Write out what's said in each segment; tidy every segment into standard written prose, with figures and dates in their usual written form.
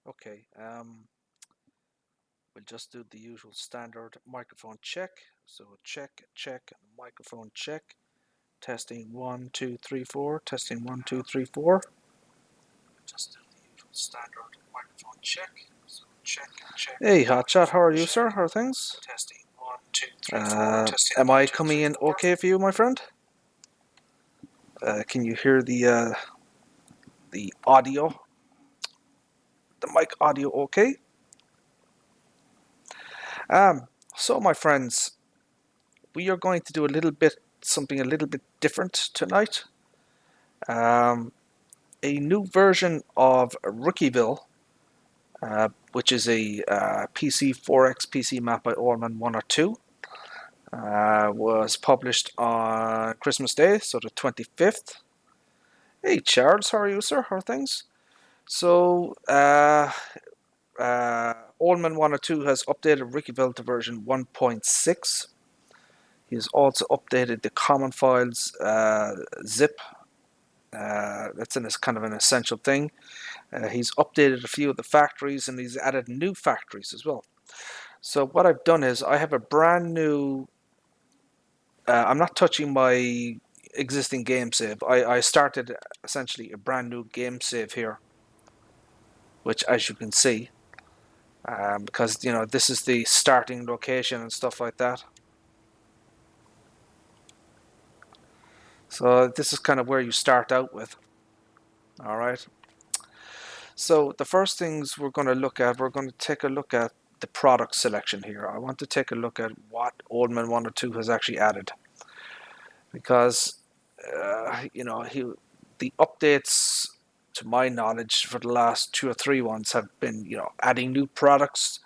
Okay, we'll just do the usual standard microphone check. So check, check, microphone check. Testing 1, 2, 3, 4. Testing 1, 2, 3, 4. Just do the usual standard microphone check. So check, check. Hey, Hotshot, how are you, sir? How are things? Testing 1, 2, 3, 4. Testing am I coming in okay for you, my friend? Can you hear the audio? The mic audio okay? So my friends, we are going to do something a little bit different tonight. A new version of Ricciville, which is a PC 4X PC map by Allman 102, was published on Christmas Day, so the 25th. Hey Charles, how are you, sir? How are things? So, Allman 102 has updated Ricciville to version 1.6. He has also updated the common files zip. That's kind of an essential thing. He's updated a few of the factories and he's added new factories as well. So what I've done is I have a brand new. I'm not touching my existing game save. I started essentially a brand new game save here, which, as you can see, because this is the starting location and stuff like that. So this is kind of where you start out with. All right. So the first things we're going to take a look at the product selection here. I want to take a look at what Oldman 102 has actually added, because the updates, to my knowledge, for the last 2 or 3 ones have been adding new products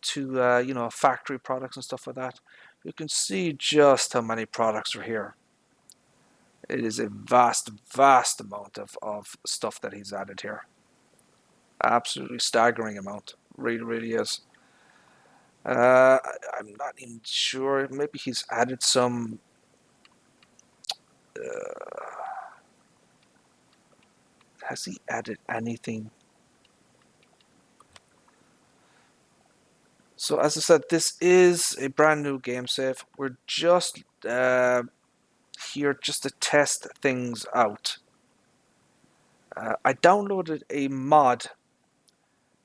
to factory products and stuff like that. You can see just how many products are here. It is a vast amount of stuff that he's added here. Absolutely staggering amount. Really is. I'm not even sure. Maybe he's added some. Has he added anything? So as I said, this is a brand new game save. We're just here just to test things out. I downloaded a mod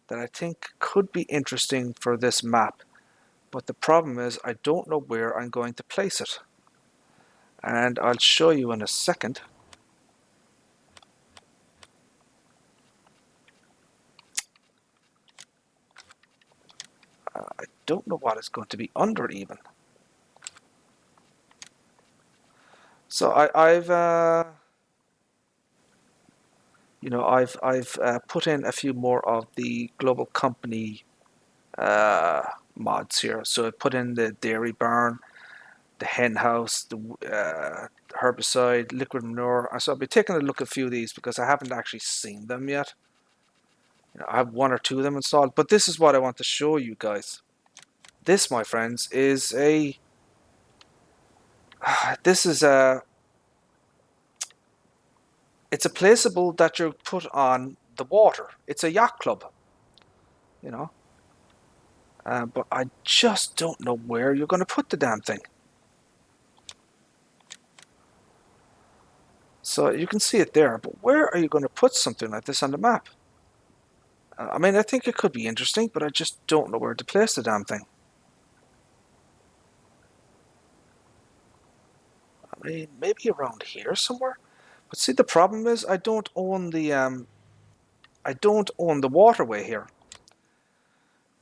that I think could be interesting for this map, but the problem is I don't know where I'm going to place it, and I'll show you in a second. I don't know what it's going to be under even. So I've put in a few more of the global company mods here. So I put in the dairy barn, the hen house, the herbicide, liquid manure. So I'll be taking a look at a few of these because I haven't actually seen them yet. I have 1 or 2 of them installed, but this is what I want to show you guys. This, my friends, is a. It's a placeable that you put on the water. It's a yacht club, but I just don't know where you're going to put the damn thing. So you can see it there, but where are you going to put something like this on the map? I mean, I think it could be interesting, but I just don't know where to place the damn thing. I mean, maybe around here somewhere. But see, the problem is I don't own the waterway here.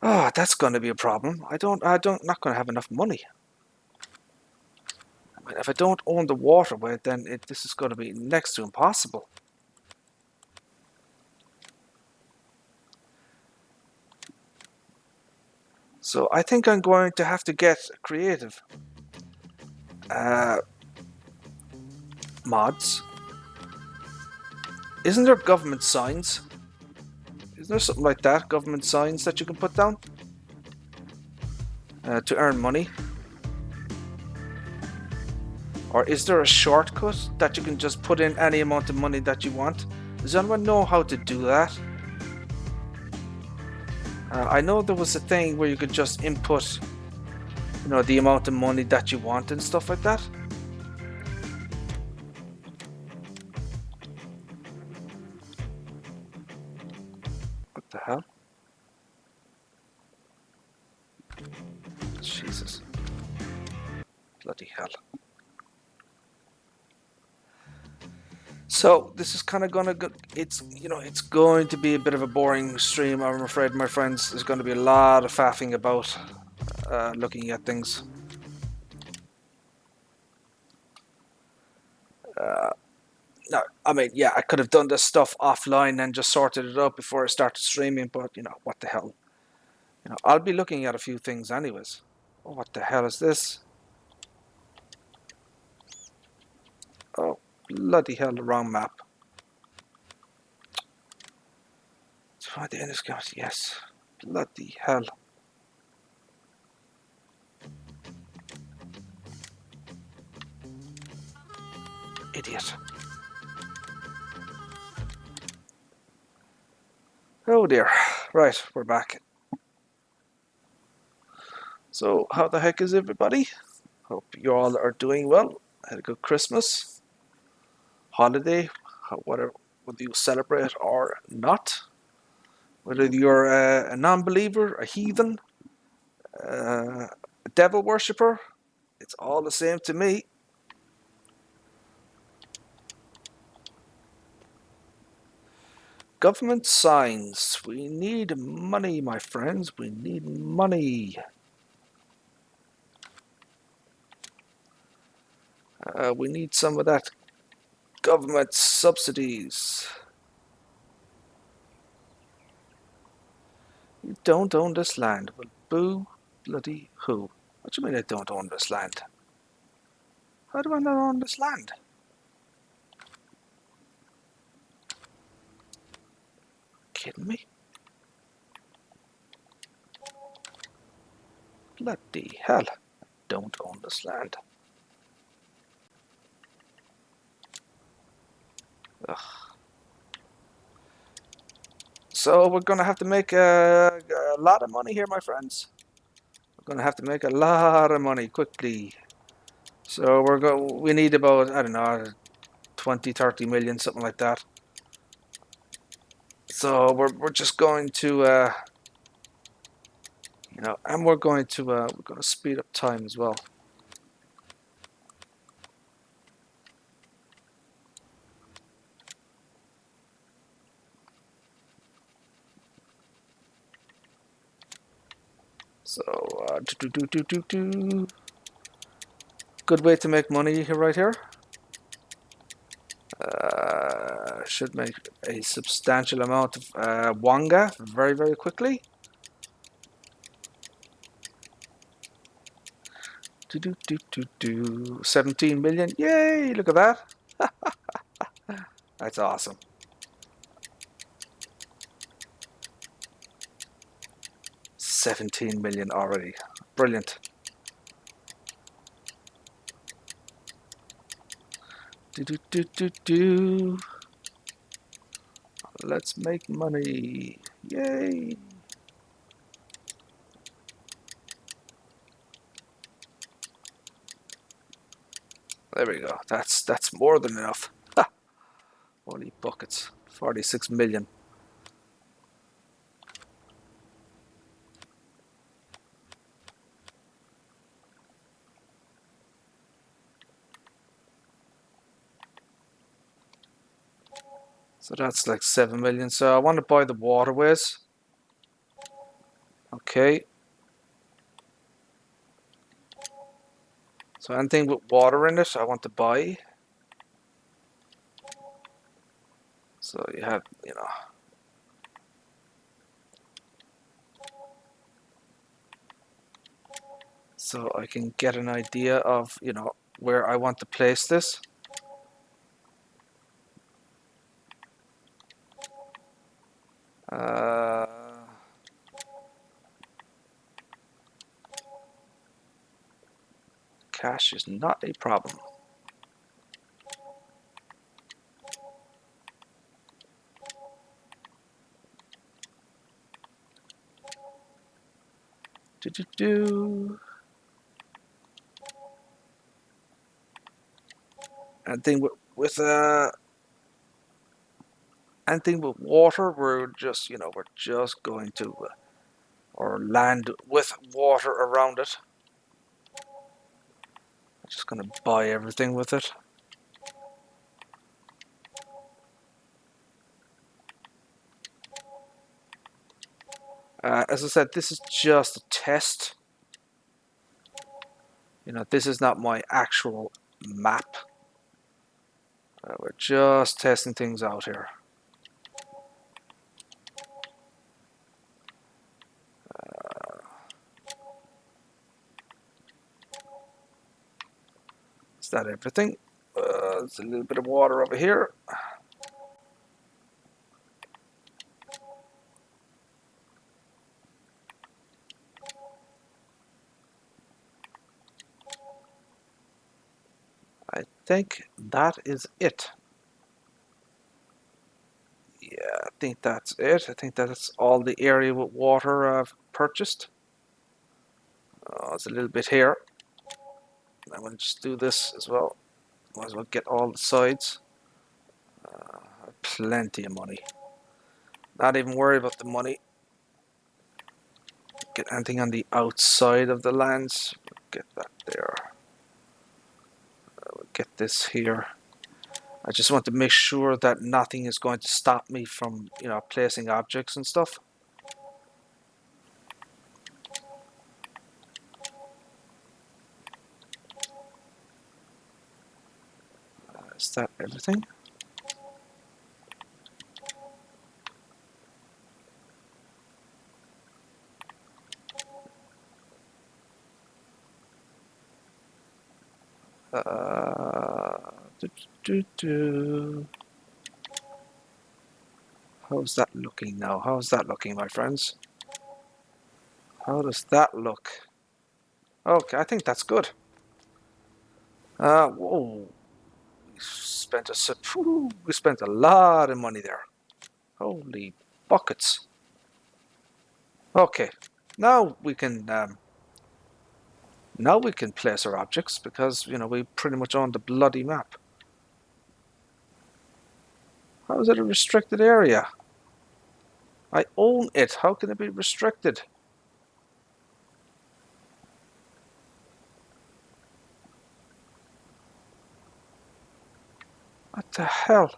Oh, that's going to be a problem. Not going to have enough money. I mean, if I don't own the waterway, then this is going to be next to impossible. So I think I'm going to have to get creative. Mods. Isn't there government signs? Isn't there something like that? Government signs that you can put down to earn money? Or is there a shortcut that you can just put in any amount of money that you want? Does anyone know how to do that? I know there was a thing where you could just input, you know, the amount of money that you want and stuff like that. What the hell? Jesus. Bloody hell. So this is kind of gonna go, it's, you know, it's going to be a bit of a boring stream, I'm afraid, my friends. There's going to be a lot of faffing about, looking at things. No, I mean, yeah, I could have done this stuff offline and just sorted it out before I started streaming, but you know, what the hell? You know, I'll be looking at a few things anyways. Oh, what the hell is this? Oh, bloody hell, the wrong map. Try the end scouts, yes. Bloody hell. Idiot. Oh dear. Right, we're back. So, how the heck is everybody? Hope you all are doing well. Had a good Christmas, holiday, whether you celebrate or not. Whether you're a non-believer, a heathen, a devil worshipper, it's all the same to me. Government signs. We need money, my friends. We need money. We need some of that government subsidies. You don't own this land. Well, boo bloody who? What do you mean I don't own this land? How do I not own this land? Kidding me? Bloody hell. I don't own this land. Ugh. So we're going to have to make a lot of money here, my friends. We're going to have to make a lot of money quickly. So we need about, I don't know, 20, 30 million, something like that. So we're just going to, you know, and we're going to speed up time as well. So, good way to make money here, right here. Should make a substantial amount of wanga very, very quickly. 17 million. Yay, look at that. That's awesome. $17 million already. Brilliant. Let's make money. Yay. There we go. That's more than enough. Ha. Holy buckets. 46 million. So that's like 7 million. So I want to buy the waterways. Okay. So anything with water in it, I want to buy. So you have, you know. So I can get an idea of, you know, where I want to place this. Cash is not a problem. Do, do, do. Anything with anything with water, we're just going to or land with water around it. I'm just gonna buy everything with it. As I said, this is just a test. This is not my actual map. We're just testing things out here. Is that everything? There's a little bit of water over here. I think that is it. Yeah, I think that's it. I think that's all the area with water I've purchased. There's a little bit here. I'm going to just do this as well. Might as well get all the sides. Plenty of money. Not even worry about the money. Get anything on the outside of the lands. Get that there. We'll get this here. I just want to make sure that nothing is going to stop me from, placing objects and stuff. Is that everything? How's that looking now? How's that looking, my friends? How does that look? Okay, I think that's good. Whoa. We spent a lot of money there. Holy buckets. Okay, now we can place our objects because we pretty much own the bloody map. How is it a restricted area? I own it. How can it be restricted? What the hell?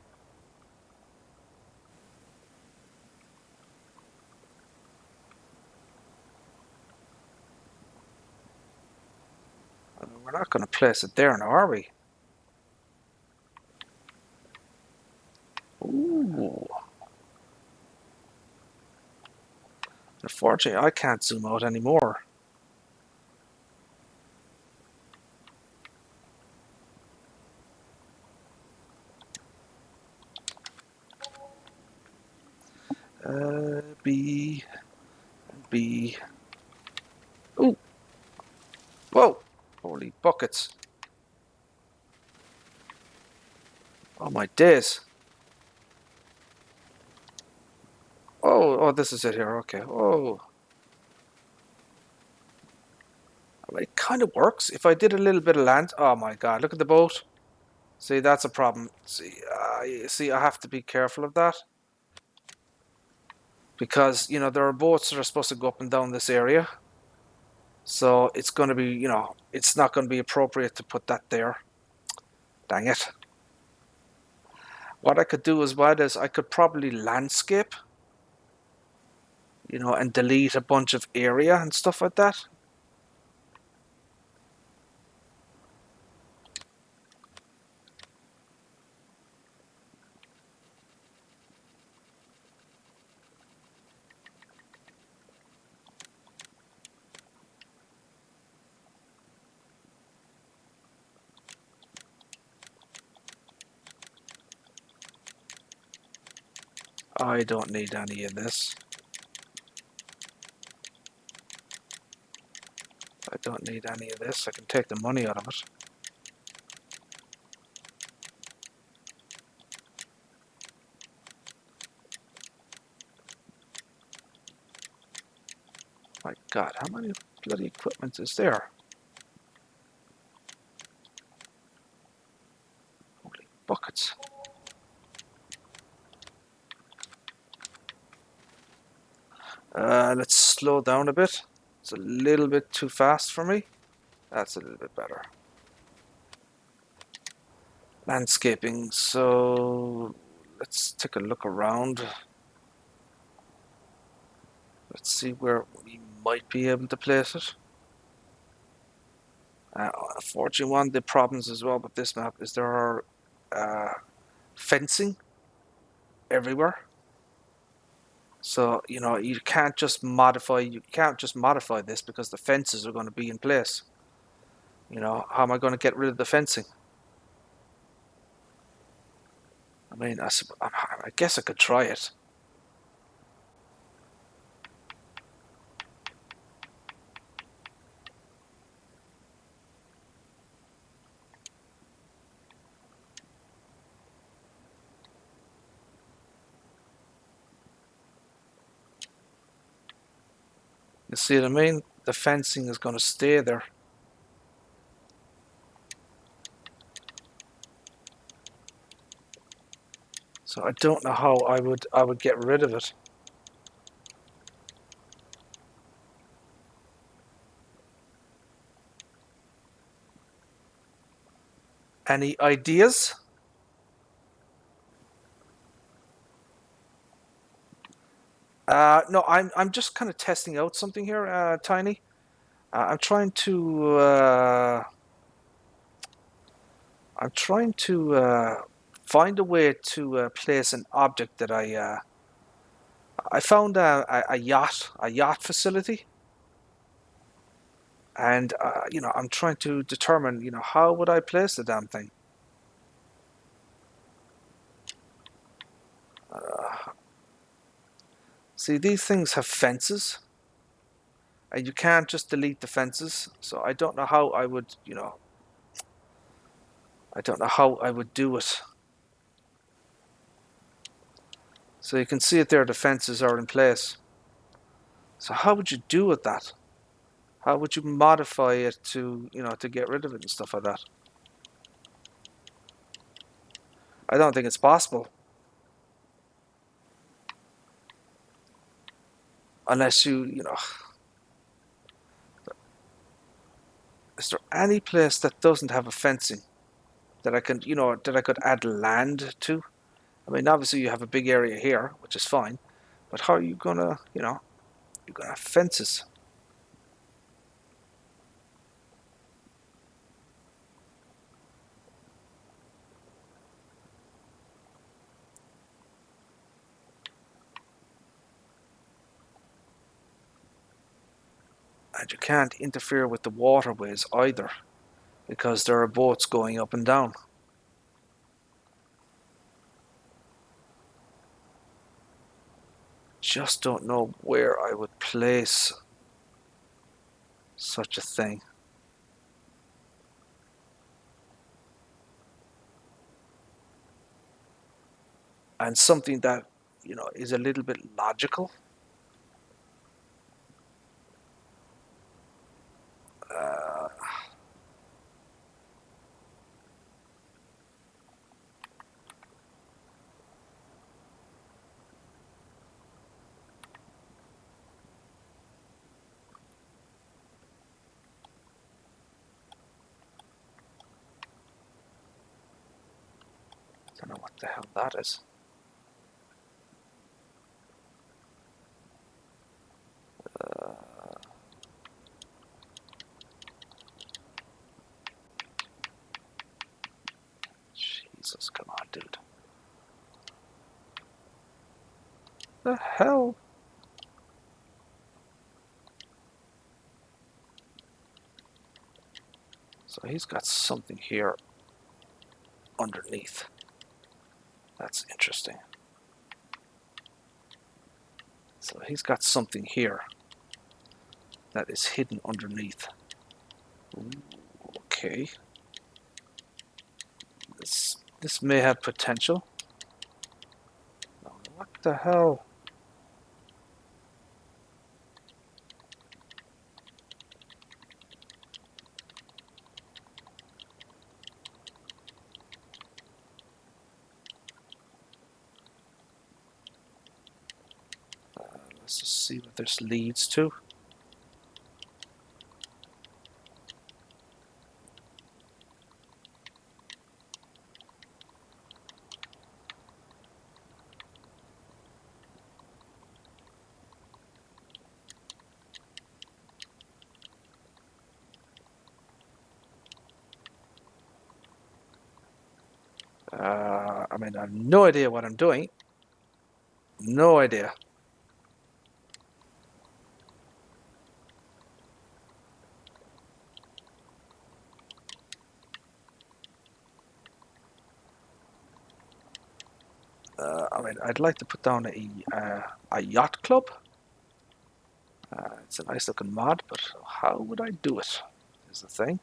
I mean, we're not going to place it there now, are we? Ooh. Unfortunately, I can't zoom out anymore. B. Ooh. Whoa. Holy buckets. Oh my days. Oh, this is it here. Okay. Oh. Well, it kind of works. If I did a little bit of land. Oh my god, look at the boat. See, that's a problem. See, I have to be careful of that. Because, there are boats that are supposed to go up and down this area. So it's going to be, it's not going to be appropriate to put that there. Dang it. What I could do as well is I could probably landscape, and delete a bunch of area and stuff like that. I don't need any of this. I don't need any of this. I can take the money out of it. My god, how many bloody equipment is there? Holy buckets. Let's slow down a bit. It's a little bit too fast for me. That's a little bit better. Landscaping, so let's take a look around. Let's see where we might be able to place it. Unfortunately, one of the problems as well with this map is there are fencing everywhere. So, you know, you can't just modify this because the fences are going to be in place. You know, how am I going to get rid of the fencing? I mean, I guess I could try it. You see what I mean? The fencing is going to stay there. So I don't know how I would get rid of it. Any ideas? No, I'm just kind of testing out something here, Tiny. I'm trying to find a way to place an object that I found a yacht facility, and you know, I'm trying to determine, you know, how would I place the damn thing. See, these things have fences, and you can't just delete the fences. So I don't know how I would, you know, I don't know how I would do it. So you can see it there, the fences are in place. So how would you do with that? How would you modify it to, you know, to get rid of it and stuff like that? I don't think it's possible. Unless you know, is there any place that doesn't have a fencing that I can, you know, that I could add land to? I mean, obviously you have a big area here, which is fine, but how are you gonna, you know, you're gonna have fences? And you can't interfere with the waterways either, because there are boats going up and down. Just don't know where I would place such a thing. And something that, you know, is a little bit logical. Don't know what the hell that is. Jesus, come on, dude. The hell? So he's got something here underneath. That's interesting. So he's got something here that is hidden underneath. Ooh, okay. This may have potential. What the hell? Let's just see what this leads to. I mean, I have no idea what I'm doing. No idea. I mean, I'd like to put down a yacht club. It's a nice looking mod, but how would I do it? Is the thing.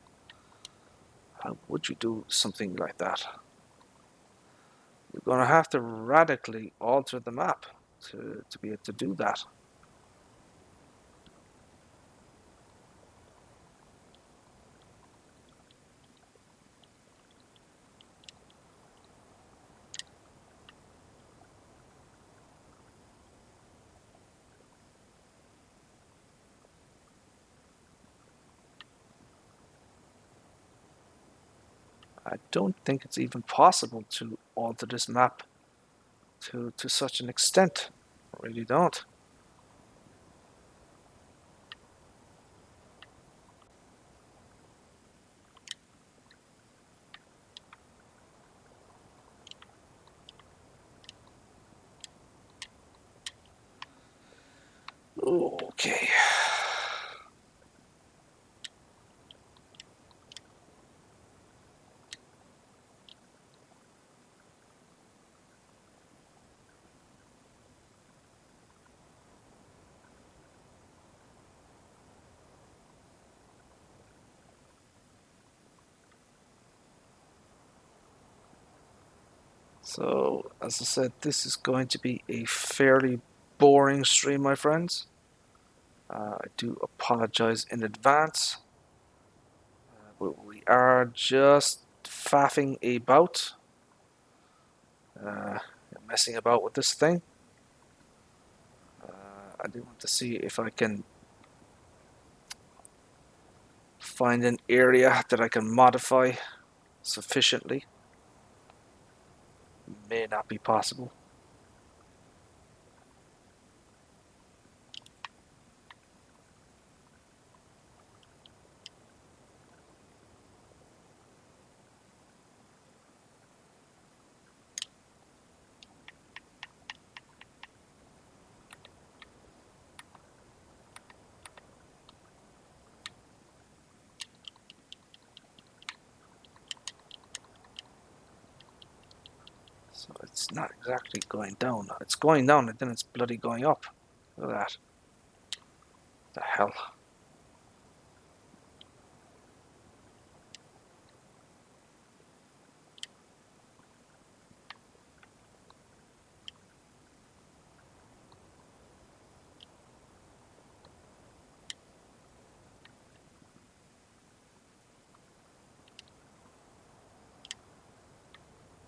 How would you do something like that? You're going to have to radically alter the map to be able to do that. I don't think it's even possible to alter this map to such an extent. I really don't. Okay. So, as I said, this is going to be a fairly boring stream, my friends. I do apologize in advance. But we are just faffing about, uh, messing about with this thing. I do want to see if I can find an area that I can modify sufficiently. May not be possible. So it's not exactly going down. It's going down and then it's bloody going up. Look at that. What the hell?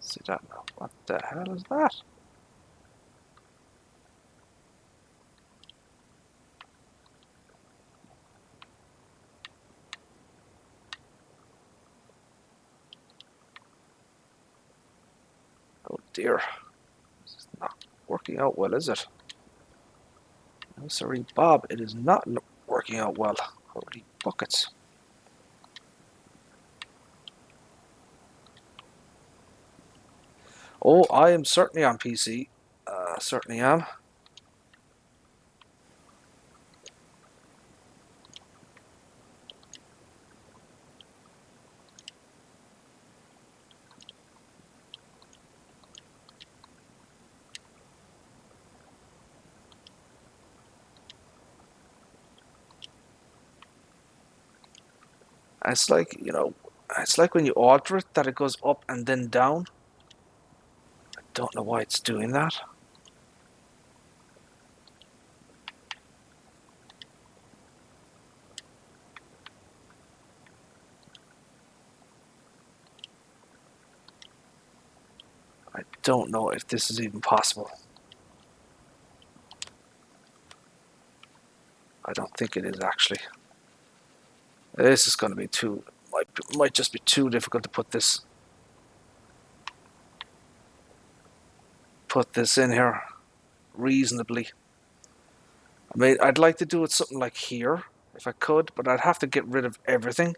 See that now? What the hell is that? Oh dear. This is not working out well, is it? No, sorry, Bob. It is not working out well. Holy buckets. Oh, I am certainly on PC. Certainly am. It's like, it's like when you alter it that it goes up and then down. I don't know why it's doing that. I don't know if this is even possible. I don't think it is actually. This is going to be too, might just be too difficult to put this in here reasonably. I mean, I'd like to do it something like here if I could, but I'd have to get rid of everything.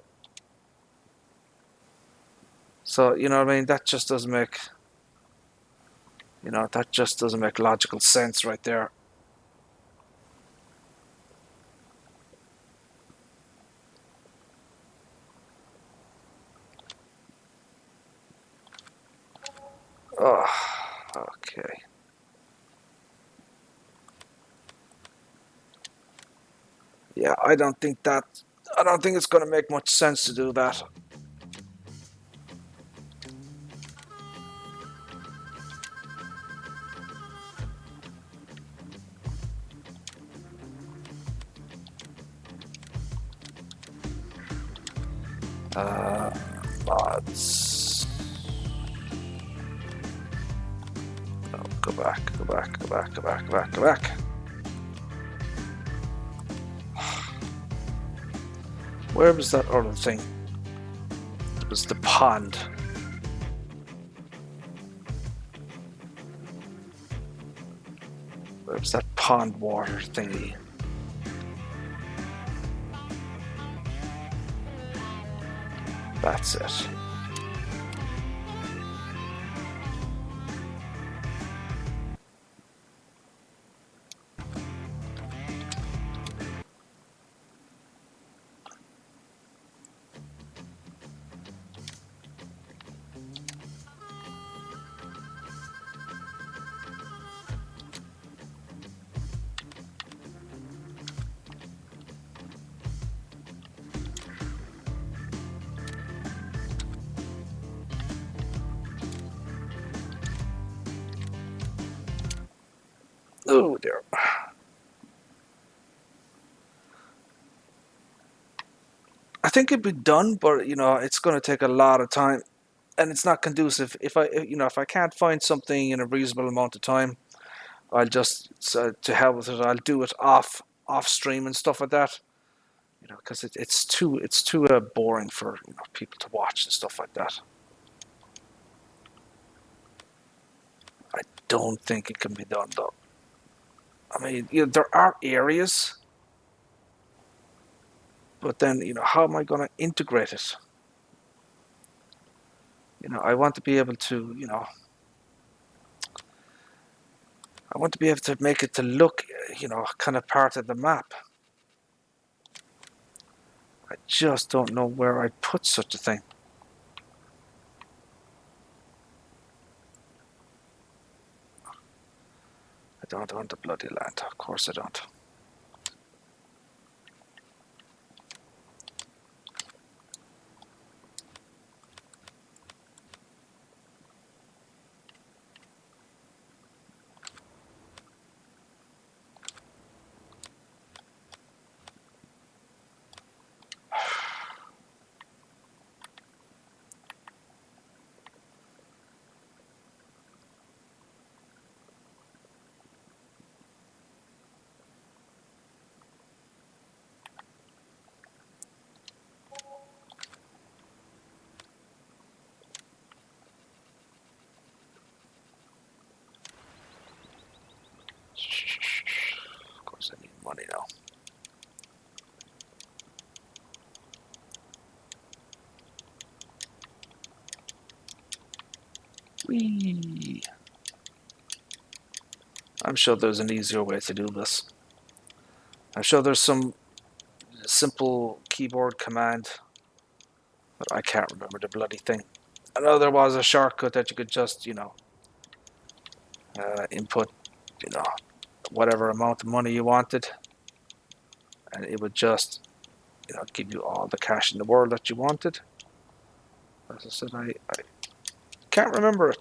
So, you know what I mean? That just doesn't make, that just doesn't make logical sense right there. Oh, okay. Yeah, I don't think it's going to make much sense to do that. Mods. Oh, go back. Where was that other thing? It was the pond. Where was that pond water thingy? That's it. Oh dear. I think it'd be done, but it's going to take a lot of time, and it's not conducive. If I can't find something in a reasonable amount of time, I'll just to hell with it. I'll do it off stream and stuff like that. Because it's too boring for people to watch and stuff like that. I don't think it can be done though. I mean, there are areas, but then how am I going to integrate it? I want to be able to I want to be able to make it to look kind of part of the map. I just don't know where I'd put such a thing. I don't want the bloody land. Of course I don't. Of course I need money now. Whee! I'm sure there's an easier way to do this. I'm sure there's some simple keyboard command, but I can't remember the bloody thing. I know there was a shortcut that you could just, input, whatever amount of money you wanted, and it would just, give you all the cash in the world that you wanted. As I said, I can't remember it.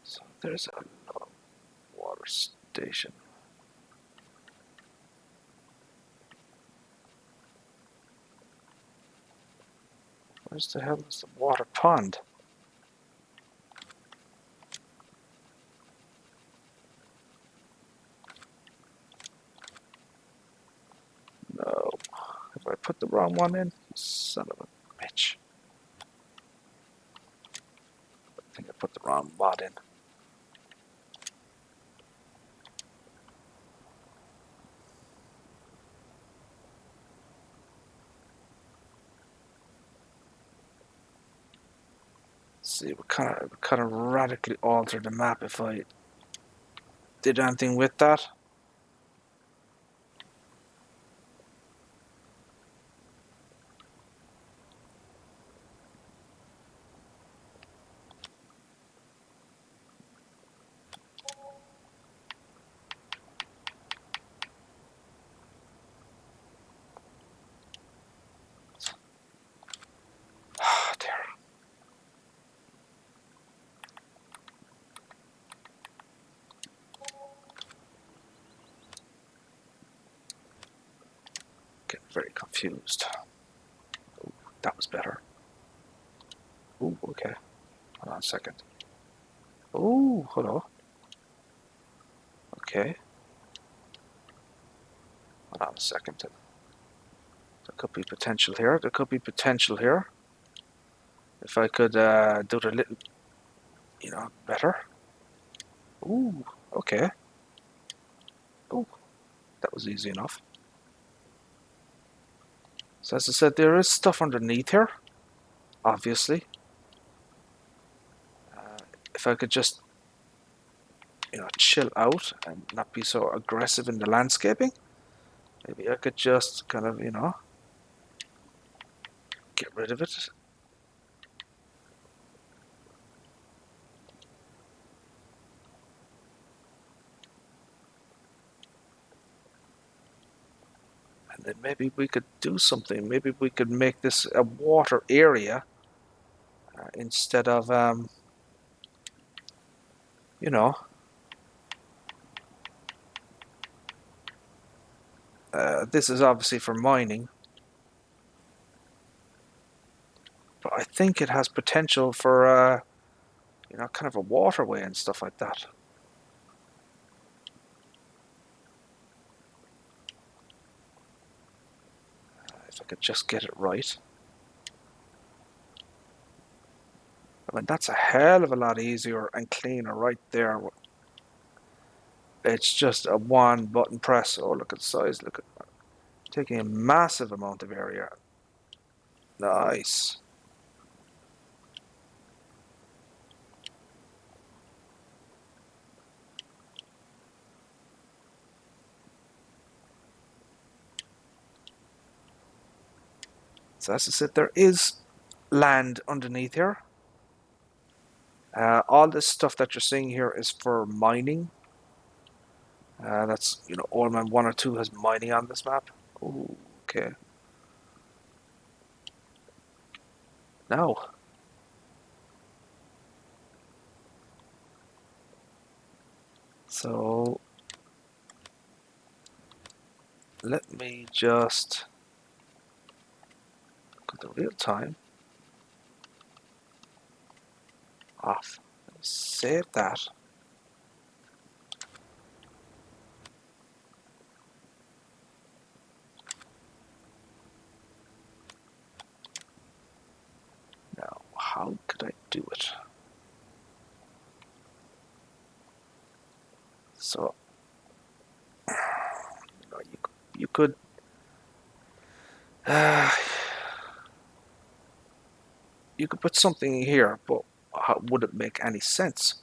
So there's a lot of water station. Where's the hell is the water pond? No. Have I put the wrong one in? Son of a bitch. I think I put the wrong mod in. See, it would kind of radically alter the map if I did anything with that. Ah, there. Getting very confused. Ooh, that was better. Ooh, okay. Hold on a second. Ooh, hello. Okay. Hold on a second. There could be potential here. There could be potential here. If I could do it a little, better. Ooh, okay. Ooh, that was easy enough. So as I said, there is stuff underneath here, obviously. If I could just, chill out and not be so aggressive in the landscaping, maybe I could just kind of, get rid of it. And then maybe we could do something. Maybe we could make this a water area instead of, you know, this is obviously for mining. But I think it has potential for, kind of a waterway and stuff like that. If I could just get it right. I mean, that's a hell of a lot easier and cleaner right there. It's just a one button press. Oh, look at the size. Look at taking a massive amount of area. Nice. So as I said, there is land underneath here. All this stuff that you're seeing here is for mining. That's, Oilman 1 or 2 has mining on this map. Ooh, okay. No. So let me just put the real time off. Save that. Now, how could I do it? So, you could you could put something here, but how would it make any sense?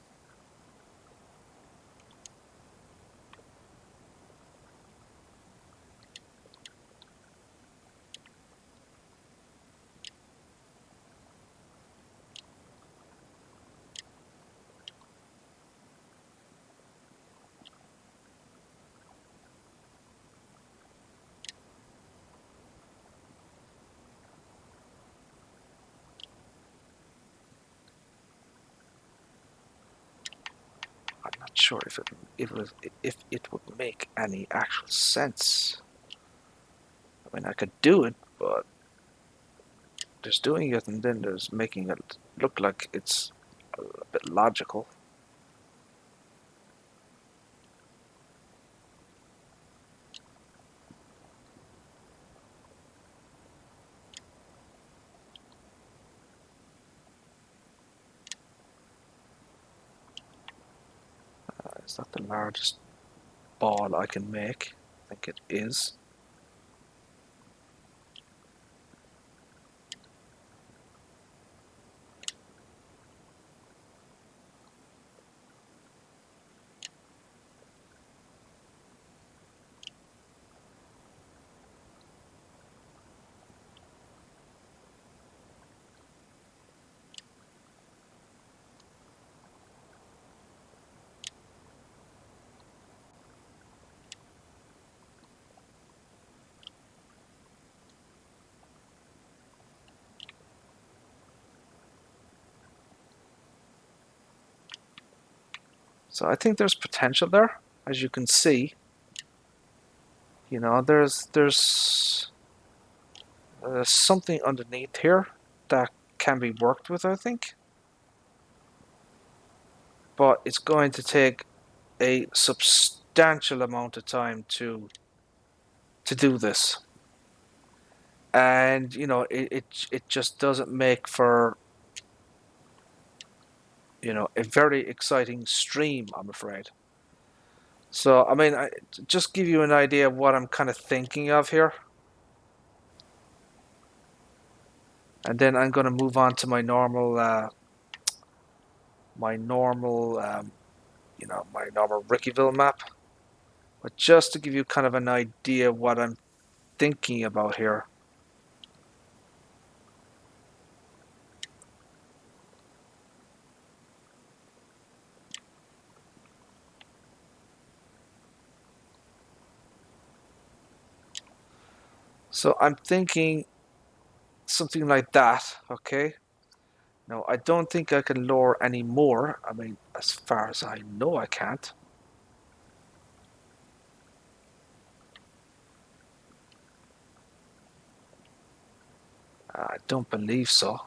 not sure if it would make any actual sense. I mean, I could do it, but there's doing it and then there's making it look like it's a bit logical. Is that the largest ball I can make? I think it is. So I think there's potential there, as you can see. You know, there's something underneath here that can be worked with, I think. But it's going to take a substantial amount of time to do this. And you know, it just doesn't make for, you know, a very exciting stream, I'm afraid. So I mean, just give you an idea of what I'm kind of thinking of here. And then I'm going to move on to my normal you know, my normal Ricciville map. But just to give you kind of an idea of what I'm thinking about here. So I'm thinking something like that, okay? Now, I don't think I can lower any more. I mean, as far as I know, I can't. I don't believe so.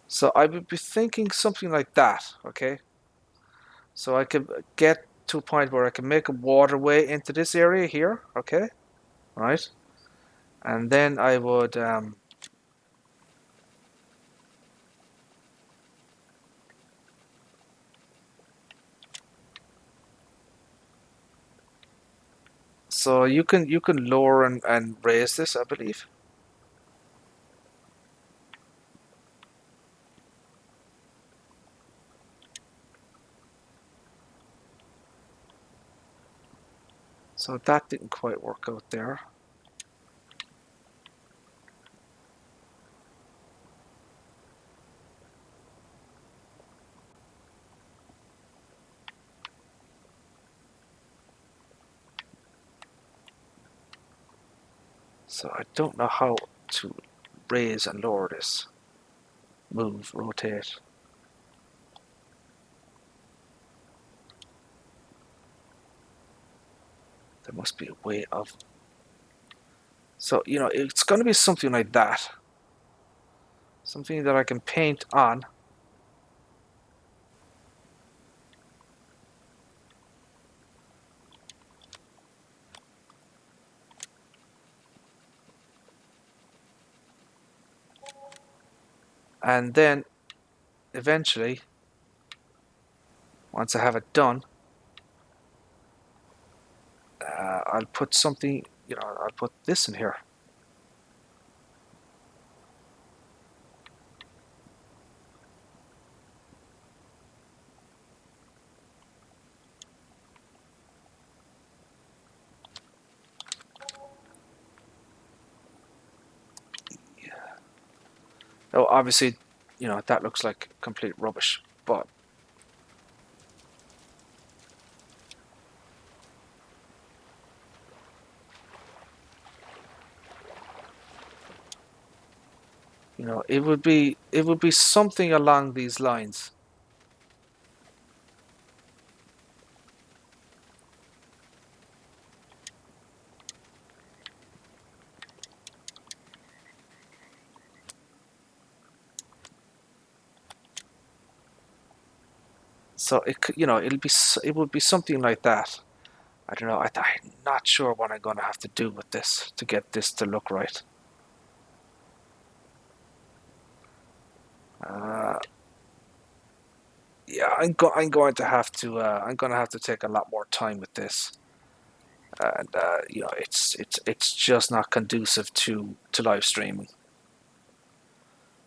So I would be thinking something like that, okay? So I could get to a point where I can make a waterway into this area here, okay? Right? And then I would so you can lower and raise this, I believe. So that didn't quite work out there. So I don't know how to raise and lower this. Move, rotate. There must be a way of... So, you know, it's going to be something like that. Something that I can paint on. And then, eventually, once I have it done, I'll put something, you know, I'll put this in here. Oh, obviously, you know, that looks like complete rubbish, but you know, it would be something along these lines. So it could, it would be something like that. I don't know. I'm not sure what I'm going to have to do with this to get this to look right. Uh, yeah, I'm going to have to take a lot more time with this, and it's just not conducive to live streaming.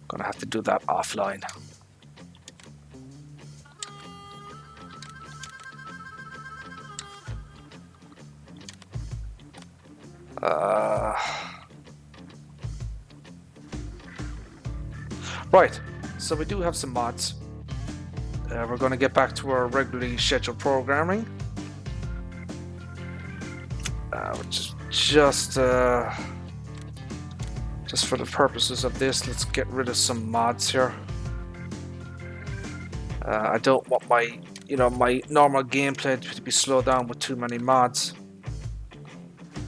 I'm going to have to do that offline. Right, so we do have some mods. We're going to get back to our regularly scheduled programming, which is just for the purposes of this. Let's get rid of some mods here. I don't want my normal gameplay to be slowed down with too many mods.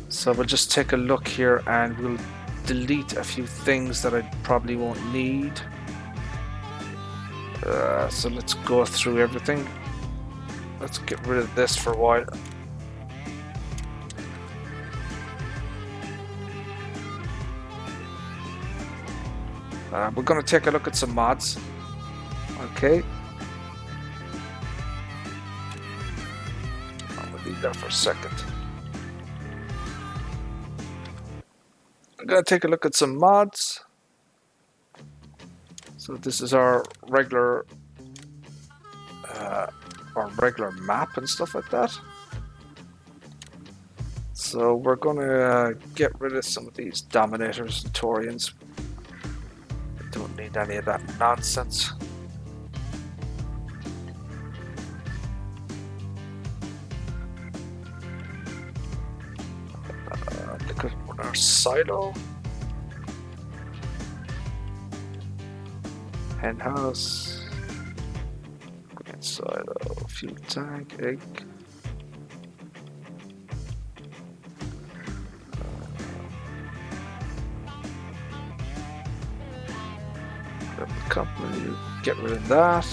So we'll just take a look here and we'll delete a few things that I probably won't need. So let's go through everything. Let's get rid of this for a while. We're going to take a look at some mods. Okay. I'm going to leave that for a second. I'm going to take a look at some mods. So this is our regular map and stuff like that. So we're going to get rid of some of these Dominators and Taurians. Don't need any of that nonsense. Look at our silo. Henhouse. Green silo. Fuel tank. Egg. Company, get rid of that.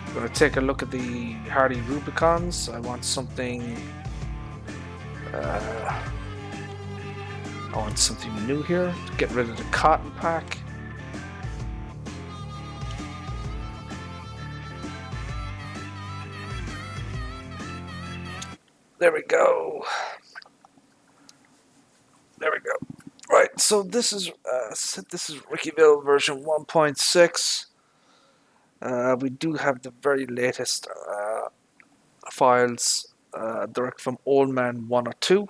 I'm going to take a look at the Hardy Rubicons. I want something new here. Get rid of the cotton pack. There we go. There we go. Right, so this is Ricciville version 1.6. We do have the very latest files direct from Old Man 102.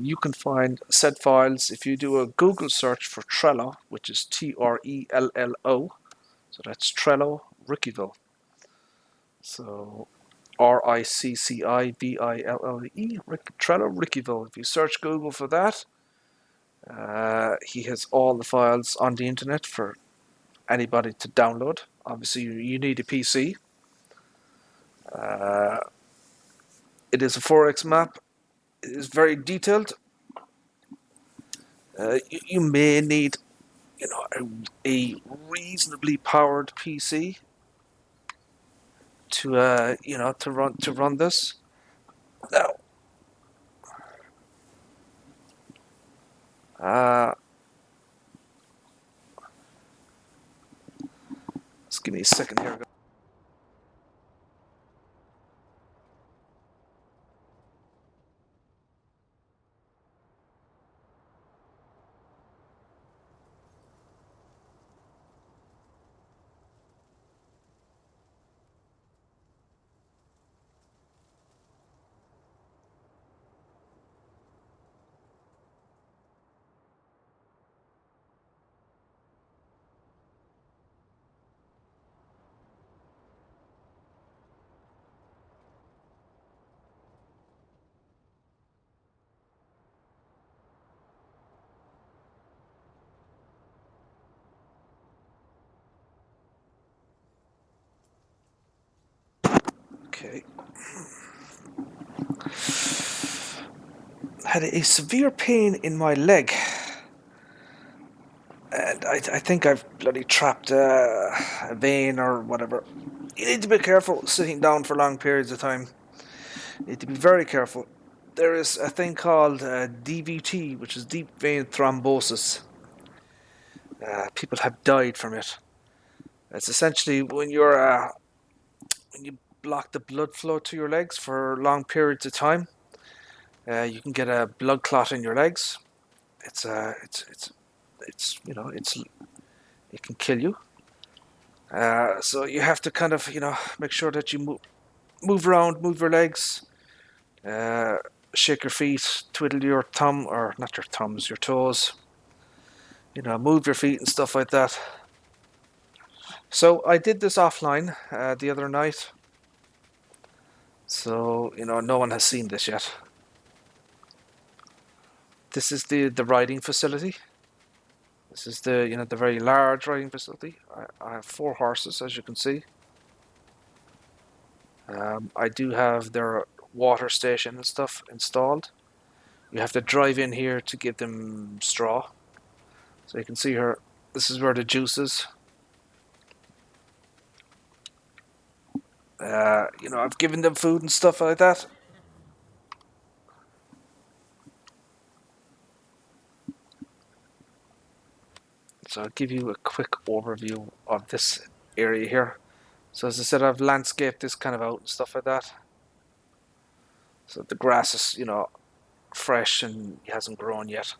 You can find said files if you do a Google search for Trello, which is Trello. So that's Trello Ricciville. So Ricciville, Trello Ricciville. If you search Google for that, he has all the files on the internet for anybody to download. Obviously, you need a PC. It is a 4X map. It is very detailed. You may need, a reasonably powered PC to run this. Now, just give me a second here. Okay. I had a severe pain in my leg, and I think I've bloody trapped a vein or whatever. You need to be careful sitting down for long periods of time. You need to be very careful. There is a thing called DVT, which is deep vein thrombosis. People have died from it. It's essentially when you block the blood flow to your legs for long periods of time. You can get a blood clot in your legs. It's it can kill you. So you have to kind of make sure that you move around, move your legs, uh, shake your feet, twiddle your thumb, or not your thumbs, your toes. Move your feet and stuff like that. So I did this offline the other night. So no one has seen this yet. This is the riding facility. This is the very large riding facility. I have 4 horses, as you can see. I do have their water station and stuff installed. You have to drive in here to give them straw. So you can see here, this is where the juice is. I've given them food and stuff like that. So I'll give you a quick overview of this area here. So as I said, I've landscaped this kind of out and stuff like that. So the grass is, fresh and hasn't grown yet.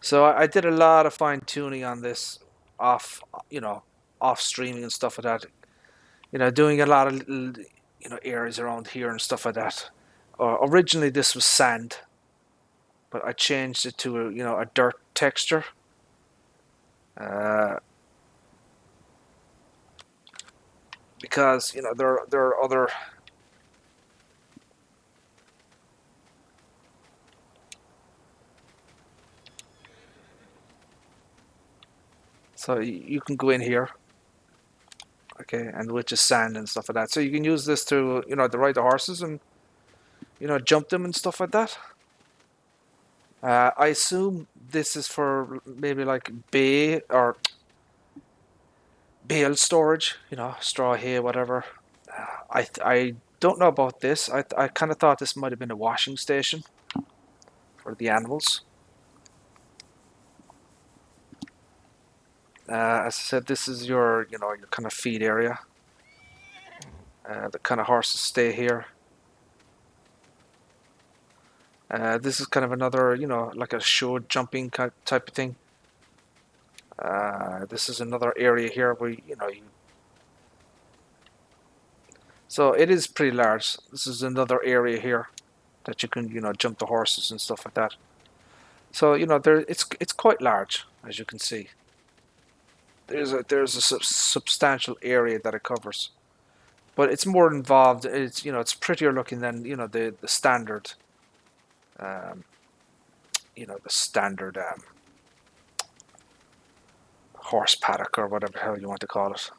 So I did a lot of fine tuning on this off, off streaming and stuff like that. Doing a lot of little, areas around here and stuff like that. Originally this was sand, but I changed it to a dirt texture. Because there are other. So you can go in here, okay, and with just sand and stuff like that. So you can use this to to ride the horses and jump them and stuff like that. I assume this is for maybe like bay or bale storage, straw, hay, whatever. I don't know about this. I kind of thought this might have been a washing station for the animals. As I said, this is your your kind of feed area. The kind of horses stay here. This is kind of another, like a show jumping type of thing. This is another area here where so it is pretty large. This is another area here that you can jump the horses and stuff like that. So there it's quite large, as you can see. There's a substantial area that it covers, but it's more involved. It's prettier looking than the standard, um, the standard horse paddock or whatever the hell you want to call it.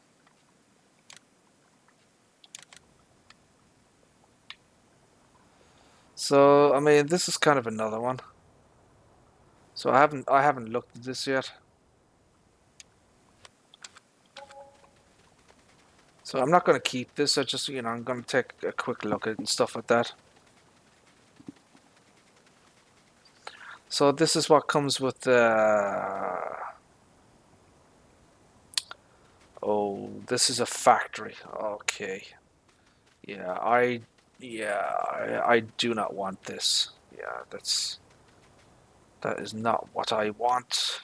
So I mean, this is kind of another one. So I haven't looked at this yet. So I'm not going to keep this. I just I'm going to take a quick look at it and stuff like that. So this is what comes with the. Oh, this is a factory. Okay. Yeah, I do not want this. Yeah, that is not what I want.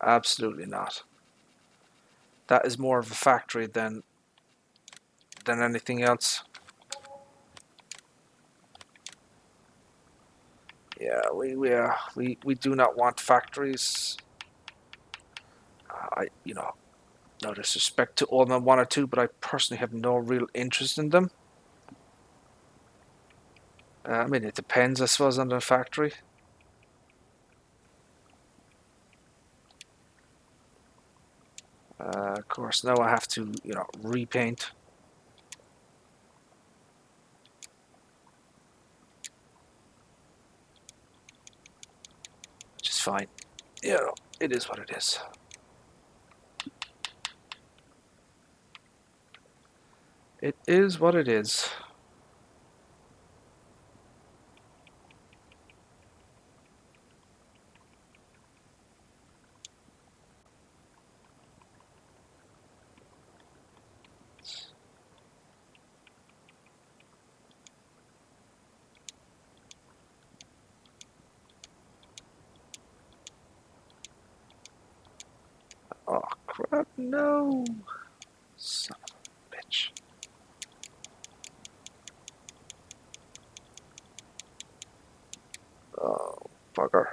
Absolutely not. That is more of a factory than anything else. Yeah, we do not want factories. No disrespect to all them 1 or 2, but I personally have no real interest in them. I mean, it depends, I suppose, on the factory. Of course, now I have to, repaint. Which is fine. You know, it is what it is. It is what it is. Oh crap, no. Son of a bitch. Oh, bugger.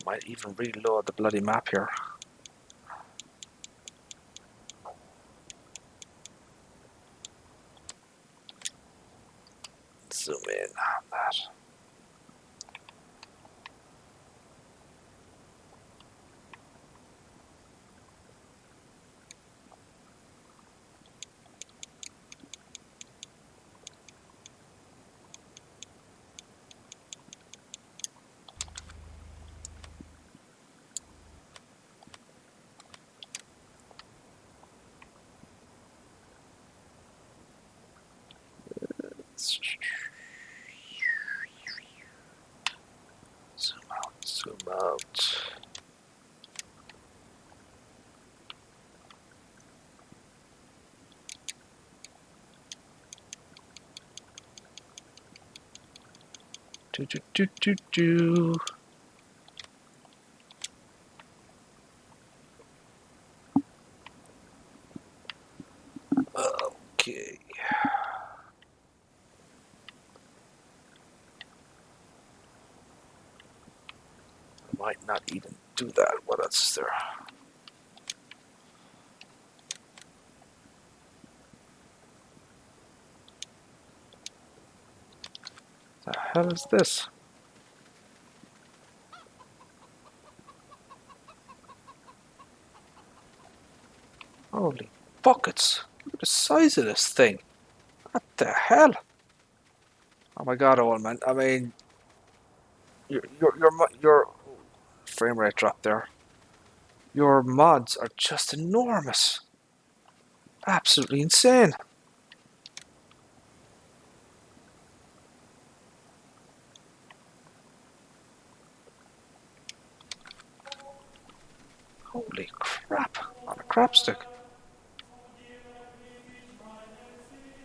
Might even reload the bloody map here. Zoom in on that. Zoom out, zoom out. Do do do do do. Okay. Might not even do that. What else is there? The hell is this? Holy buckets! Look at the size of this thing. What the hell? Oh my god, old man. I mean, your frame rate drop there. Your mods are just enormous. Absolutely insane. Holy crap. On a crap stick.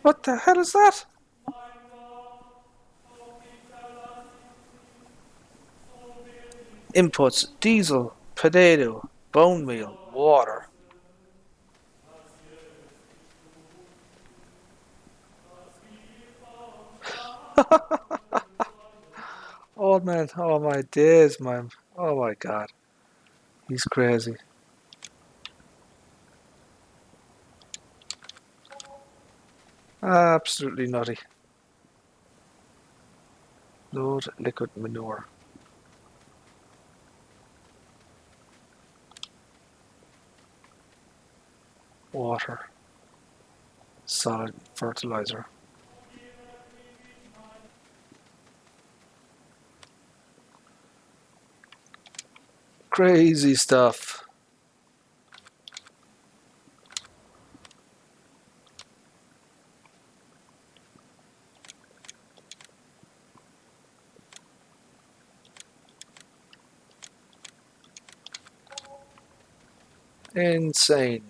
What the hell is that? Inputs: diesel, potato, bone meal, water. Old man, oh my days, man. Oh my god. He's crazy. Absolutely nutty. Load liquid manure. Water. Solid fertilizer. Crazy stuff. Insane.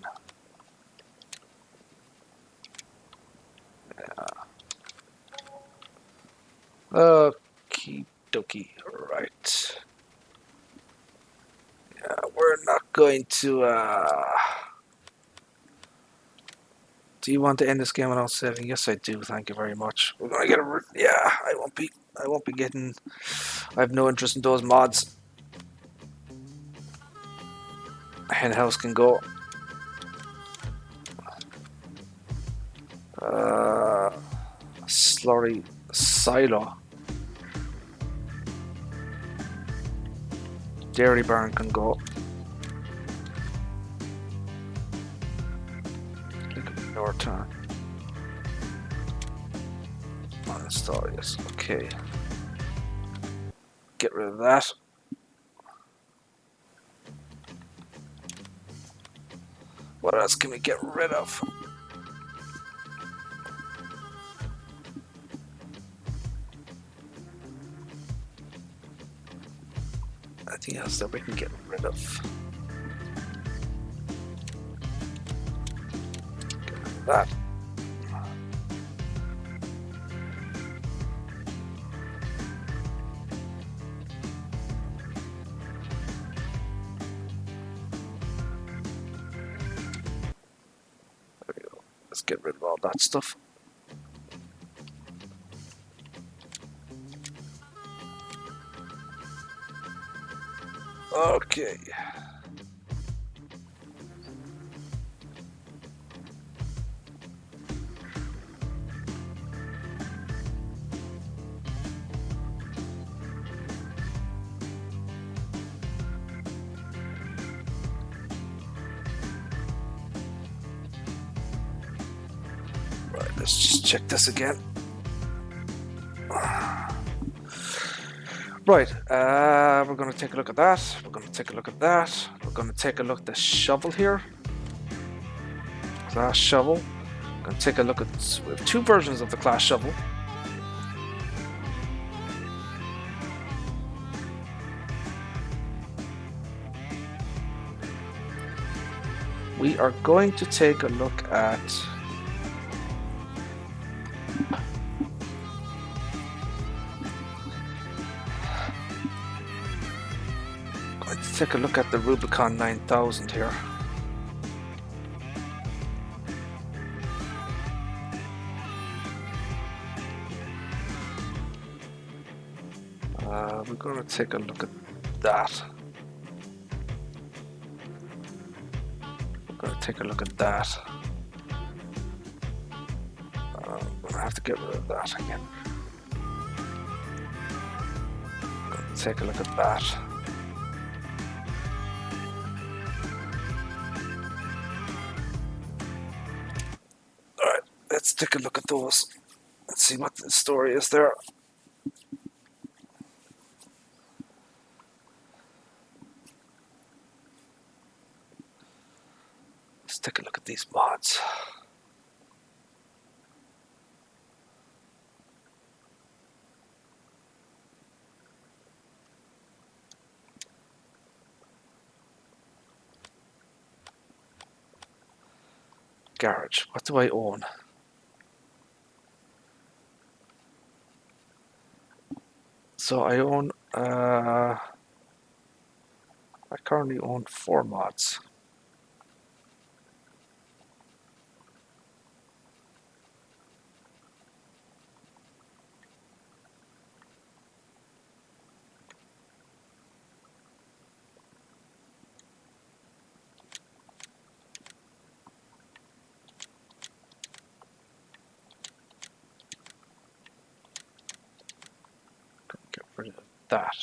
Okie dokie. Right. We're not going to. Do you want to end this game without saving? Yes, I do. Thank you very much. We're gonna get a. Yeah, I won't be. I won't be getting. I have no interest in those mods. Henhouse can go. Slurry silo. Dairy barn can go. Look at your turn. Install, yes. Okay. Get rid of that. What else can we get rid of? Anything else that we can get rid of? Get rid of that. There we go. Let's get rid of all that stuff. Okay. Right, let's just check this again. Right, we're going to take a look at that. We're going to take a look at that. We're going to take a look at the shovel here. Class shovel. We're going to take a look at, we have two versions of the class shovel. We are going to take a look at the Rubicon 9000 here. We're going to take a look at that. We're going to take a look at that. I'm going to have to get rid of that again. Going to take a look at that. Alright, let's take a look at those. Let's see what the story is there. Let's take a look at these mods. Garage. What do I own? So I own, I currently own 4 mods. Get rid of that.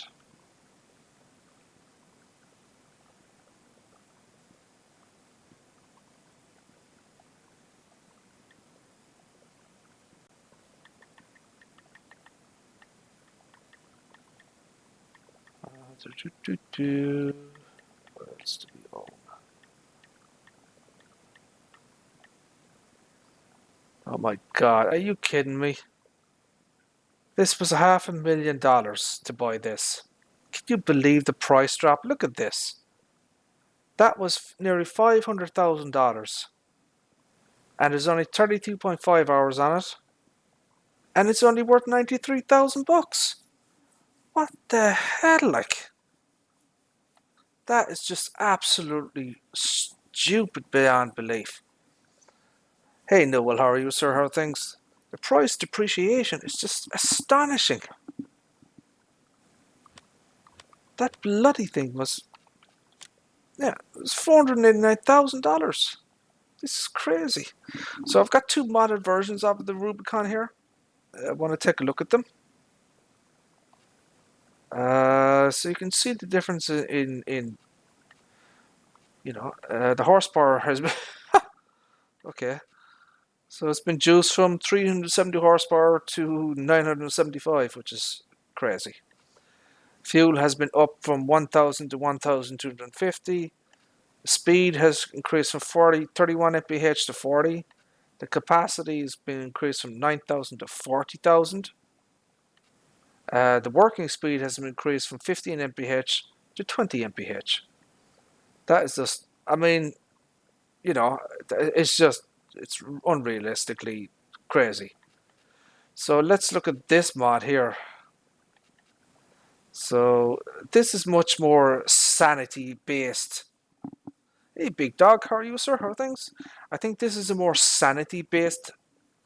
What else do we own? Oh my god, are you kidding me? This was $500,000 to buy this. Can you believe the price drop? Look at this. That was nearly $500,000. And there's only 32.5 hours on it. And it's only worth 93,000 bucks. What the hell, like? That is just absolutely stupid beyond belief. Hey Noel, how are you, sir? How are things? The price depreciation is just astonishing. That bloody thing was, yeah, it was $489,000. This is crazy. So I've got 2 modded versions of the Rubicon here. I want to take a look at them. So you can see the difference in you know, the horsepower has been okay. So it's been juiced from 370 horsepower to 975, which is crazy. Fuel has been up from 1000 to 1250. Speed has increased from 31 mph to 40. The capacity has been increased from 9,000 to 40,000. The working speed has been increased from 15 mph to 20 mph. That is just, I mean, you know, it's unrealistically crazy. So let's look at this mod here. So this is much more sanity based. Hey, big dog, how are you, sir? How are things? I think this is a more sanity based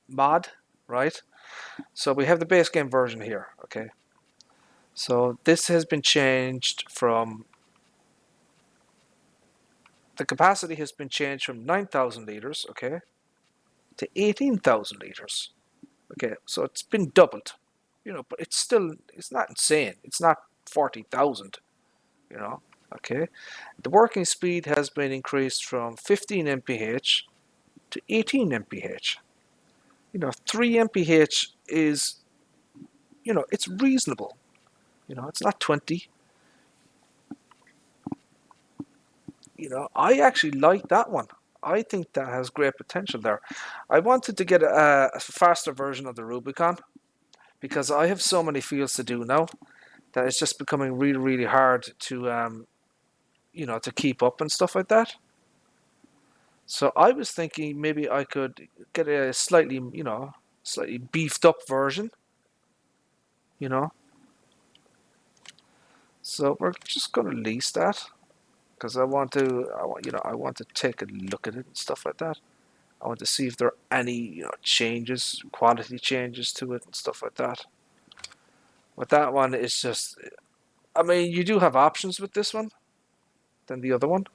mod, right? So we have the base game version here, okay? So this has been changed from, the capacity has been changed from 9,000 liters, okay, to 18,000 liters. Okay, so it's been doubled, but it's not insane. It's not 40,000, you know, okay. The working speed has been increased from 15 mph to 18 mph. 3 mph is, it's reasonable. It's not 20. I actually like that one. I think that has great potential there. I wanted to get a faster version of the Rubicon because I have so many fields to do now that it's just becoming really, really hard to, to keep up and stuff like that. So I was thinking maybe I could get a slightly beefed up version, you know. So we're just going to lease that because I want to take a look at it and stuff like that. I want to see if there are any, changes, quality changes to it and stuff like that. But that one is just, I mean, you do have options with this one than the other one.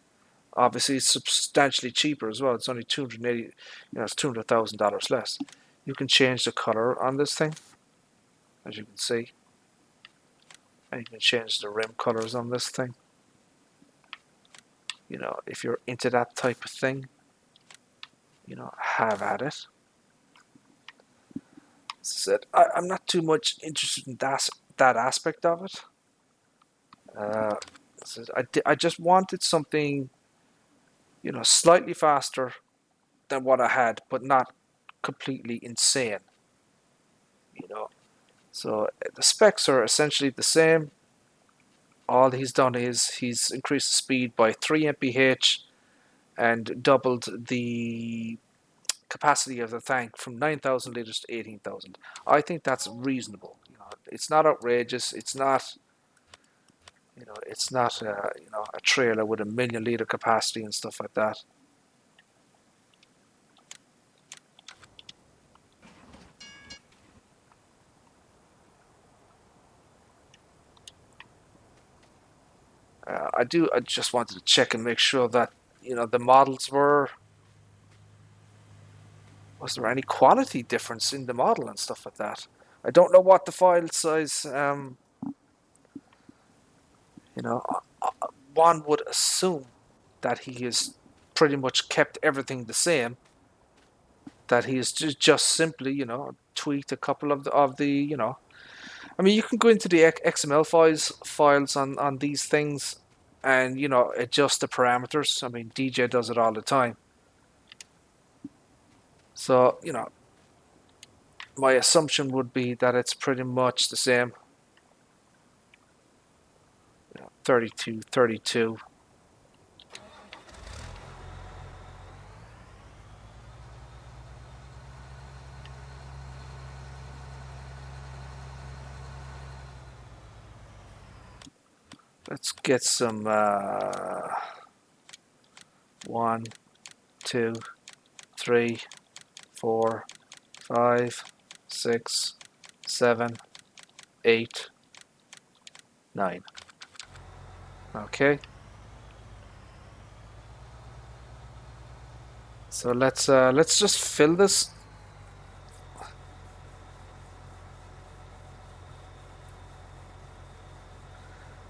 Obviously, it's substantially cheaper as well. It's only $280, it's $200,000 less. You can change the color on this thing, as you can see. And you can change the rim colors on this thing. If you're into that type of thing, have at it. As I said, I'm not too much interested in that aspect of it. I just wanted something, slightly faster than what I had, but not completely insane. So the specs are essentially the same. All he's done is he's increased the speed by 3 mph and doubled the capacity of the tank from 9,000 liters to 18,000. I think that's reasonable. It's not outrageous. It's not, a trailer with a 1,000,000 liter capacity and stuff like that. I just wanted to check and make sure that, the models was there any quality difference in the model and stuff like that. I don't know what the file size, one would assume that he has pretty much kept everything the same, that he has just simply, tweaked a couple of the I mean, you can go into the XML files on these things and, adjust the parameters. I mean, DJ does it all the time. So, my assumption would be that it's pretty much the same. 32, 32. Let's get some 1, 2, 3, 4, 5, 6, 7, 8, 9. Okay. So let's just fill this.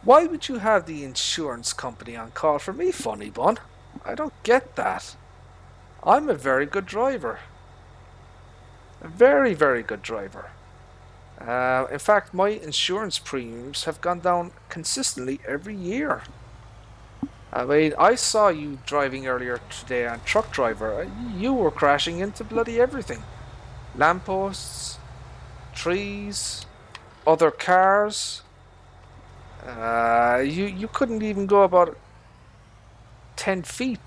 Why would you have the insurance company on call for me, funny bun? I don't get that. I'm a very good driver. A very, very good driver. In fact, my insurance premiums have gone down consistently every year. I mean, I saw you driving earlier today on Truck Driver. You were crashing into bloody everything. Lampposts, trees, other cars. You couldn't even go about 10 feet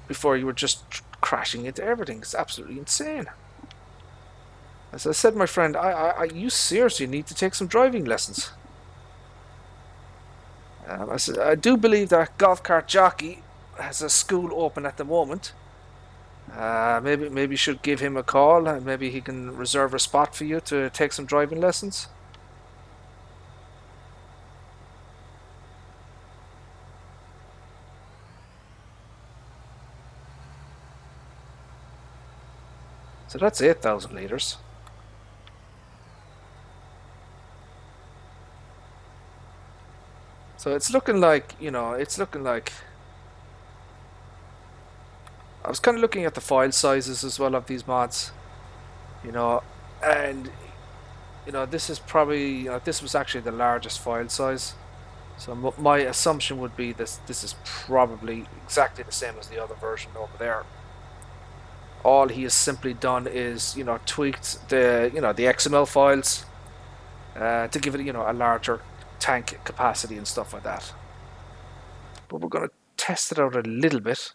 before you were just crashing into everything. It's absolutely insane. As I said, my friend, you seriously need to take some driving lessons. I said, I do believe that golf cart jockey has a school open at the moment. Maybe you should give him a call and maybe he can reserve a spot for you to take some driving lessons. So that's 8,000 litres. So it's looking like, it's looking like... I was kind of looking at the file sizes as well of these mods, and, this is probably, this was actually the largest file size. So my assumption would be this is probably exactly the same as the other version over there. All he has simply done is, tweaked the XML files to give it, a larger tank capacity and stuff like that. But we're going to test it out a little bit.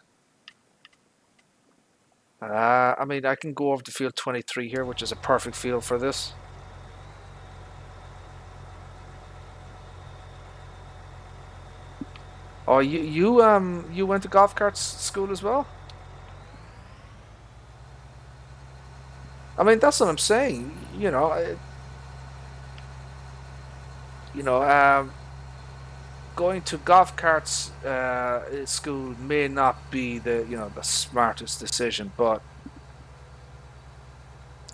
I mean, I can go over to field 23 here, which is a perfect field for this. Oh, you went to golf carts school as well? I mean, that's what I'm saying. Going to golf carts school may not be the smartest decision, but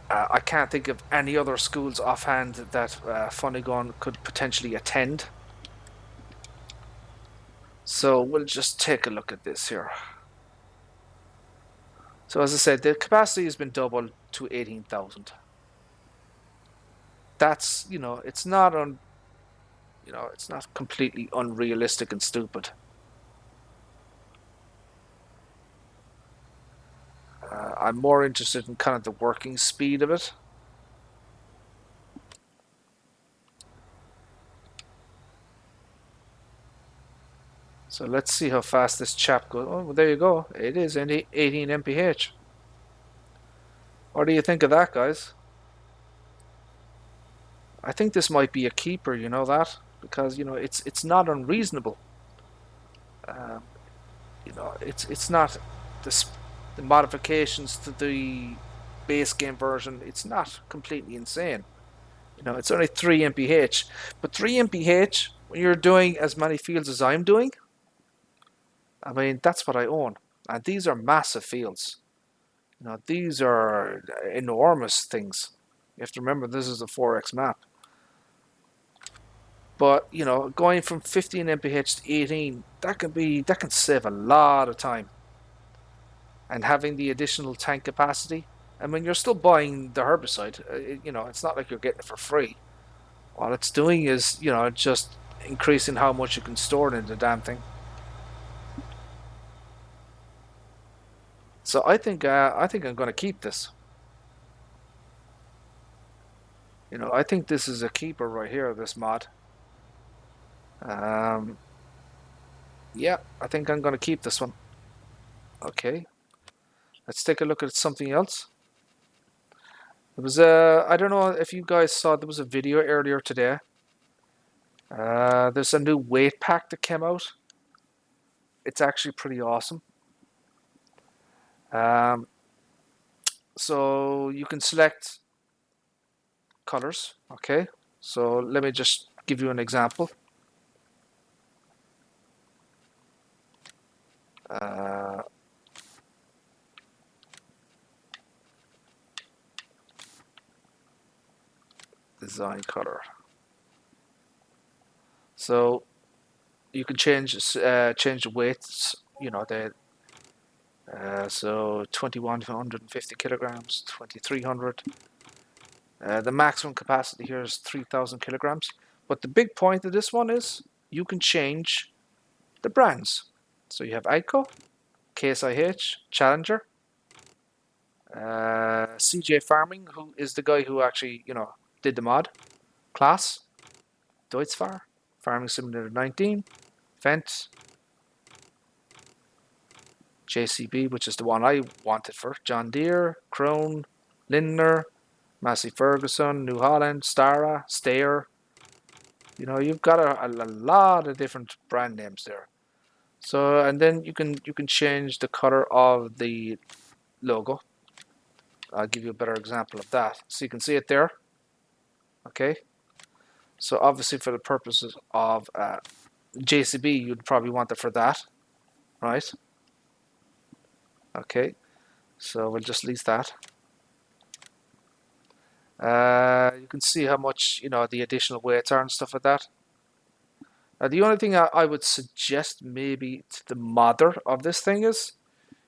I can't think of any other schools offhand that Funnygun could potentially attend. So we'll just take a look at this here. So as I said, the capacity has been doubled to 18,000. That's, it's not it's not completely unrealistic and stupid. I'm more interested in kind of the working speed of it. So let's see how fast this chap goes. Oh, well, there you go. It is 18 mph. What do you think of that, guys? I think this might be a keeper, you know that? Because, it's not unreasonable. Um, it's not the modifications to the base game version. It's not completely insane. It's only 3 mph. But 3 mph, when you're doing as many fields as I'm doing, I mean, that's what I own. And these are massive fields. These are enormous things. You have to remember this is a 4x map. But, going from 15 mph to 18, that can save a lot of time. And having the additional tank capacity, I mean, you're still buying the herbicide. It's not like you're getting it for free. All it's doing is, just increasing how much you can store in the damn thing. So I think I'm going to keep this. I think this is a keeper right here, this mod. Yeah, I think I'm going to keep this one. Okay. Let's take a look at something else. There was I don't know if you guys saw, there was a video earlier today. There's a new weight pack that came out. It's actually pretty awesome. So you can select colors. Okay. So let me just give you an example. Design color. So you can change the weights. So 2,150 kilograms, 2,300. The maximum capacity here is 3,000 kilograms. But the big point of this one is you can change the brands. So you have Ico, Case IH, Challenger, CJ Farming, who is the guy who actually, did the mod, Class, Deutzfahr, Farming Simulator 19, Fendt, JCB, which is the one I wanted for, John Deere, Krone, Lindner, Massey Ferguson, New Holland, Stara, Steyr. You've got a lot of different brand names there. So, and then you can change the color of the logo. I'll give you a better example of that. So you can see it there. Okay. So obviously for the purposes of JCB, you'd probably want it for that, right? Okay. So we'll just leave that. You can see how much, the additional weights are and stuff like that. The only thing I would suggest maybe to the modder of this thing is,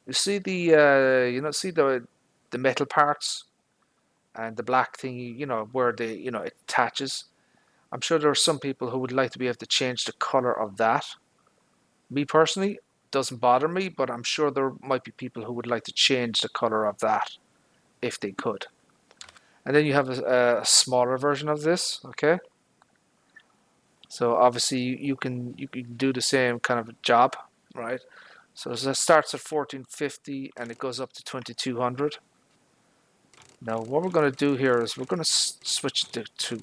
you see the metal parts and the black thing, where it attaches. I'm sure there are some people who would like to be able to change the color of that. Me personally, it doesn't bother me, but I'm sure there might be people who would like to change the color of that if they could. And then you have a smaller version of this, okay? So obviously you can do the same kind of job, right? So it starts at 1450 and it goes up to 2200. Now what we're going to do here is we're going to switch it to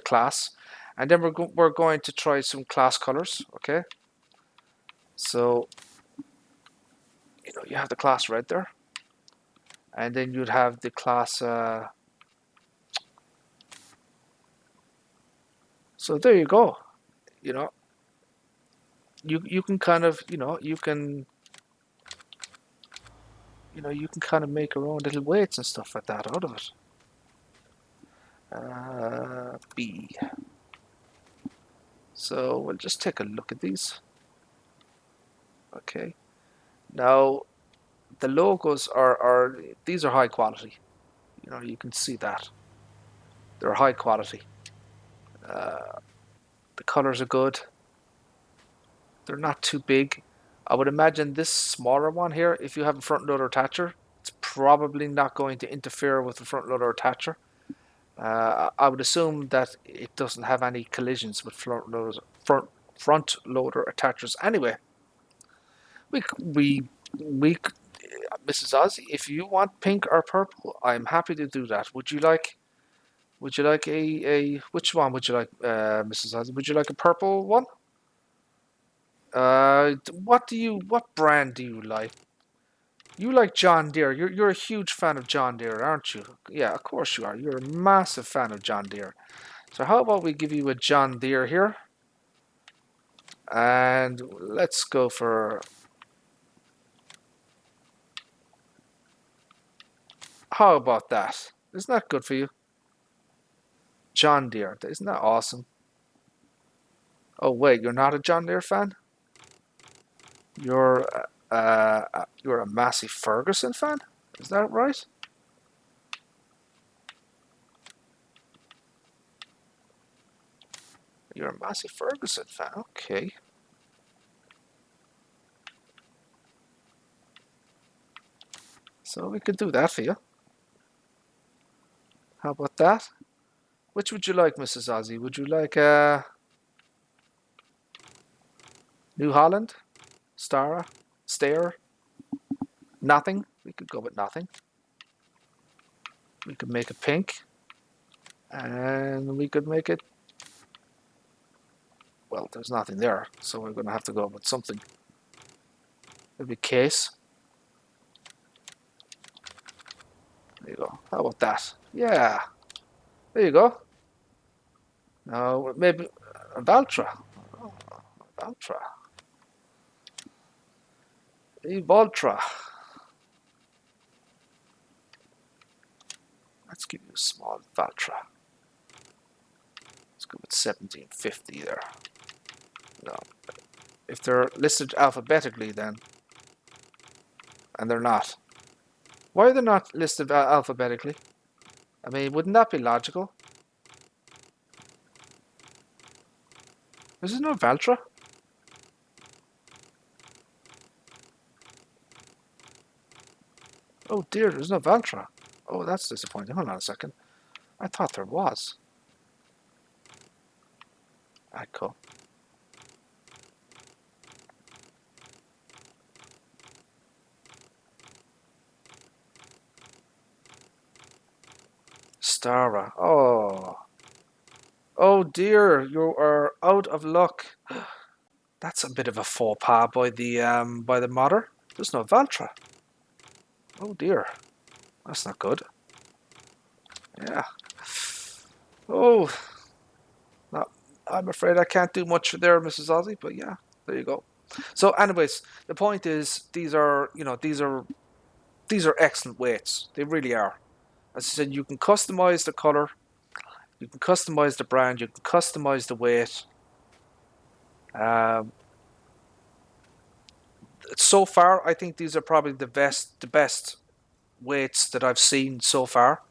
class, and then we're going to try some class colors, okay? So you have the class red there, and then you'd have the class. So there you go. You can kind of you can kind of make your own little weights and stuff like that out of it. B. So we'll just take a look at these. Okay. Now the logos are these are high quality. You can see that they're high quality. The colors are good. They're not too big. I would imagine this smaller one here, if you have a front loader attacher, it's probably not going to interfere with the front loader attacher. I would assume that it doesn't have any collisions with front loader attachers anyway. We Mrs. Ozzy, if you want pink or purple, I'm happy to do that. Would you like a which one would you like, Mrs. Ozzy? Would you like a purple one? What brand do you like? You like John Deere. You're a huge fan of John Deere, aren't you? Yeah, of course you are. You're a massive fan of John Deere. So how about we give you a John Deere here? And let's go for... How about that? Isn't that good for you? John Deere. Isn't that awesome? Oh wait, you're not a John Deere fan? You're a Massey Ferguson fan? Is that right? You're a Massey Ferguson fan. Okay. So we could do that for you. How about that? Which would you like, Mrs. Ozzy? Would you like New Holland? Stara? Steyr? Nothing? We could go with nothing. We could make it pink. And we could make it... Well, there's nothing there, so we're going to have to go with something. Maybe case. There you go. How about that? Yeah. There you go. Now, maybe a Valtra. Oh, Valtra. A Valtra. Let's give you a small Valtra. Let's go with 1750 there. No. If they're listed alphabetically then, and they're not. Why are they not listed alphabetically? I mean, wouldn't that be logical? Is there no Valtra? Oh dear, there's no Valtra. Oh, that's disappointing. Hold on a second. I thought there was. Cool. Stara. Oh. Oh dear, you are out of luck. That's a bit of a faux pas by the modder. There's no Valtra. Oh dear. That's not good. Yeah. Oh, no, I'm afraid I can't do much there, Mrs. Ozzy, but yeah, there you go. So anyways, the point is these are, these are excellent weights. They really are. As I said, you can customize the color, you can customize the brand, you can customize the weight. Um, so far, I think these are probably the best weights that I've seen so far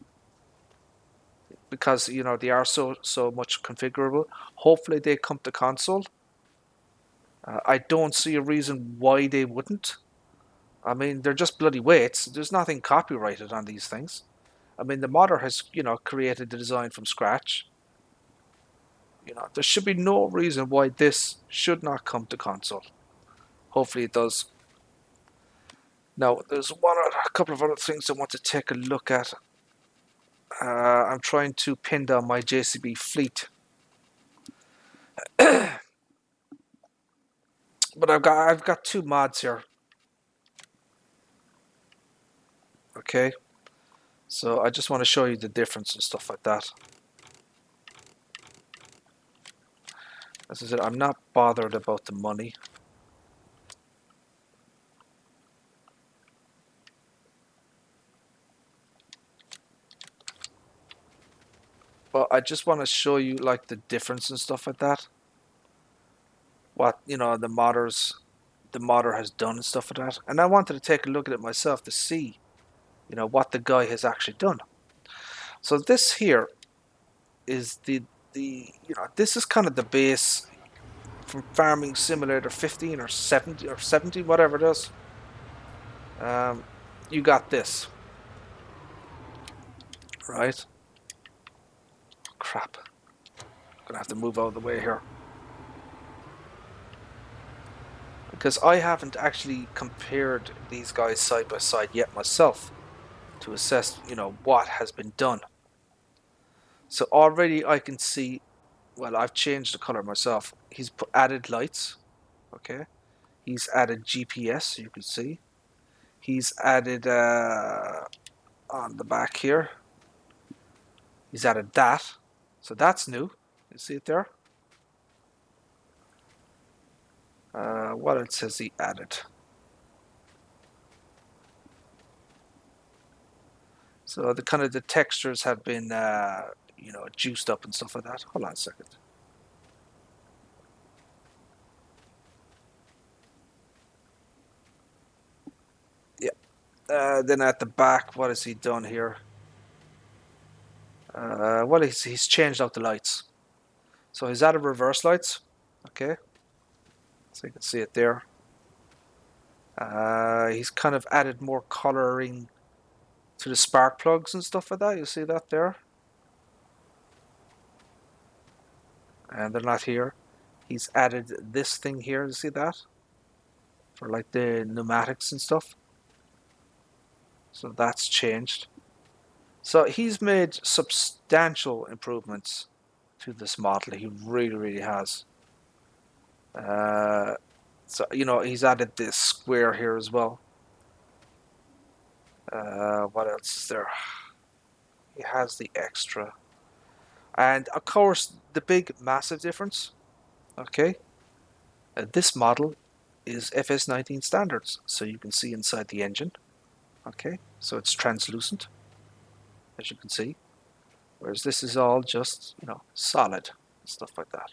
because they are so much configurable. Hopefully, they come to console. I don't see a reason why they wouldn't. I mean, they're just bloody weights. There's nothing copyrighted on these things. I mean, the modder has created the design from scratch. There should be no reason why this should not come to console. Hopefully, it does. Now, there's a couple of other things I want to take a look at. I'm trying to pin down my JCB fleet, but I've got two mods here. Okay, so I just want to show you the difference and stuff like that. As I said, I'm not bothered about the money. But I just want to show you like the difference and stuff like that. What the modder has done and stuff like that. And I wanted to take a look at it myself to see, what the guy has actually done. So this here is this is kind of the base from Farming Simulator 15 or 70, whatever it is. You got this, right? Crap. I'm gonna have to move out of the way here. Because I haven't actually compared these guys side by side yet myself to assess, what has been done. So already I can see, well, I've changed the color myself. He's added lights, okay? He's added GPS, so you can see. He's added on the back here. He's added that, so that's new. You see it there? What else has he added? So the textures have been juiced up and stuff like that. Hold on a second. Yeah. Then at the back, what has he done here? Well, he's changed out the lights. So he's added reverse lights. Okay. So you can see it there. He's kind of added more coloring to the spark plugs and stuff like that. You see that there? And they're not here. He's added this thing here. You see that? For like the pneumatics and stuff. So that's changed. So he's made substantial improvements to this model. He really, really has. So he's added this square here as well. What else is there? He has the extra, and of course the big massive difference. Okay, this model is FS19 standards, so you can see inside the engine. Okay, so it's translucent, as you can see, whereas this is all just solid stuff like that.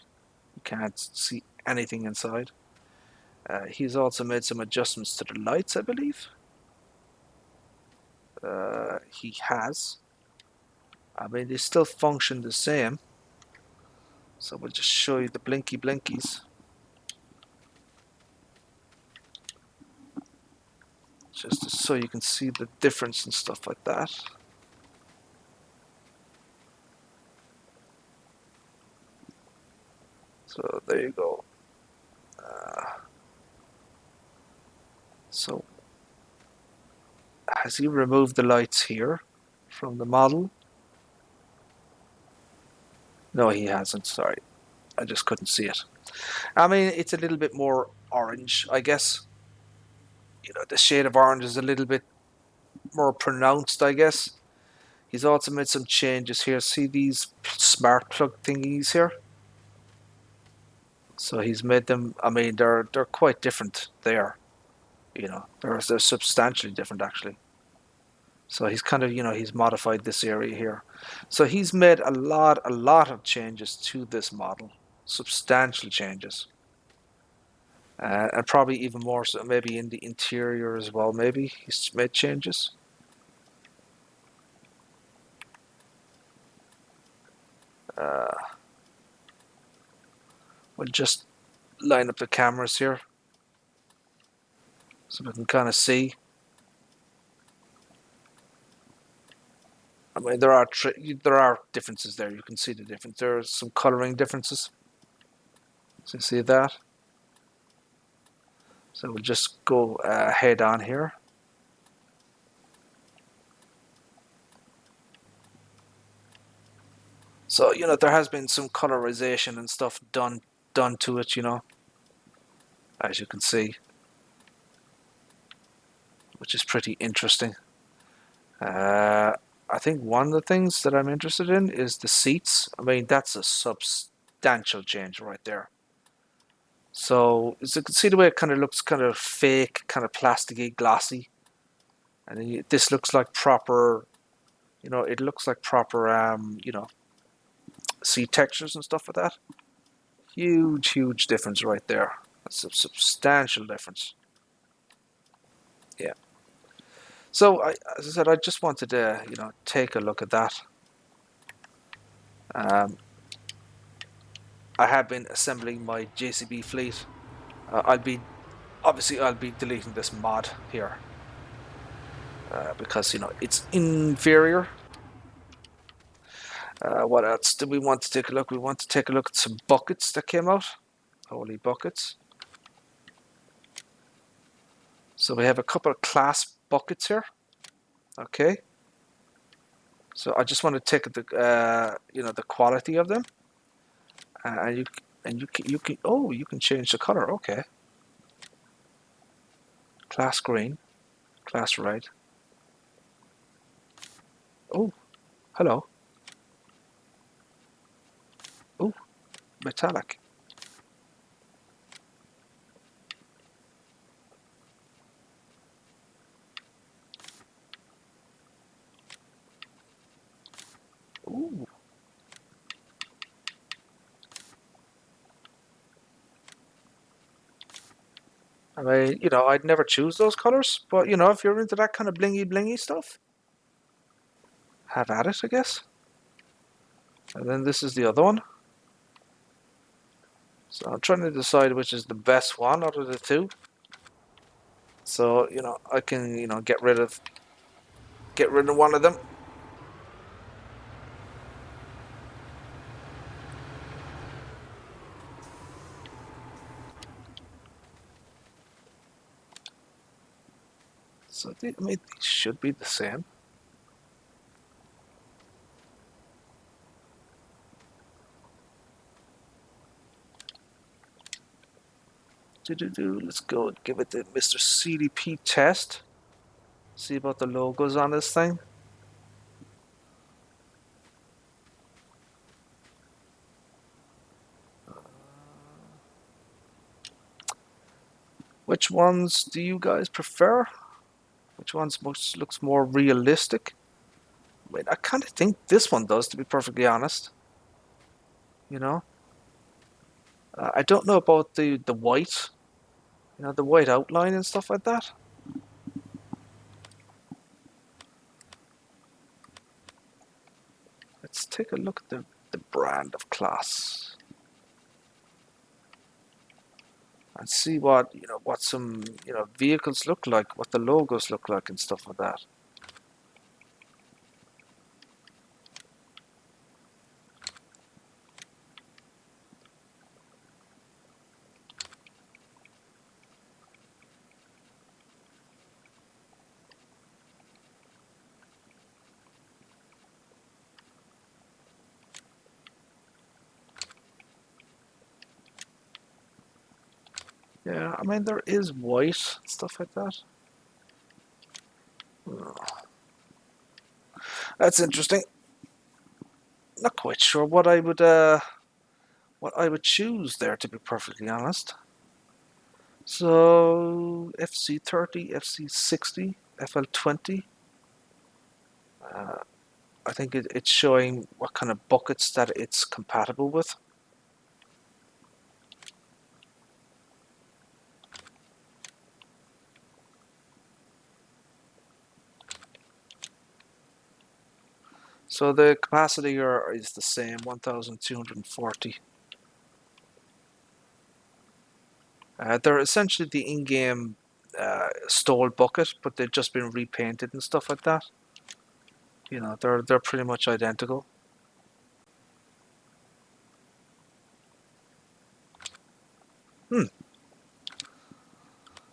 You can't see anything inside. He's also made some adjustments to the lights, I believe. he has. I mean, they still function the same. So we'll just show you the blinky blinkies. Just so you can see the difference and stuff like that. So there you go. So has he removed the lights here from the model? No, he hasn't. Sorry, I just couldn't see it. I mean, it's a little bit more orange, I guess. You know, the shade of orange is a little bit more pronounced, I guess. He's also made some changes here. See these smart plug thingies here? So he's made them. I mean, they're quite different there. You know, they're substantially different actually. So he's kind of, you know, he's modified this area here. So he's made a lot of changes to this model, substantial changes, and probably even more so maybe in the interior as well. Maybe he's made changes. We'll just line up the cameras here so we can kind of see. I mean, there are differences there. You can see the difference. There are some coloring differences. So you see that. So we'll just go head on here. So, you know, there has been some colorization and stuff done to it, you know, as you can see, which is pretty interesting. I think one of the things that I'm interested in is the seats. I mean, that's a substantial change right there. So as you can see the way it kind of looks kind of fake, kind of plasticky, glossy. And then this looks like proper, you know, it looks like proper, you know, seat textures and stuff like that. Huge difference right there. That's a substantial difference. Yeah. So, as I said, I just wanted to, you know, take a look at that. Um, I have been assembling my JCB fleet. I'll be deleting this mod here because, you know, it's inferior. What else do we want to take a look? We want to take a look at some buckets that came out. Holy buckets. So we have a couple of class buckets here. Okay. So I just want to take the you know, the quality of them, and you can change the color. Okay. Class green, class red. Oh, hello. Oh, metallic. Ooh. I mean, you know, I'd never choose those colors, but you know, if you're into that kind of blingy stuff, have at it, I guess. And then this is the other one. So I'm trying to decide which is the best one out of the two. So, you know, I can, you know, get rid of one of them. So I mean, these should be the same. Let's go and give it the Mr. CDP test. See about the logos on this thing. Which ones do you guys prefer? Which ones looks more realistic? I mean, I kind of think this one does, to be perfectly honest. You know, I don't know about the white, you know, the white outline and stuff like that. Let's take a look at the brand of class and see what what some vehicles look like, what the logos look like, and stuff like that. Yeah, I mean there is white stuff like that. Oh, that's interesting. Not quite sure what I would choose there, to be perfectly honest. So FC30, FC60, FL20. I think it's showing what kind of buckets that it's compatible with. So the capacity here is the same, 1,240. They're essentially the in-game stole bucket, but they've just been repainted and stuff like that. They're pretty much identical.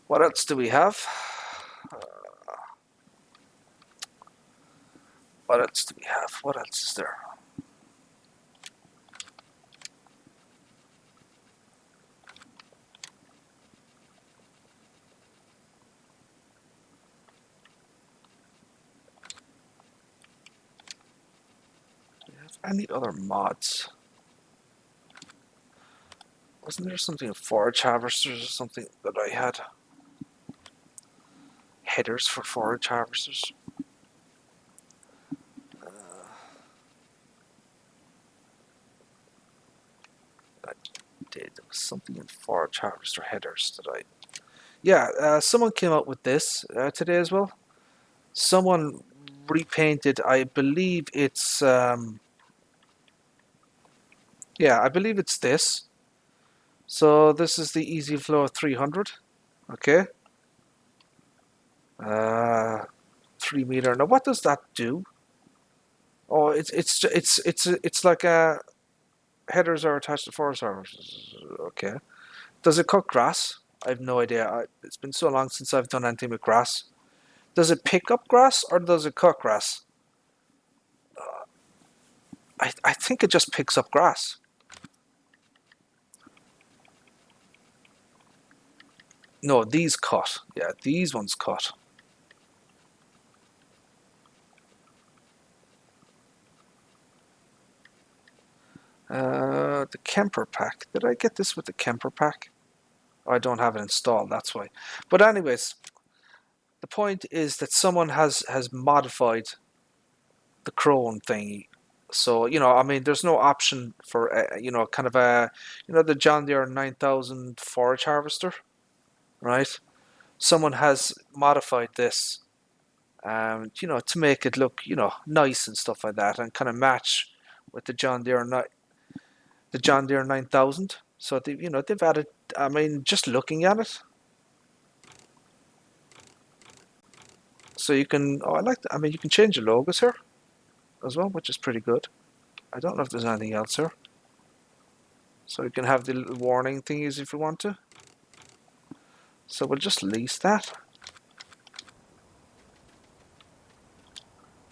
What else do we have? What else do we have? What else is there? Do we have any other mods? Wasn't there something in forage harvesters or something that I had? Headers for forage harvesters. I did. There was something in forage harvester headers that I. Yeah, someone came up with this today as well. Someone repainted. I believe it's. Yeah, I believe it's this. So this is the easy flow 300. Okay. 3 meter. Now, what does that do? Oh, it's like headers are attached to forest harvesters. Okay. Does it cut grass? I have no idea. It's been so long since I've done anything with grass. Does it pick up grass or does it cut grass? I think it just picks up grass. No, these cut. Yeah, these ones cut. The Kemper pack. Did I get this with the Kemper pack? Oh, I don't have it installed, that's why. But anyways, the point is that someone has modified the crone thingy. So, I mean, there's no option for, kind of the John Deere 9000 forage harvester, right? Someone has modified this, to make it look, nice and stuff like that, and kind of match with the John Deere 9000. So they've added. I mean, just looking at it, so you can. Oh, I like that. I mean, you can change the logos here as well, which is pretty good. I don't know if there's anything else here. So you can have the little warning thingies if you want to. So we'll just lease that,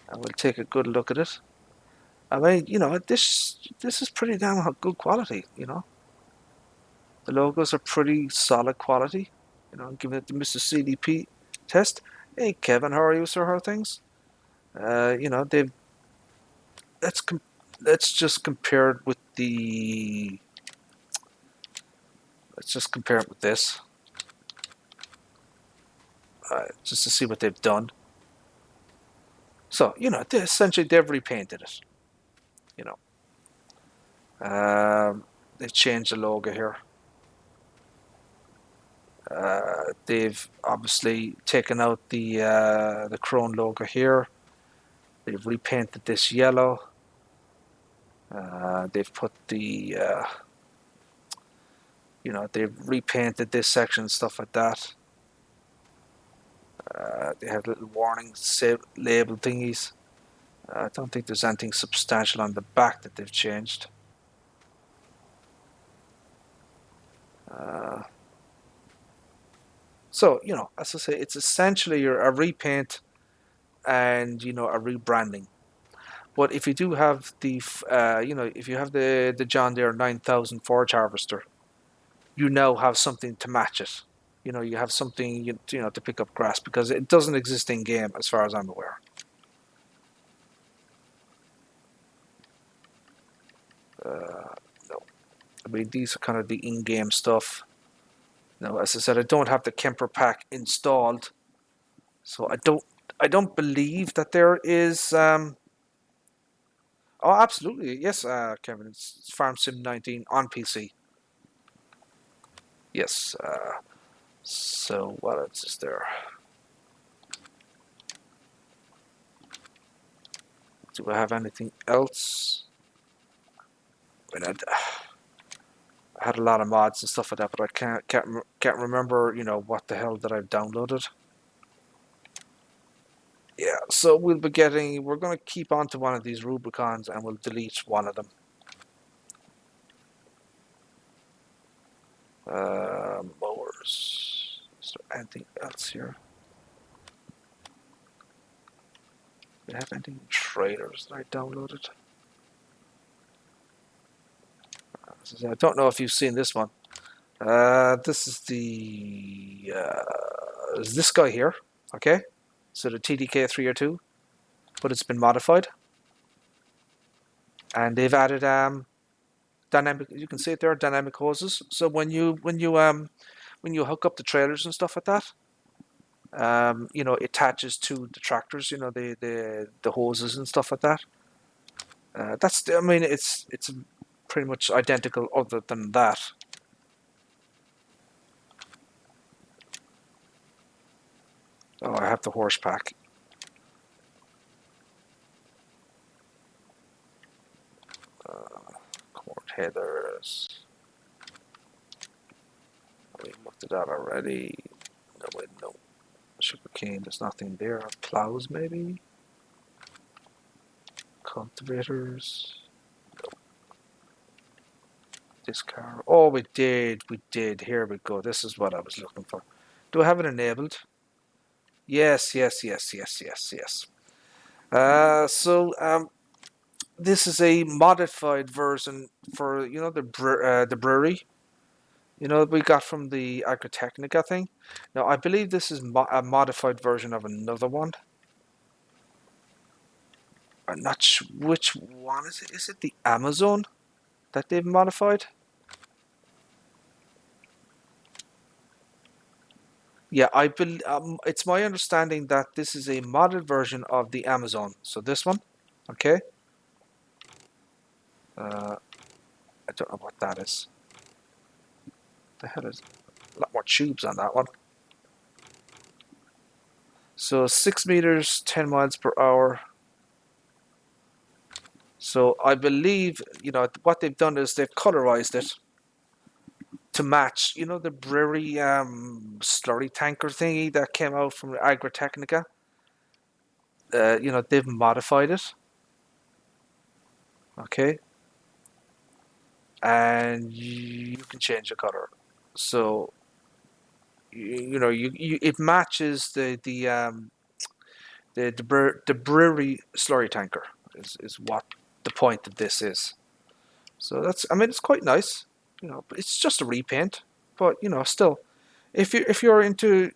and we'll take a good look at it. I mean, this is pretty damn good quality. The logos are pretty solid quality. Giving it the Mr. CDP test. Hey Kevin, how are you, sir? How are things? They've let's let's just compare it with the. Let's just compare it with this, just to see what they've done. So essentially they've repainted it. You they've changed the logo here. They've obviously taken out the Crone logo here. They've repainted this yellow. They've put the, they've repainted this section and stuff like that. They have little warning label thingies. I don't think there's anything substantial on the back that they've changed. So, as I say, it's essentially a repaint and, a rebranding. But if you do have if you have the John Deere 9000 forage harvester, you now have something to match it. You have something, to pick up grass, because it doesn't exist in game as far as I'm aware. No. I mean, these are kind of the in-game stuff. As I said, I don't have the Kemper pack installed, so I don't believe that there is. Oh, absolutely, yes, Kevin. It's Farm Sim 19 on PC. Yes. So what else is there? Do I have anything else? I mean, I had a lot of mods and stuff like that, but I can't remember. What the hell that I've downloaded. Yeah, so we're going to keep on to one of these Rubicons and we'll delete one of them. Mowers. Is there anything else here? Do we have anything in trailers that I downloaded? I don't know if you've seen this one. This is is this guy here, okay? So the TDK 302, but it's been modified. And they've added dynamic, you can see it there, dynamic hoses. So when you hook up the trailers and stuff like that, it attaches to the tractors, the hoses and stuff like that. I mean, it's pretty much identical other than that. Oh, I have the horse pack. Corn headers. We looked at that already. No, wait, no. Sugarcane, there's nothing there. Plows, maybe? Cultivators. No. This car. Oh, we did. Here we go. This is what I was looking for. Do I have it enabled? Yes. This is a modified version for the brewery. We got from the Agritechnica thing. Now I believe this is a modified version of another one. I'm not sure which one is it. Is it the Amazon that they've modified? Yeah, it's my understanding that this is a modded version of the Amazon. So this one, okay. I don't know what that is. The hell is a lot more tubes on that one. So 6 meters, 10 miles per hour. So I believe, what they've done is they've colorized it to match, the brewery slurry tanker thingy that came out from Agritechnica. They've modified it. Okay. And you can change the color. So, it matches the brewery slurry tanker is what the point of this is. So it's quite nice, but it's just a repaint. But still, if you're into,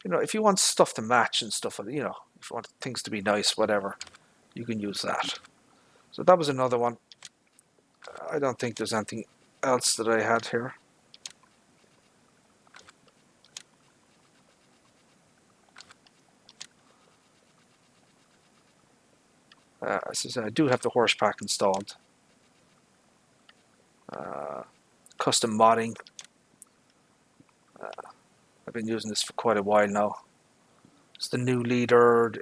if you want stuff to match and stuff, if you want things to be nice, whatever, you can use that. So that was another one. I don't think there's anything else that I had here. As I said, I do have the horse pack installed. Custom modding. I've been using this for quite a while now. It's the new leader,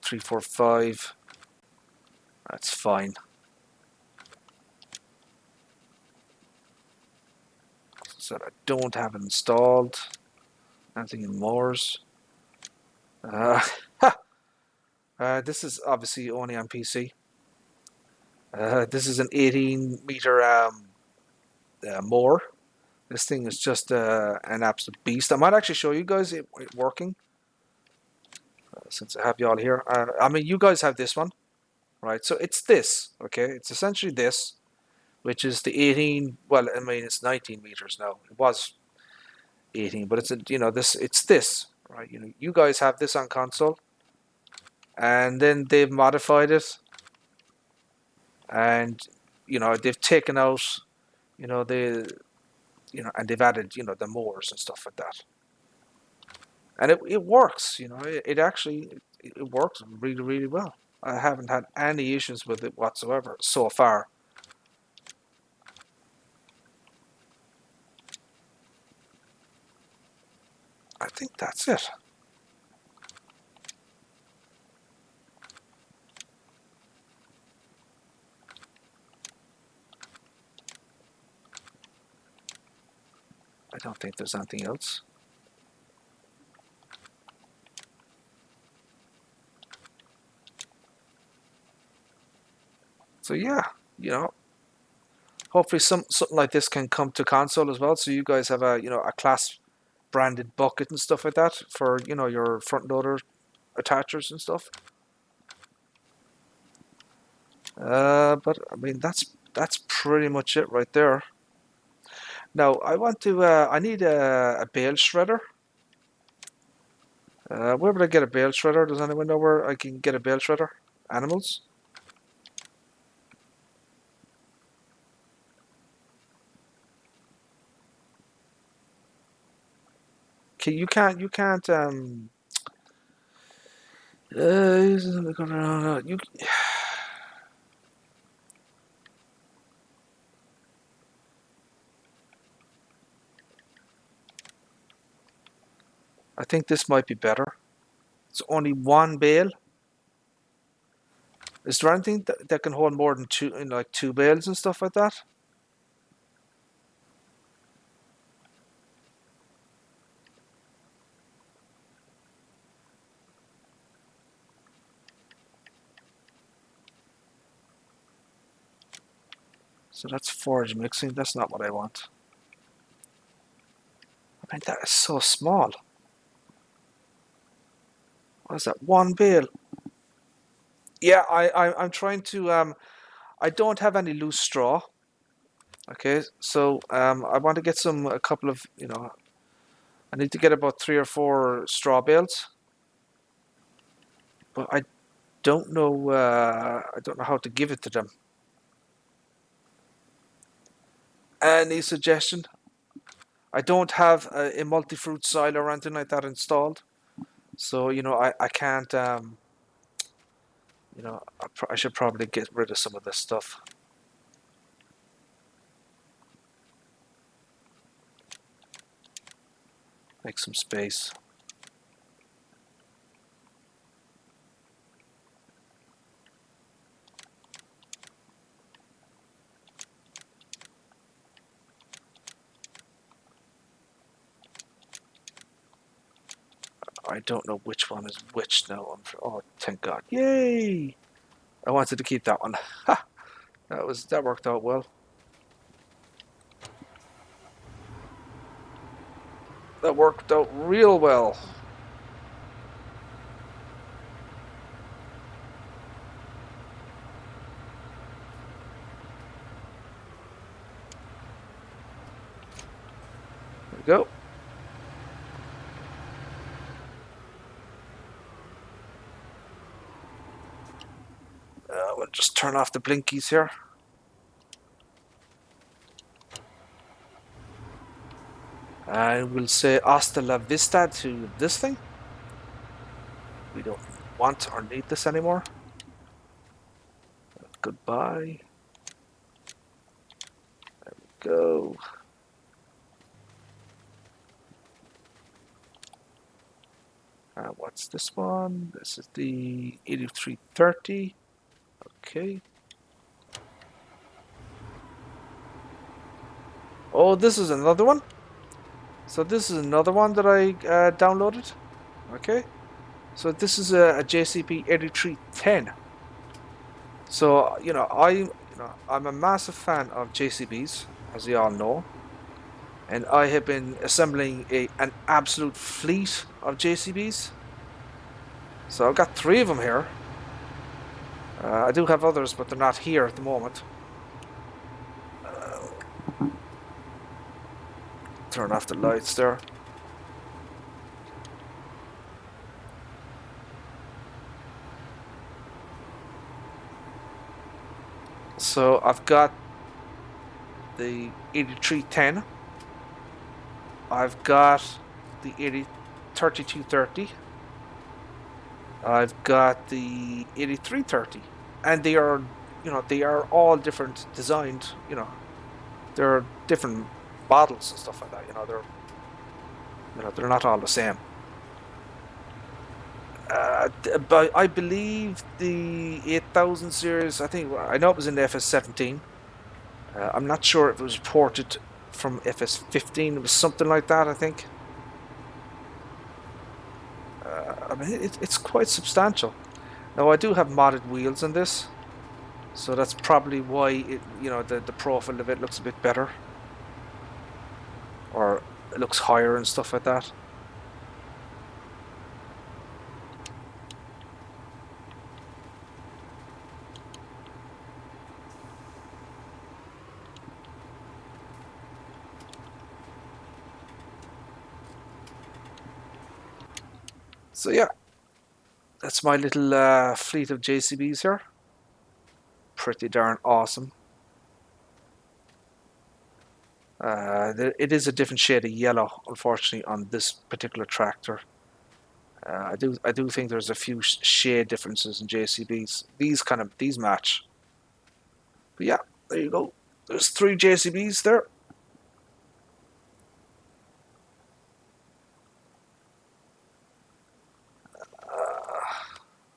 345. That's fine. that I don't have it installed. Anything in Moore's. This is obviously only on PC. This is an 18 meter Moore. This thing is just an absolute beast. I might actually show you guys it working since I have you all here. I mean, you guys have this one, right? So it's this, okay? It's essentially this, which is the 18. Well, I mean, it's 19 meters now. It was 18, but it's it's this, right? You guys have this on console, and then they've modified it, and they've taken out, the and they've added, the motors and stuff like that. And it works, it actually it works really, really well. I haven't had any issues with it whatsoever so far. I think that's it. I don't think there's anything else. So yeah, hopefully something like this can come to console as well. So you guys have a class branded bucket and stuff like that for your front loader attachers and stuff. But I mean that's pretty much it right there. Now I need a bale shredder. Where would I get a bale shredder? Does anyone know where I can get a bale shredder? Animals? Okay, you can't you I think this might be better. It's only one bale. Is there anything that can hold more than two bales and stuff like that? So that's forage mixing. That's not what I want. I mean, that is so small. What is that? One bale. Yeah, I'm trying to I don't have any loose straw. Okay, so I want to get a couple of I need to get about 3 or 4 straw bales, but I don't know how to give it to them. Any suggestion? I don't have a multi-fruit silo or anything like that installed, so I can't I should probably get rid of some of this stuff. Make some space. I don't know which one is which now. Oh, thank God! Yay! I wanted to keep that one. Ha! That worked out well. That worked out real well. There we go. We'll just turn off the blinkies here. And we'll say hasta la vista to this thing. We don't want or need this anymore. Goodbye. There we go. What's this one? This is the 8330. Okay. Oh, this is another one? So this is another one that I downloaded. Okay, so this is a JCB 8310. So I'm a massive fan of JCBs, as you all know, and I have been assembling an absolute fleet of JCBs. So I've got 3 of them here. I do have others, but they're not here at the moment. Turn off the lights there. So I've got the 8310. I've got the 3230. I've got the 8330, and they are all different designed. They're different models and stuff like that. They're not all the same. But I believe the 8000 series. I know it was in the FS17. I'm not sure if it was ported from FS15. It was something like that, I think. It's quite substantial. Now I do have modded wheels on this, so that's probably why the profile of it looks a bit better, or it looks higher and stuff like that. So yeah, that's my little fleet of JCBs here. Pretty darn awesome. It is a different shade of yellow, unfortunately, on this particular tractor. I do think there's a few shade differences in JCBs. These match. But yeah, there you go. There's 3 JCBs there.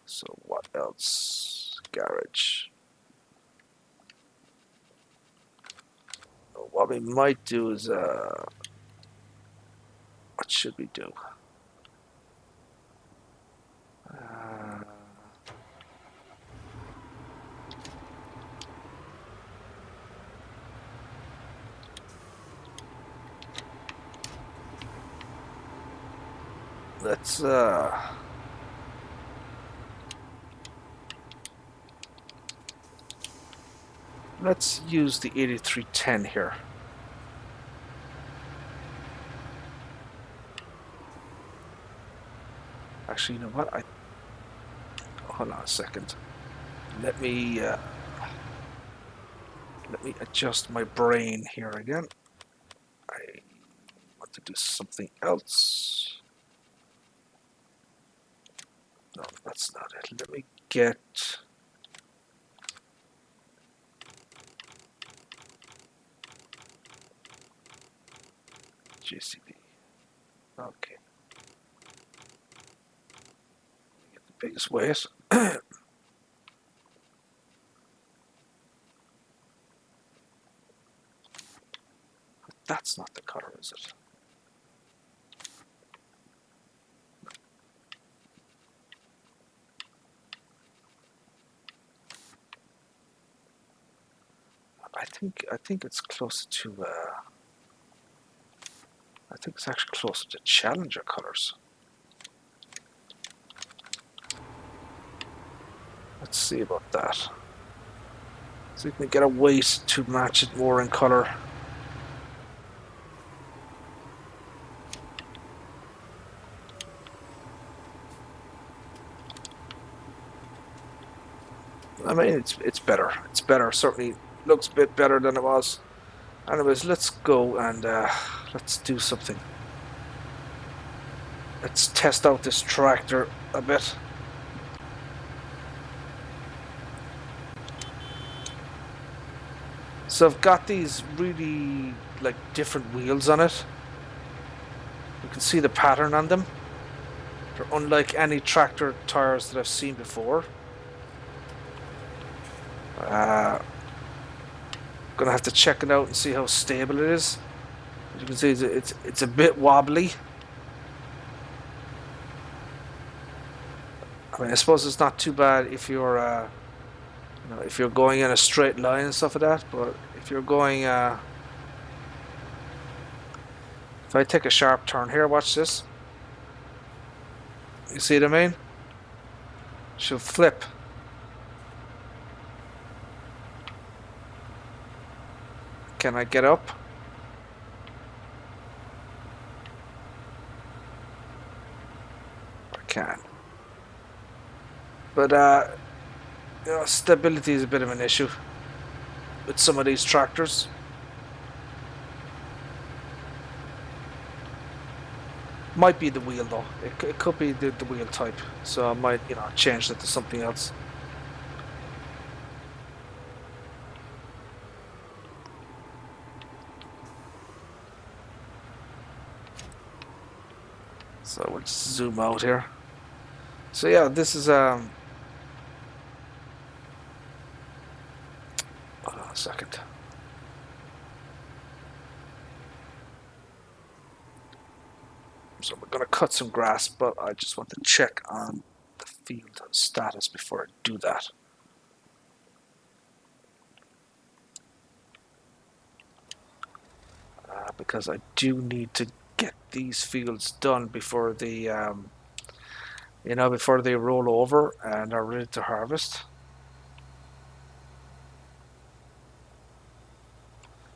So what else? Garage. What we might do is what should we do? Let's use the 8310 here. Actually, you know what? Hold on a second. Let me adjust my brain here again. I want to do something else. No, that's not it. Let me get JCB. Okay. Get the biggest weight. That's not the color, is it? I think it's closer to I think it's actually closer to Challenger colors. Let's see about that. So we can get a weight to match it more in color. I mean, it's better. It's better. Certainly looks a bit better than it was. Anyways, let's go and let's do something. Let's test out this tractor a bit. So I've got these really different wheels on it. You can see the pattern on them. They're unlike any tractor tires that I've seen before. Gonna have to check it out and see how stable it is. you can see it's a bit wobbly. I mean, I suppose it's not too bad if you're you know, if you're going in a straight line and stuff like that. But if you're going if I take a sharp turn here, watch this. You see what I mean? She'll flip. Can I get up? I can. But you know, stability is a bit of an issue with some of these tractors. Might be the wheel though. It could be the wheel type. So I might, you know, change that to something else. So we'll just zoom out here. So yeah, this is hold on a second. So we're going to cut some grass, but I just want to check on the field status before I do that. Because I do need to get these fields done before the you know, before they roll over and are ready to harvest.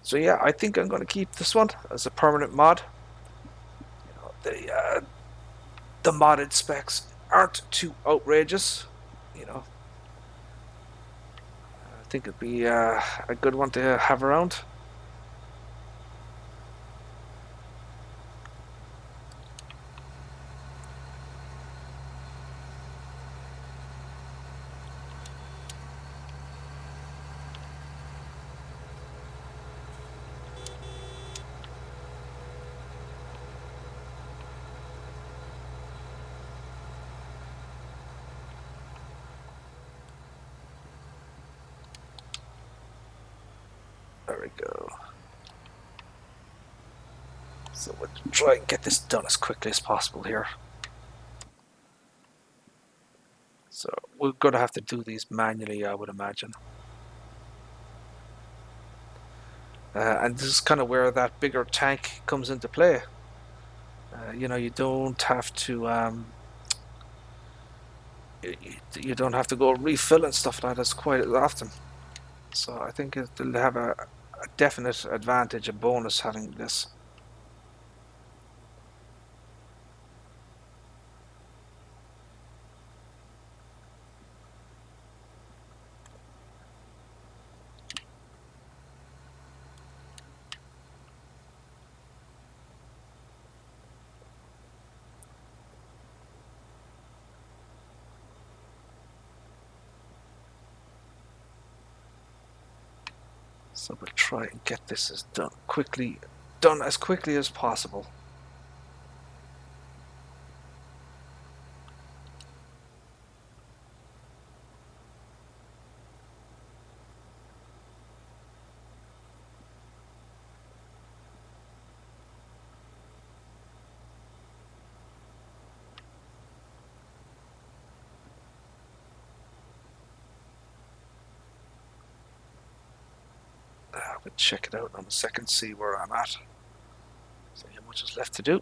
So yeah, I think I'm going to keep this one as a permanent mod. You know, the modded specs aren't too outrageous. You know, I think it'd be a good one to have around. There we go. So we'll try and get this done as quickly as possible here. So we're going to have to do these manually, I would imagine. And this is kind of where that bigger tank comes into play. You know, you don't have to you don't have to go refill and stuff like that as quite as often. So I think it'll have a definite advantage, a bonus having this. So we'll try and get this done as quickly as possible. We'll check it out in a second, see where I'm at. See how much is left to do.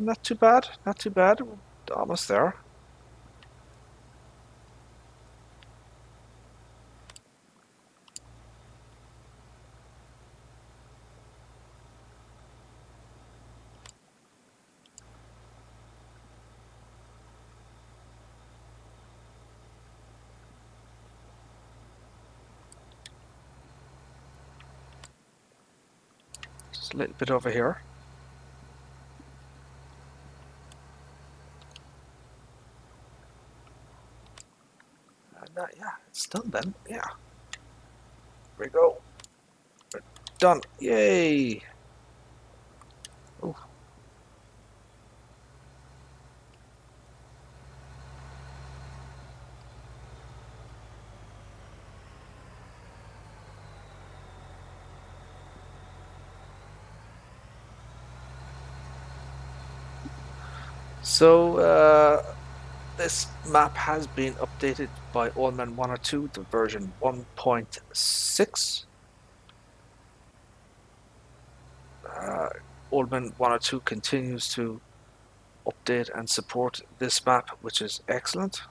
Not too bad, not too bad. We're almost there. Just a little bit over here. Yeah, it's done then. Yeah. Here we go. We're done. Yay. Oh. So this map has been updated by Allman 102 to version 1.6. Allman 102 continues to update and support this map, which is excellent.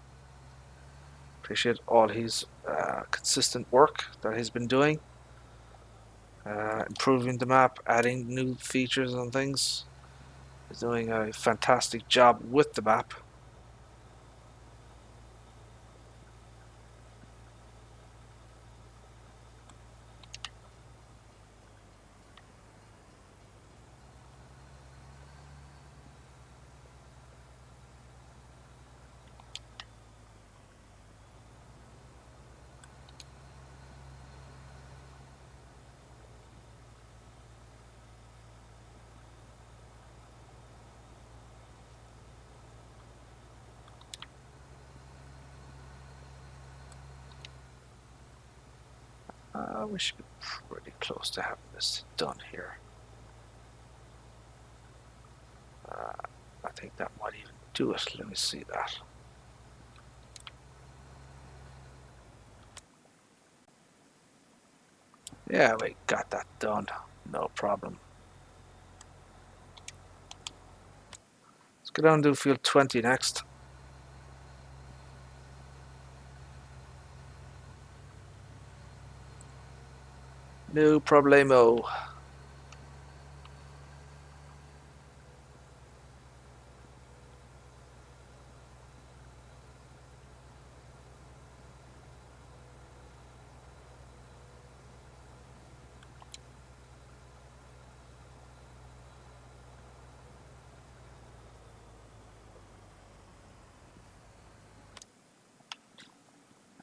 Appreciate all his consistent work that he's been doing, improving the map, adding new features and things. He's doing a fantastic job with the map. We should be pretty close to having this done here. I think that might even do it. Let me see that. Yeah, we got that done. No problem. Let's go down and do field 20 next. No problemo.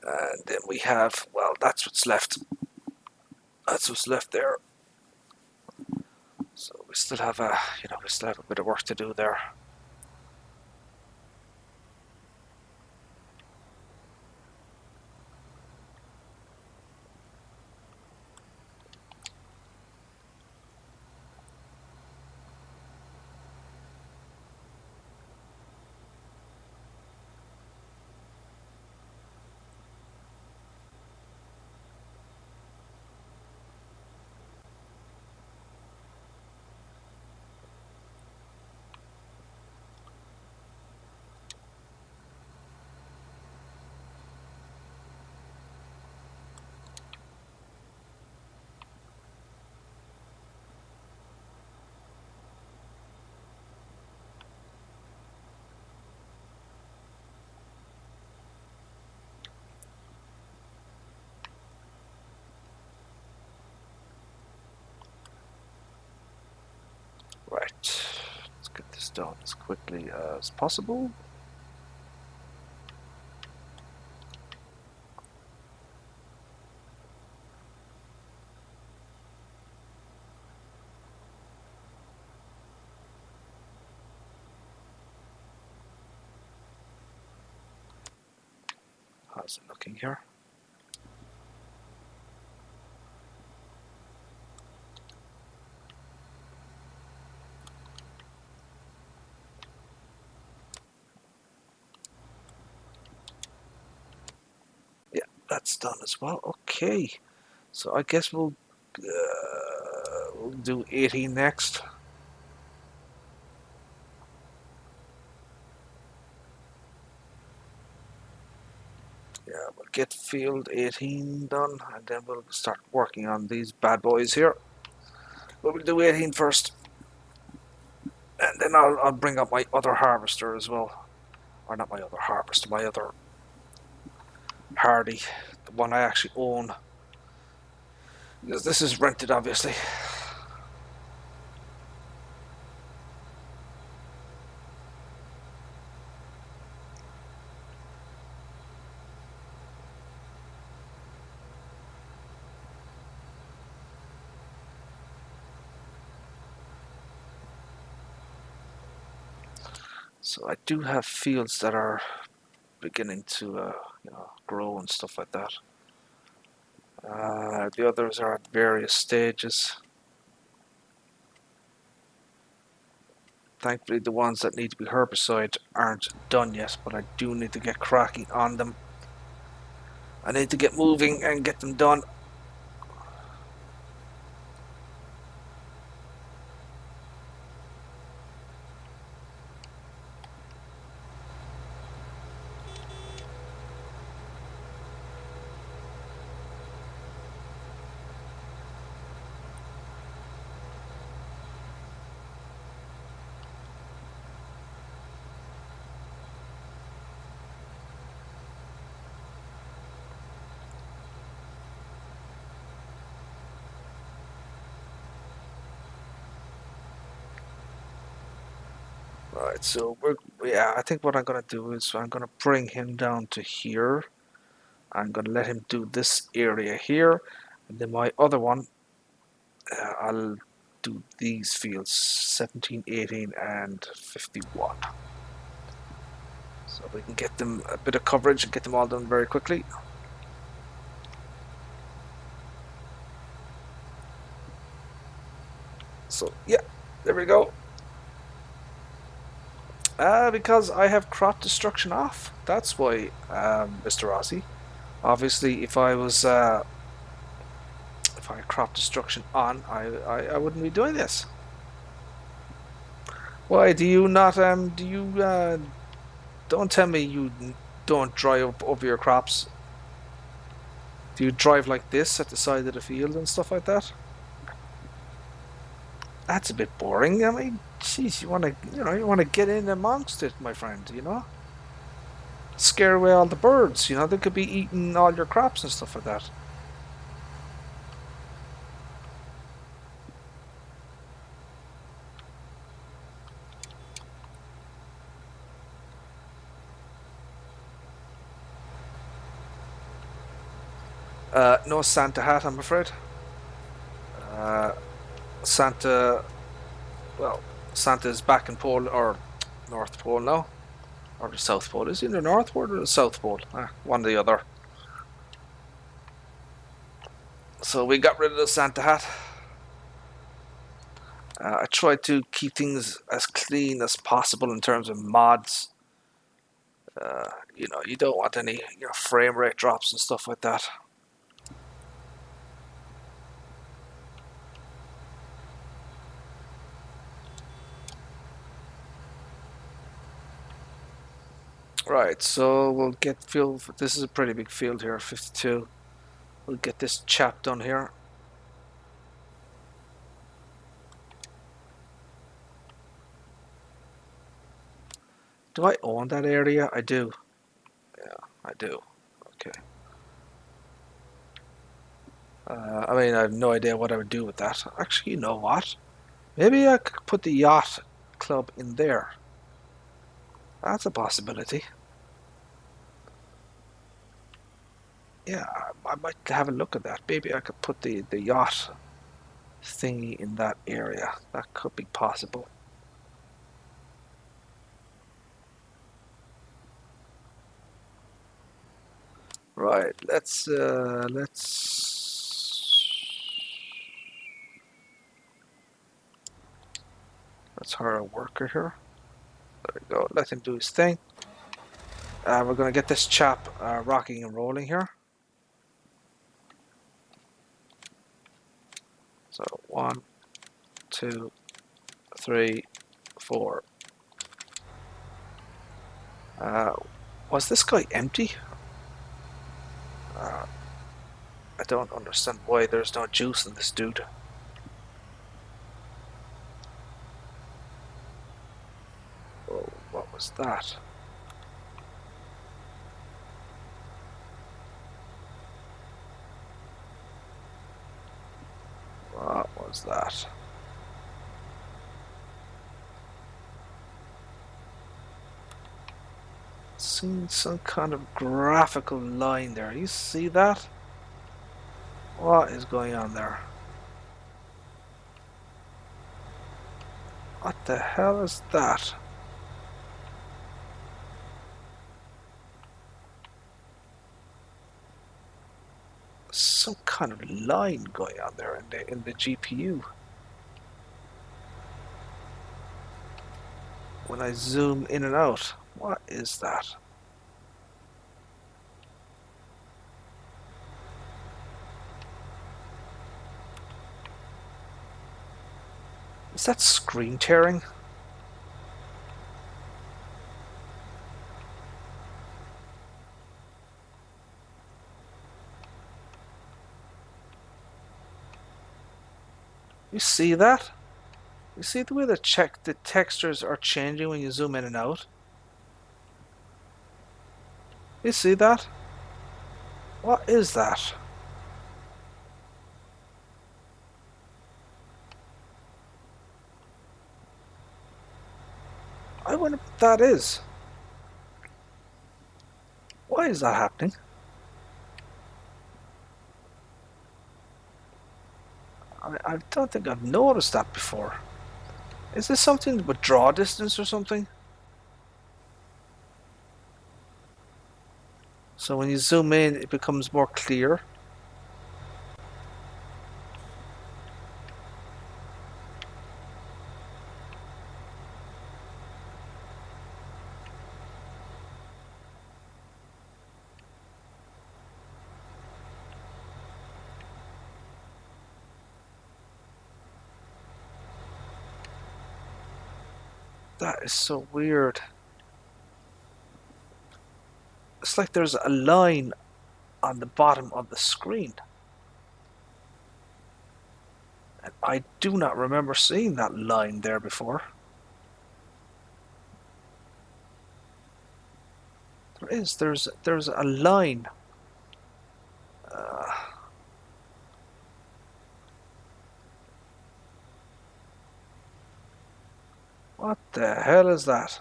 And then we have, well, that's what's left. That's what's left there. So we still have we still have a bit of work to do there. Right. Let's get this done as quickly as possible. How's it looking here? Yeah, that's done as well. Okay. So I guess we'll do 18 next. Yeah, we'll get field 18 done, and then we'll start working on these bad boys here. But we'll do 18 first, and then I'll bring up my other harvester as well. Or not my other harvester, my other Hardy, the one I actually own. Because this is rented, obviously. So I do have fields that are beginning to grow and stuff like that. The others are at various stages. Thankfully, the ones that need to be herbicide aren't done yet, but I do need to get cracking on them. I need to get moving and get them done. Right, so I think what I'm gonna do is I'm gonna bring him down to here. I'm gonna let him do this area here, and then my other one, I'll do these fields 17, 18, and 51. So we can get them a bit of coverage and get them all done very quickly. So yeah, there we go. Because I have crop destruction off. That's why, Mr. Rossi. Obviously, if I had crop destruction on, I wouldn't be doing this. Why do you not? Do you? Don't tell me you don't drive over your crops. Do you drive like this at the side of the field and stuff like that? That's a bit boring. I mean, jeez, you want to get in amongst it, my friend. Scare away all the birds. They could be eating all your crops and stuff like that. No Santa hat, I'm afraid. Uh, Santa, well, Santa's back in Pole or North Pole now, or the South Pole. Is he in the North Pole or the South Pole? One or the other. So we got rid of the Santa hat. I tried to keep things as clean as possible in terms of mods. You don't want any frame rate drops and stuff like that. Right, so we'll get field. This is a pretty big field here, 52. We'll get this chap done here. Do I own that area? I do. Yeah, I do. Okay. I mean, I have no idea what I would do with that. Actually, you know what? Maybe I could put the yacht club in there. That's a possibility. Yeah, I might have a look at that. Maybe I could put the yacht thingy in that area. That could be possible. Right, let's hire a worker here. There we go. Let him do his thing. We're gonna get this chap rocking and rolling here. So 1, 2, 3, 4. Was this guy empty? I don't understand why there's no juice in this dude. Oh, what was that? What was that? Seen some kind of graphical line there. You see that? What is going on there? What the hell is that? kind of line going on there in the GPU. When I zoom in and out, what is that? Is that screen tearing? You see that? You see the way the textures are changing when you zoom in and out? You see that? What is that? I wonder what that is. Why is that happening? I don't think I've noticed that before. Is this something with draw distance or something? So when you zoom in, it becomes more clear. That is so weird. It's like there's a line on the bottom of the screen. And I do not remember seeing that line there before. There's a line. What the hell is that?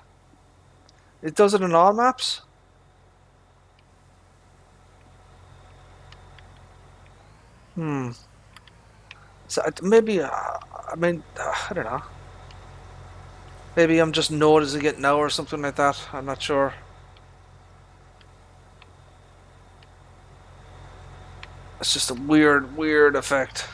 It does it in all maps? So maybe, I mean, I don't know. Maybe I'm just noticing it now or something like that. I'm not sure. It's just a weird effect.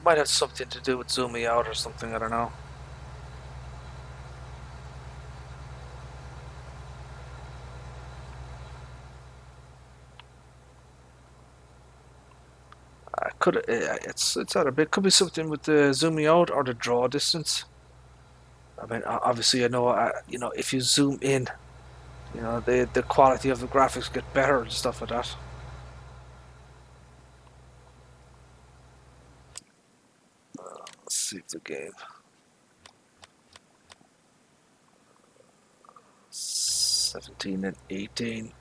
Might have something to do with zooming out or something, I don't know. It's either bit. Could be something with the zooming out or the draw distance. I mean, obviously, I know. You know, if you zoom in, you know, the quality of the graphics get better and stuff like that. Let's see if the game 17 and 18.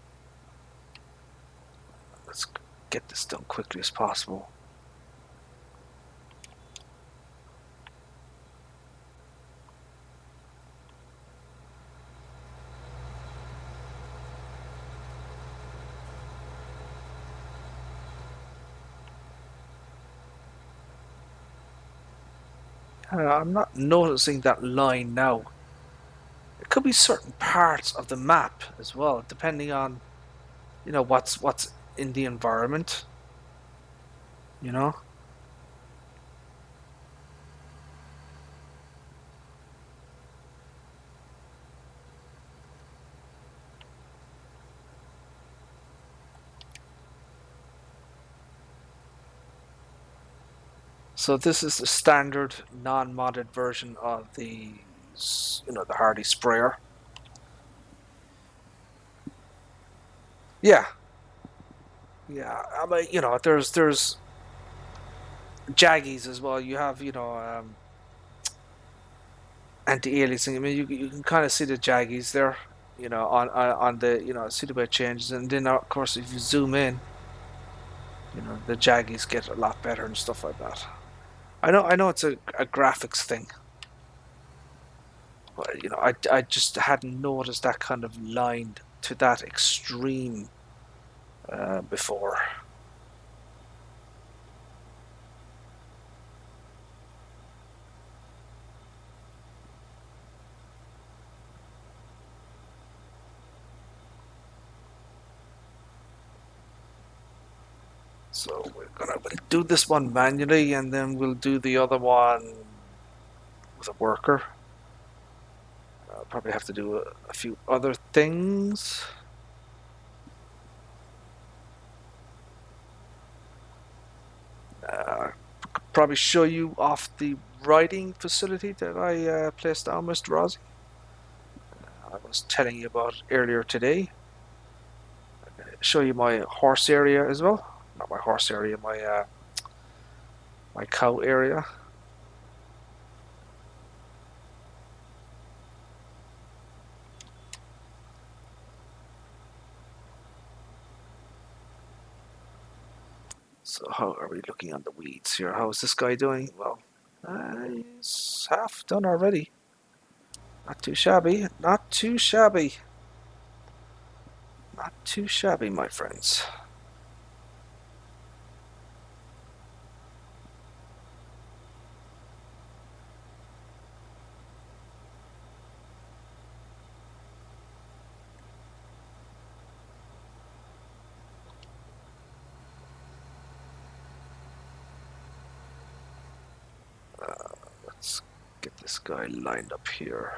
Let's get this done quickly as possible. I'm not noticing that line now. It could be certain parts of the map as well, depending on, you know, what's in the environment. You know. So this is the standard non-modded version of the, you know, the Hardy sprayer. Yeah, yeah. I mean, you know, there's jaggies as well. You have, you know, anti-aliasing. I mean, you can kind of see the jaggies there, you know, on the, you know, see the way it changes, and then of course if you zoom in, you know, the jaggies get a lot better and stuff like that. I know it's a graphics thing, but you know, I just hadn't noticed that kind of line to that extreme before. So we'll do this one manually, and then we'll do the other one with a worker. I'll probably have to do a few other things. Probably show you off the writing facility that I placed down, Mr. Rossi. I was telling you about earlier today. Show you my horse area as well. Not my horse area, my cow area. So how are we looking on the weeds here? How is this guy doing? Well, he's half done already. Not too shabby. Not too shabby. Not too shabby, my friends. Let's get this guy lined up here.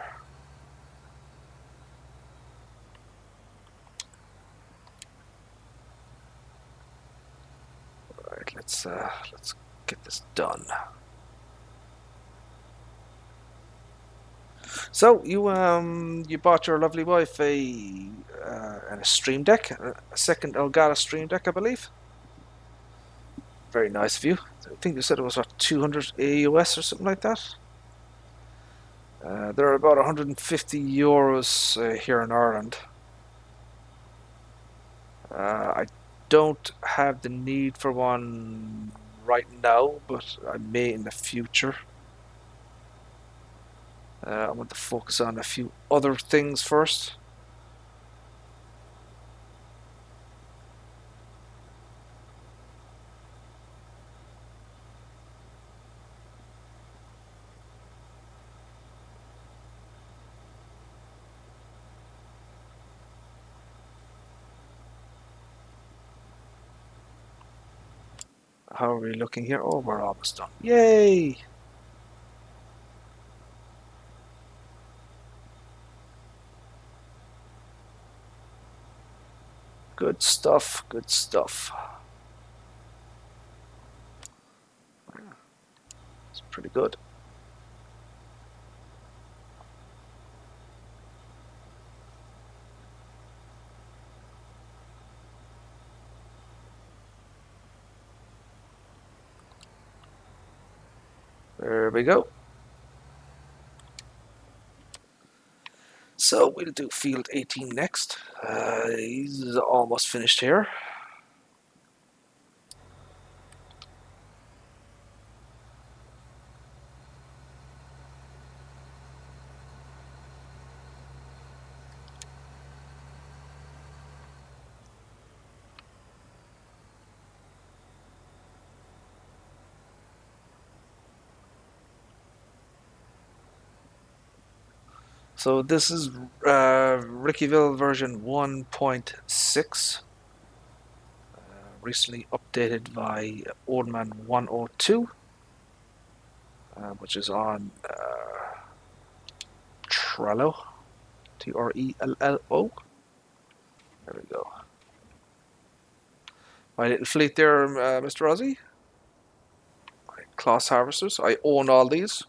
All right, let's get this done. So you bought your lovely wife a stream deck, a second Elgato stream deck, I believe. Very nice of you. I think you said it was what, 200 AUS or something like that. They're about 150 euros here in Ireland. I don't have the need for one right now, but I may in the future. I want to focus on a few other things first. How are we looking here? Oh, we're almost done. Yay! Good stuff, good stuff. It's pretty good. There we go. So we'll do field 18 next. He's almost finished here. So this is Ricciville version 1.6, recently updated by Oldman 102, which is on Trello, Trello. There we go. My little fleet there, Mr. Ozzy. My class harvesters. I own all these.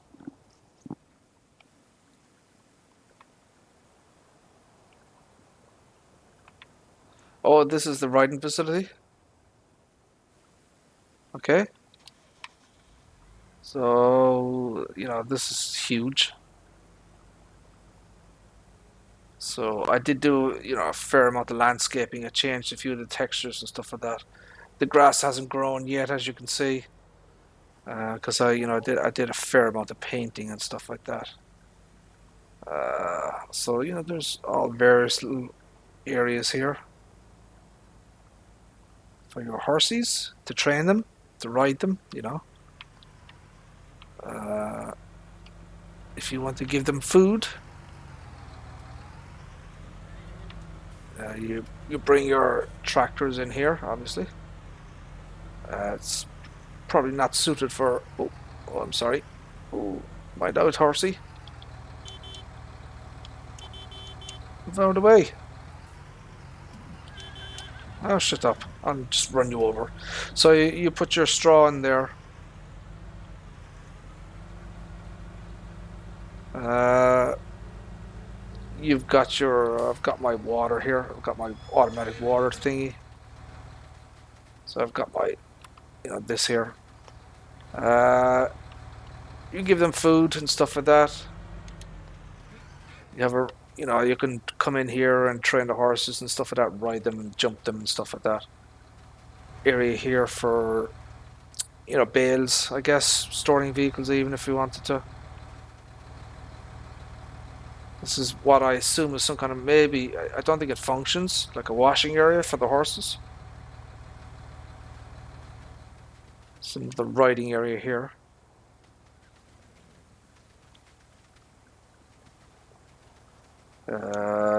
Oh, this is the riding facility. Okay. So, this is huge. So I did do, a fair amount of landscaping. I changed a few of the textures and stuff like that. The grass hasn't grown yet, as you can see, because I did a fair amount of painting and stuff like that. So there's all various little areas here for your horses to train them, to ride them. If you want to give them food, you bring your tractors in here, obviously. It's probably not suited for. Oh, oh, I'm sorry. Oh, mind out, horsey. Move out of the way. Oh, shut up. I'll just run you over. So you put your straw in there. Uh, you've got your. I've got my water here. I've got my automatic water thingy. So I've got my, this here. Uh, you give them food and stuff like that. You have a, you can come in here and train the horses and stuff like that, ride them and jump them and stuff like that. Area here for, bales, I guess, storing vehicles even if you wanted to. This is what I assume is some kind of, maybe, I don't think it functions, like a washing area for the horses. Some of the riding area here.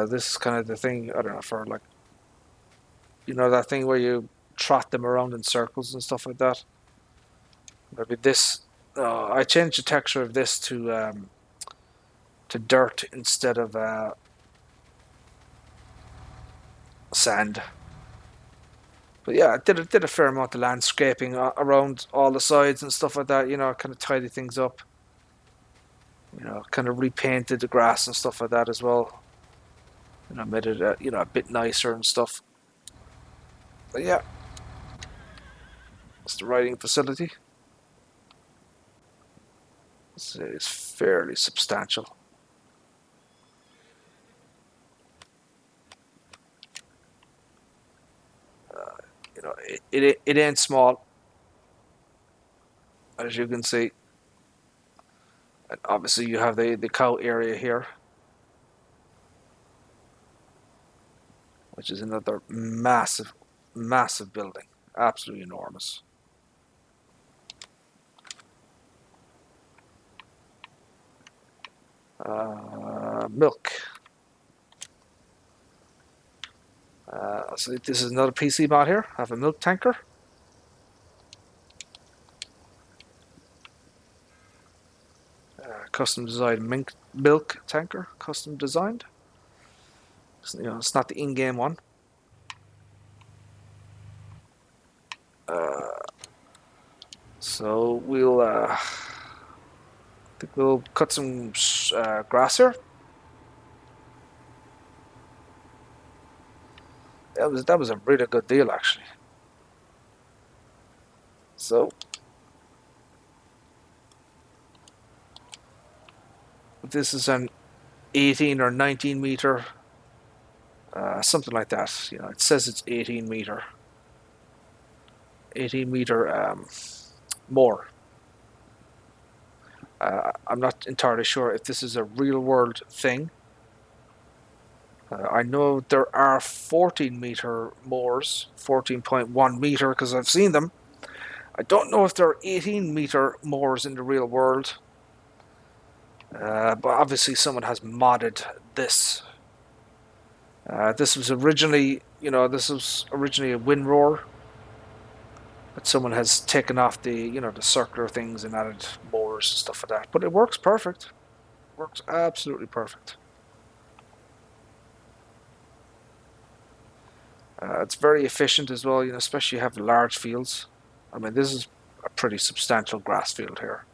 This is kind of the thing, I don't know, for like, that thing where you trot them around in circles and stuff like that. Maybe this, I changed the texture of this to dirt instead of sand. But yeah, I did a fair amount of landscaping around all the sides and stuff like that. Kind of tidy things up. Kind of repainted the grass and stuff like that as well. Made it a bit nicer and stuff. But yeah, it's the riding facility. It's fairly substantial. It ain't small, as you can see. And obviously, you have the cow area here, which is another massive, massive building. Absolutely enormous. Milk. So this is another PC mod here. I have a milk tanker. Custom designed milk tanker. Custom designed. It's not the in-game one. So I think we'll cut some grass here. That was a really good deal, actually. So this is an 18 or 19 meter, something like that. It says it's 18 meter. 18 meter more. I'm not entirely sure if this is a real world thing. I know there are 14 meter moors, 14.1 meter because I've seen them. I don't know if there are 18 meter moors in the real world. But obviously someone has modded this. This was originally a windrower, but someone has taken off the circular things and added motors and stuff like that. But it works perfect. Works absolutely perfect. It's very efficient as well, especially you have large fields. I mean, this is a pretty substantial grass field here.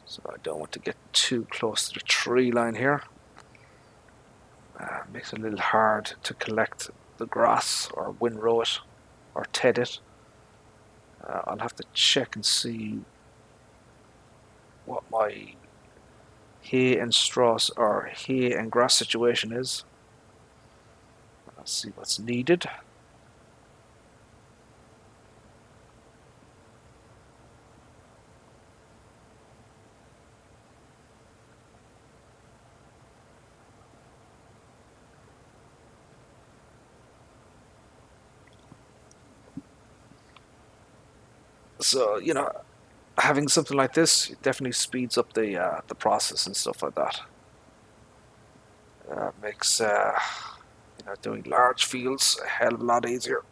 So I don't want to get too close to the tree line here. Makes it a little hard to collect the grass or windrow it or ted it. I'll have to check and see what my hay and straw or hay and grass situation is. Let's see what's needed. So having something like this definitely speeds up the process and stuff like that. Makes doing large fields a hell of a lot easier.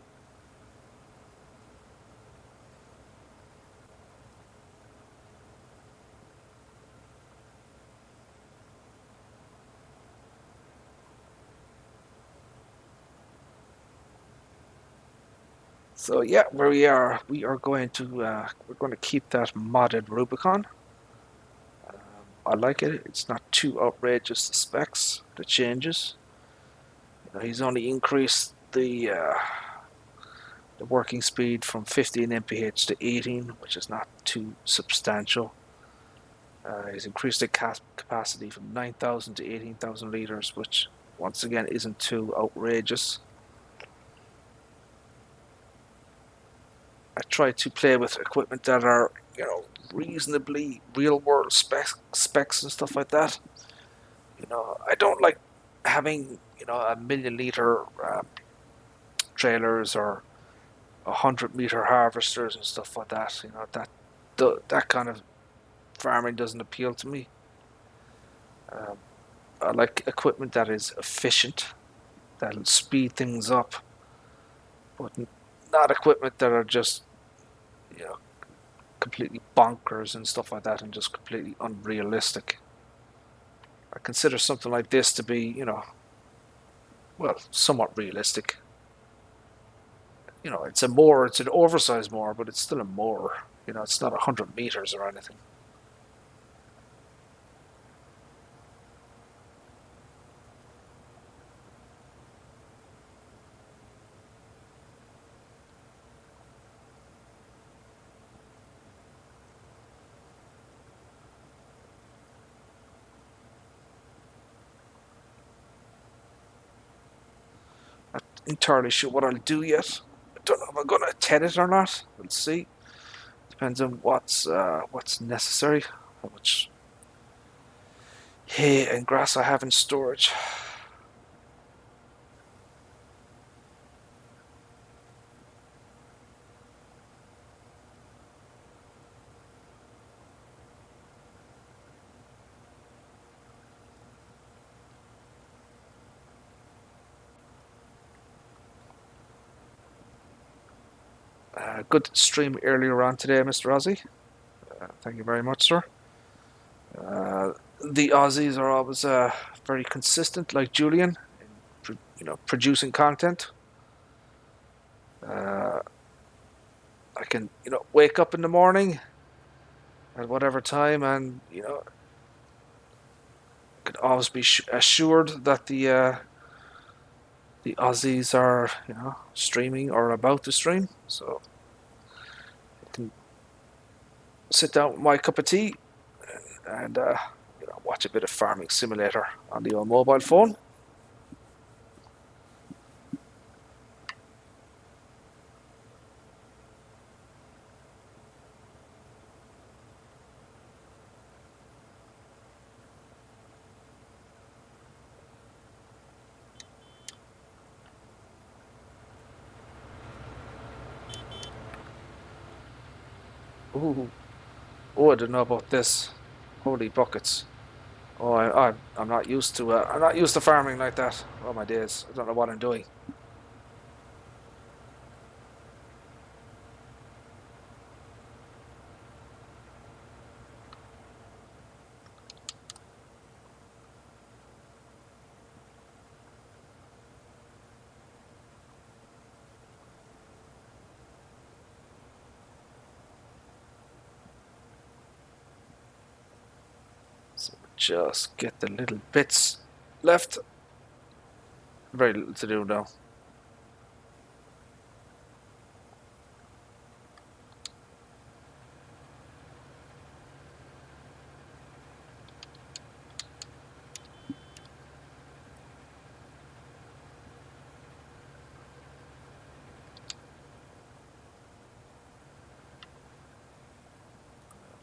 So yeah, where we are going to we're going to keep that modded Rubicon. I like it. It's not too outrageous, the specs, the changes. He's only increased the working speed from 15 mph to 18, which is not too substantial. He's increased the capacity from 9,000 to 18,000 liters, which once again isn't too outrageous. I try to play with equipment that are, reasonably real world specs and stuff like that. I don't like having, a million liter trailers or 100-meter harvesters and stuff like that. That kind of farming doesn't appeal to me. Um, I like equipment that is efficient, that'll speed things up, but not equipment that are just, you know, completely bonkers and stuff like that and just completely unrealistic. I consider something like this to be, well, somewhat realistic. It's an oversized mower, but it's still a mower. It's not 100 meters or anything. Not entirely sure what I'll do yet. I don't know if I'm going to TED it or not. We'll see. Depends on what's necessary, how much hay and grass I have in storage. Good stream earlier on today, Mr. Ozzy. Thank you very much, sir. The Aussies are always very consistent, like Julian, in producing content. Uh, I can wake up in the morning at whatever time, and can always be assured that the Aussies are streaming or about to stream. So I can sit down with my cup of tea and watch a bit of Farming Simulator on the old mobile phone. Ooh, oh, I didn't know about this. Holy buckets! Oh, I'm not used to I'm not used to farming like that. Oh my days! I don't know what I'm doing. So just get the little bits left. Very little to do now.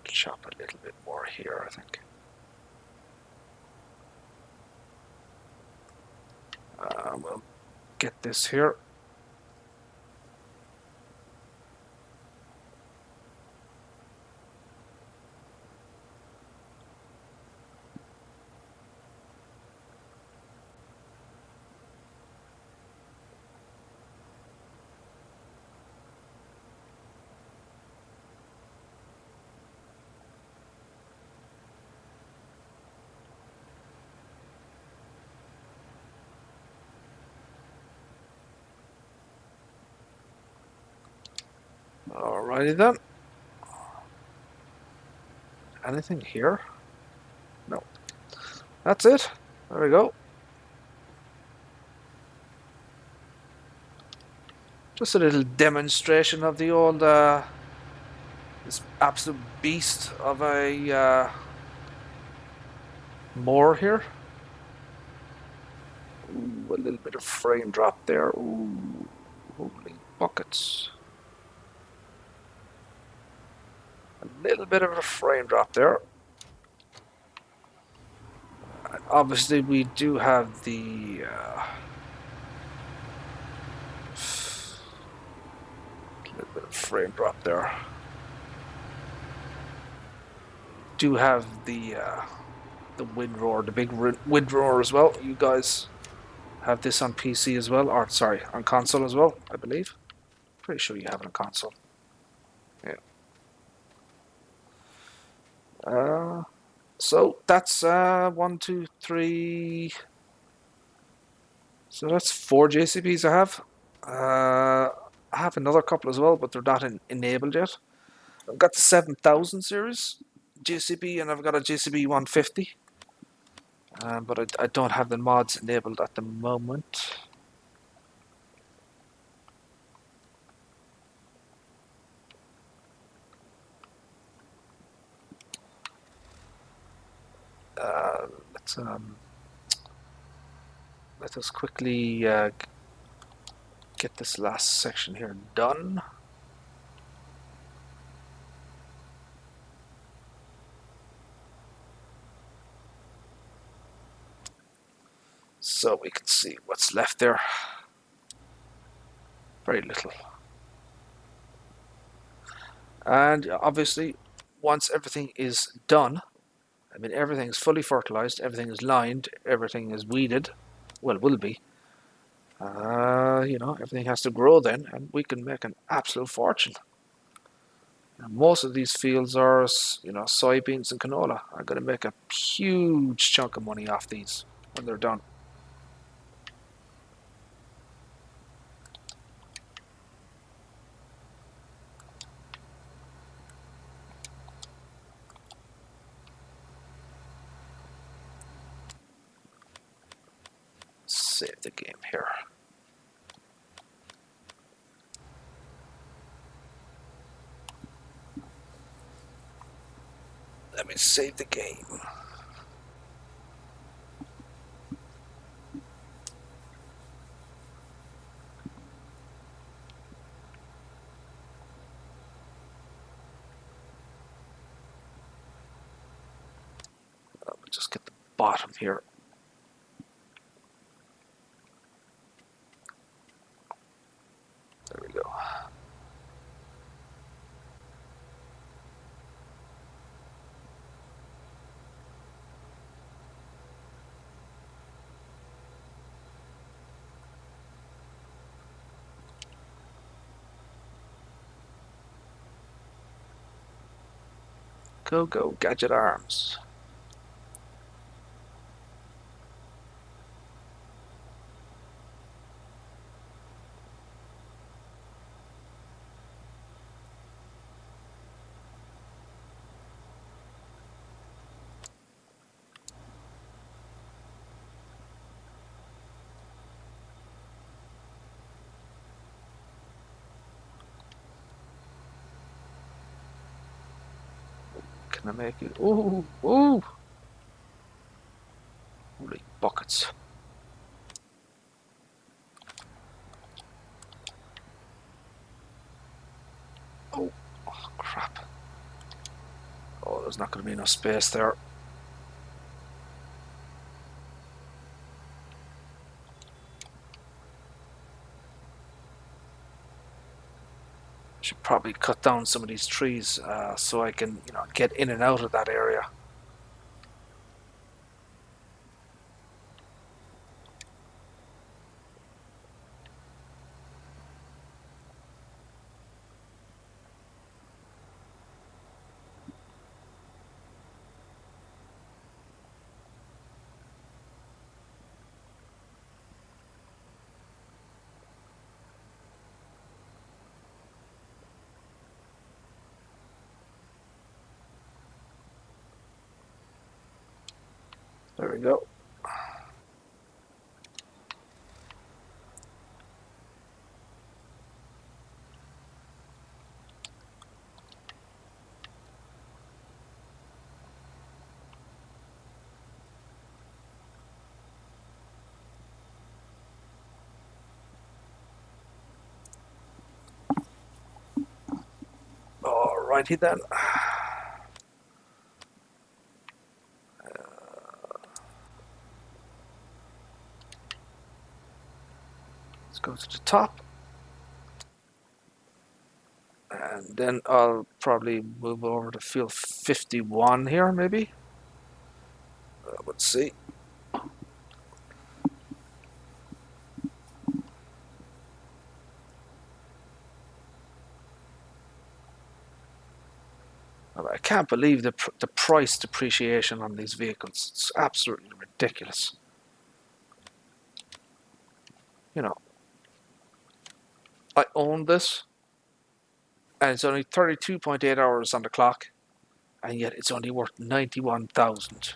Chop a little bit more here, I think. We'll get this here. Alrighty then. Anything here? No. That's it. There we go. Just a little demonstration of the old this absolute beast of a moor here. Ooh, a little bit of frame drop there. Ooh, holy buckets. A little bit of a frame drop there. And obviously we do have the little bit of frame drop there. Do have the wind roar, the big wind roar as well. You guys have this on PC as well, or sorry, on console as well, I believe. Pretty sure you have it on console. Yeah. So that's 1, 2, 3. So that's 4 JCBs I have. I have another couple as well, but they're not enabled yet. I've got the 7000 series JCB, and I've got a JCB 150. But I don't have the mods enabled at the moment. Let's let us quickly get this last section here done. So we can see what's left there. Very little. And obviously, once everything is done, I mean, everything is fully fertilized, everything is lined, everything is weeded. Well, will be. Everything has to grow then, and we can make an absolute fortune. And most of these fields are, soybeans and canola. I'm going to make a huge chunk of money off these when they're done. Save the game here. Let me save the game. Let me just get the bottom here. There we go. Go, go, Gadget Arms. Can I make it? Ooh, ooh! Holy buckets. Oh, oh, crap. Oh, there's not going to be enough space there. Should probably cut down some of these trees so I can, get in and out of that area. There we go. Alrighty then. Let's go to the top. And then I'll probably move over to field 51 here, maybe. Let's see. I can't believe the price depreciation on these vehicles. It's absolutely ridiculous. You know, I own this, and it's only 32.8 hours on the clock, and yet it's only worth 91,000,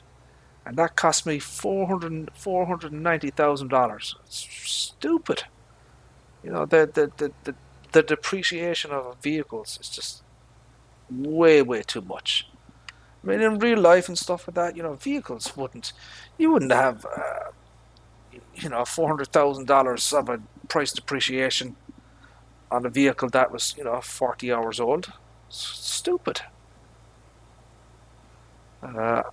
and that cost me $490,000. It's stupid. You know, the depreciation of vehicles is just way too much. I mean, in real life and stuff like that, you know, vehicles you wouldn't have, you know, $400,000 of a price depreciation on a vehicle that was, you know, 40 hours old. It's stupid. I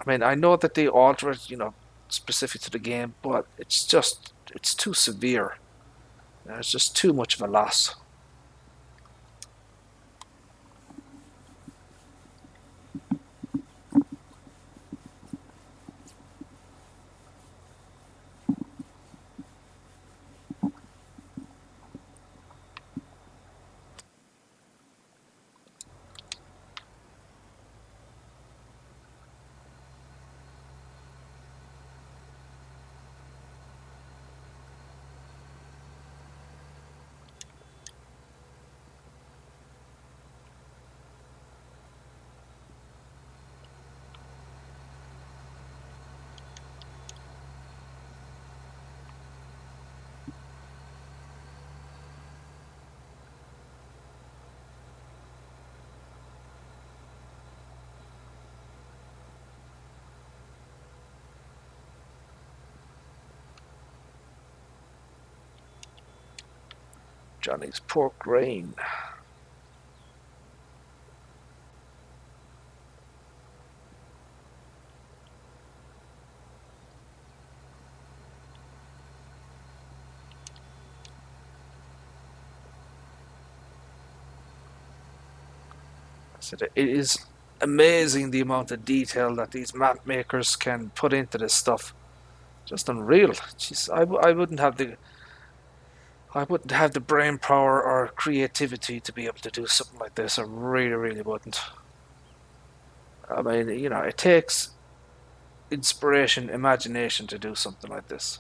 mean, I know that they alter it, you know, specific to the game, but it's too severe. It's just too much of a loss. Johnny's pork rain. So it is amazing the amount of detail that these map makers can put into this stuff. Just unreal. Jeez, I wouldn't have the brain power or creativity to be able to do something like this. I really wouldn't. I mean, you know, it takes inspiration, imagination to do something like this.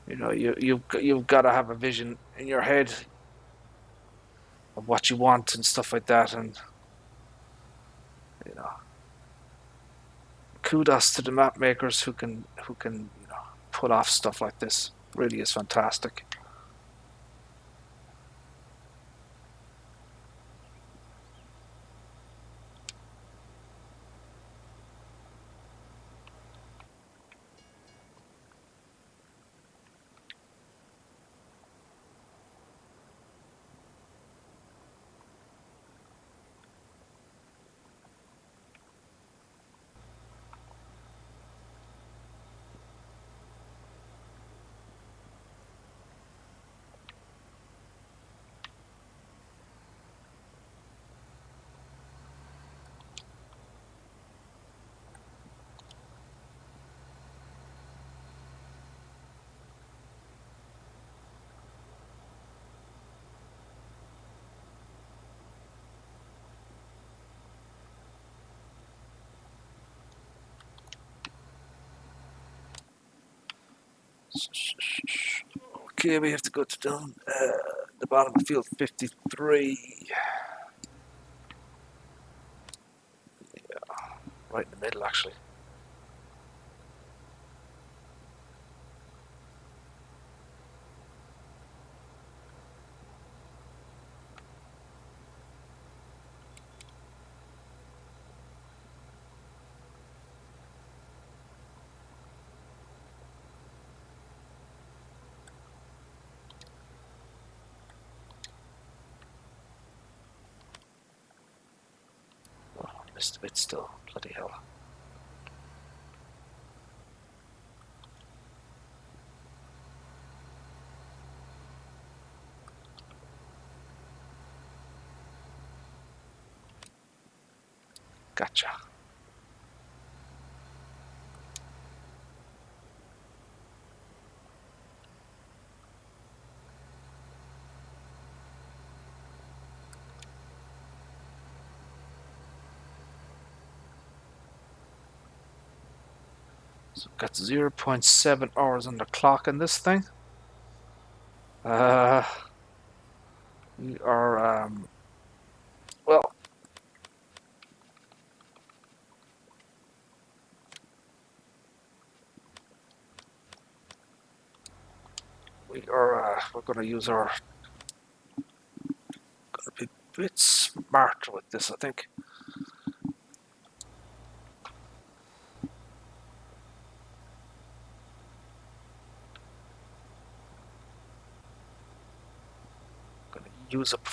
You know, you've got to have a vision in your head of what you want and stuff like that, and you know, kudos to the map makers who can you know pull off stuff like this. Really is fantastic. Okay, we have to go to down the bottom of field 53. Yeah, right in the middle, actually. Missed a bit still. Bloody hell. Gotcha. So we've got 0.7 hours on the clock in this thing. Uh, we are, well, we're going to use our, got to be a bit smarter with this, I think. Going to use up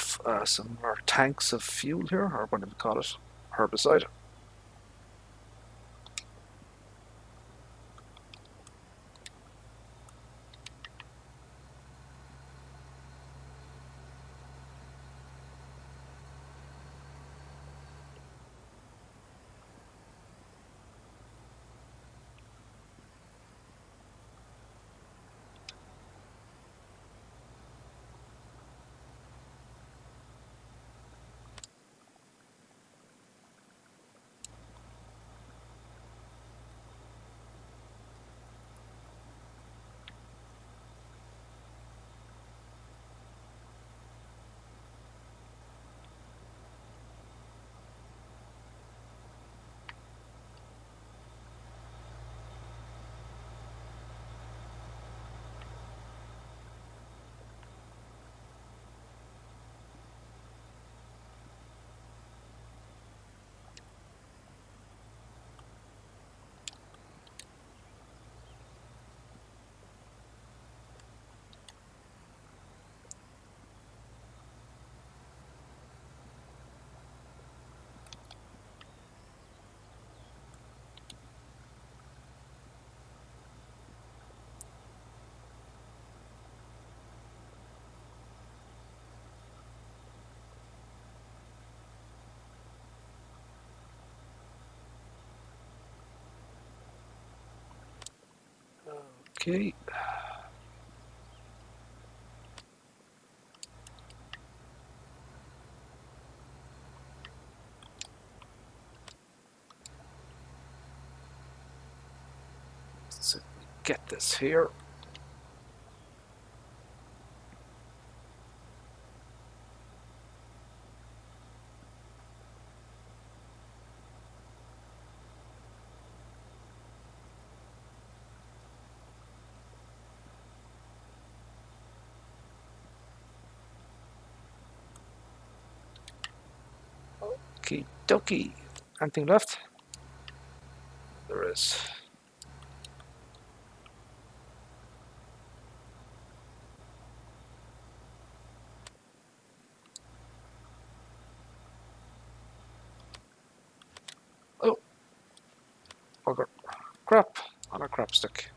some more tanks of fuel here, or what do we call it? Herbicide. Okay. So get this here. Okie dokie. Anything left? There is. Oh, bugger. Crap on a crap stick.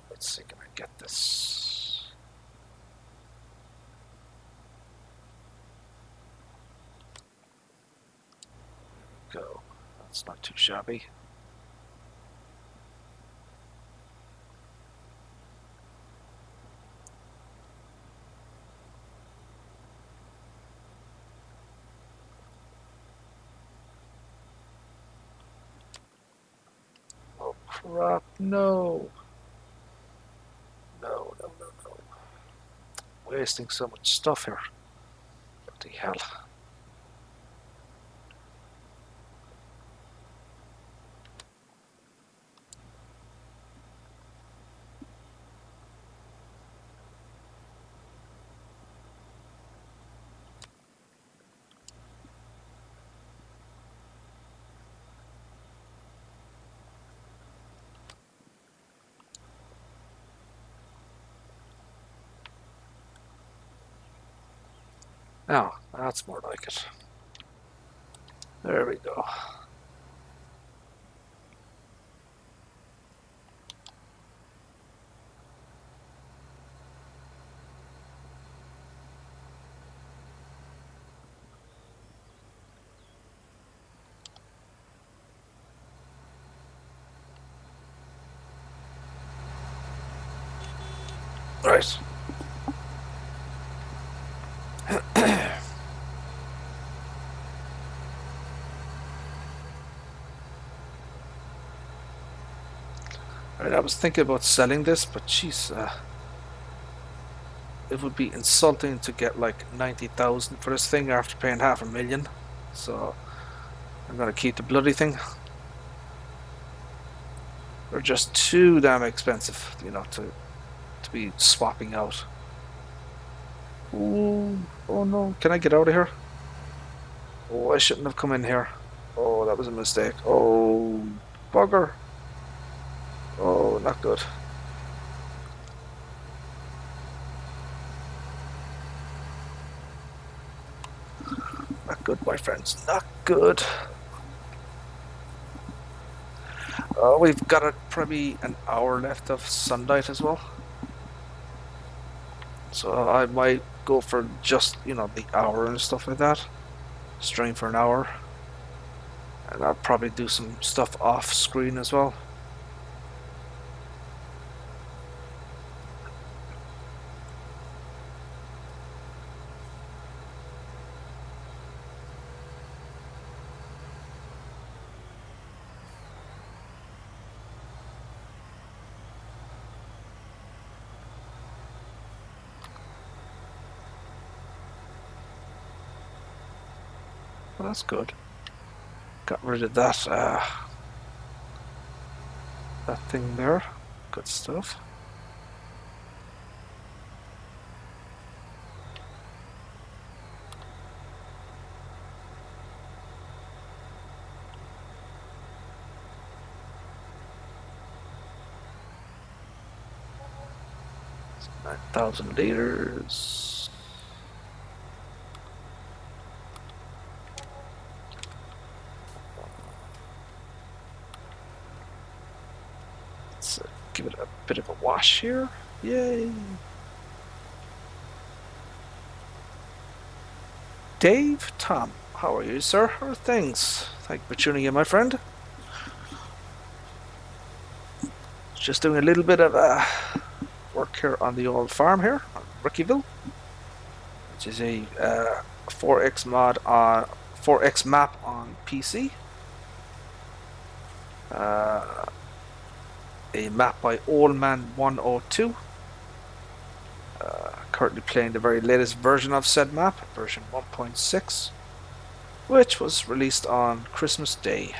Let's see, can I get this? Go. That's not too shabby. Oh crap, no. No, no, no, no. Wasting so much stuff here. Bloody hell. Now, that's more like it. There we go. Right. Right, I was thinking about selling this, but jeez, it would be insulting to get like 90,000 for this thing after paying $500,000. So I'm gonna keep the bloody thing. They're just too damn expensive, you know, to be swapping out. Ooh, oh no, can I get out of here? Oh, I shouldn't have come in here. Oh, that was a mistake. Oh, bugger. Oh, not good. Not good, my friends. Not good. We've got probably an hour left of sunlight as well. So I might go for just, you know, the hour and stuff like that. Stream for an hour. And I'll probably do some stuff off screen as well. Well, that's good. Got rid of that that thing there. Good stuff. It's 9,000 liters. Let's give it a bit of a wash here. Yay! Dave, Tom, how are you, sir? How are things? Thank you for tuning in, my friend. Just doing a little bit of work here on the old farm here, on Ricciville, which is a 4X mod on 4X map on PC. A map by Oldman102. Currently playing the very latest version of said map, version 1.6, which was released on Christmas Day.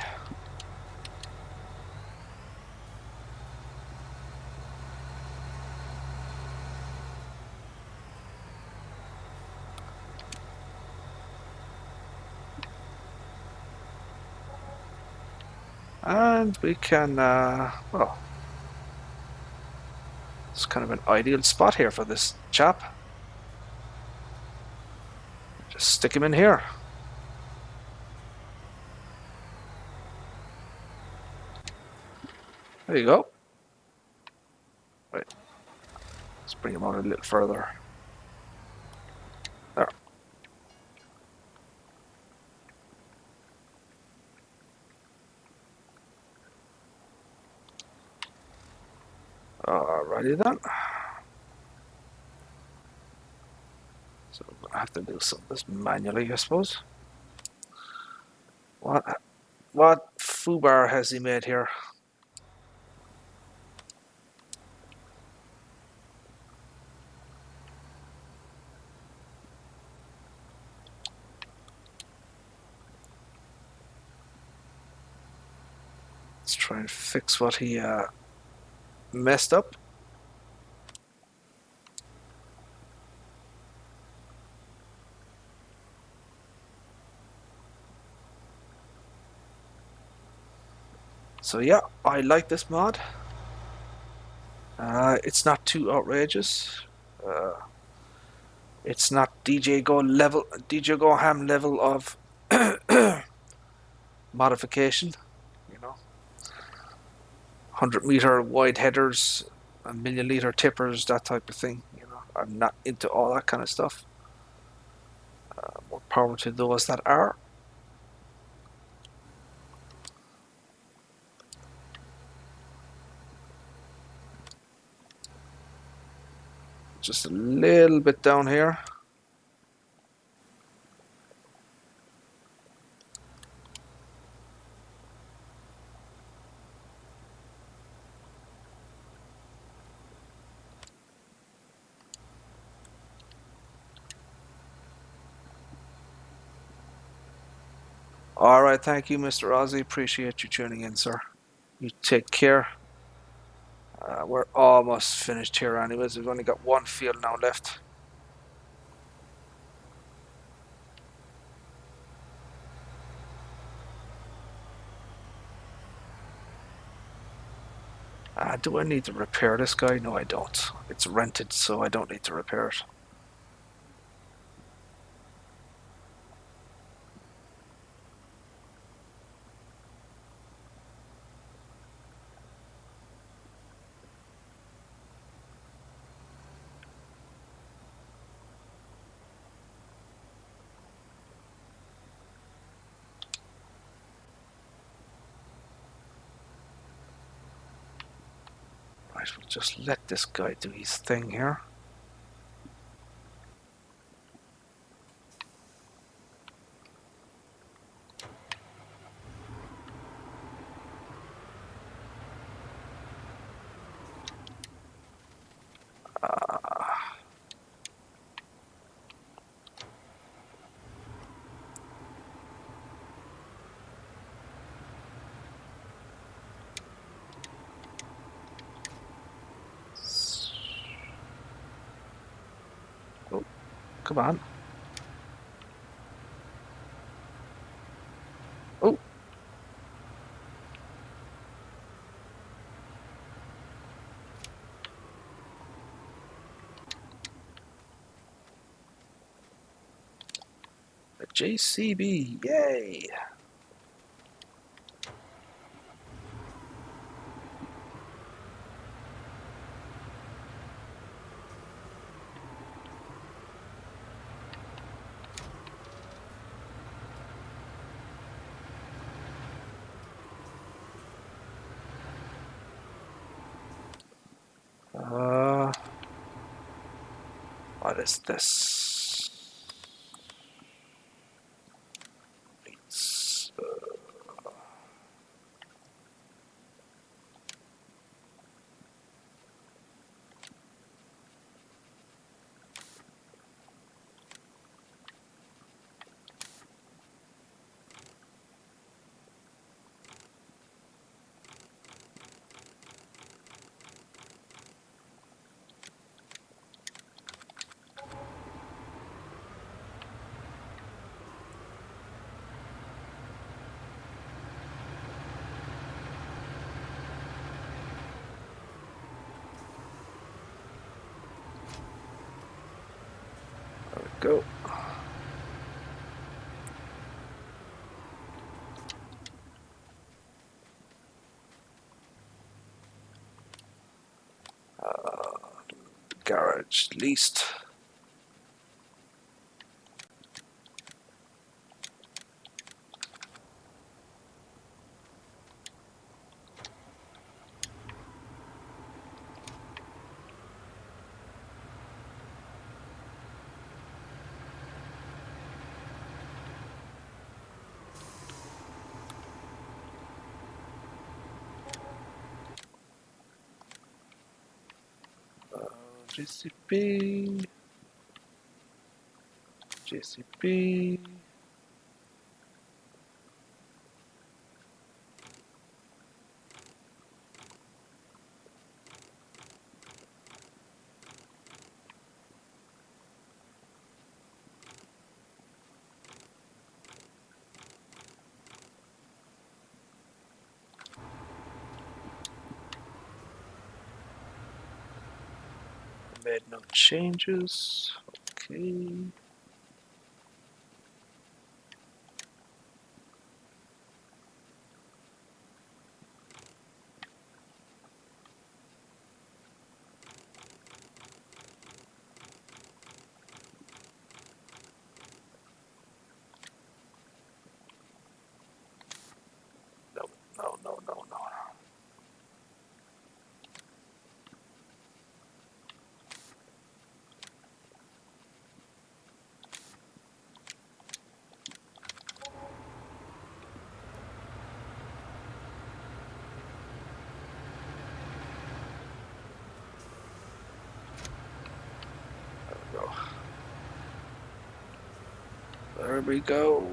And we can, well, it's kind of an ideal spot here for this chap. Just stick him in here. There you go. Right. Let's bring him out a little further. There. Alrighty then. So I have to do some of this manually, I suppose. What foobar has he made here? Let's try and fix what he messed up. So yeah, I like this mod. It's not too outrageous. It's not DJ Go Ham level of modification, you know. 100-meter wide headers, a million-liter tippers, that type of thing. You know, I'm not into all that kind of stuff. More power to those that are. Just a little bit down here. All right, thank you, Mr. Ozzy. Appreciate you tuning in, sir. You take care. We're almost finished here anyways. We've only got one field now left. Do I need to repair this guy? No, I don't. It's rented, so I don't need to repair it. Right, we'll just let this guy do his thing here. Oh, come on. Oh, a JCB, yay! What is this? It's, there we go. Garage leased. JCB. JCB. Made no changes. Okay. No, no, no, no, no. Go. There we go.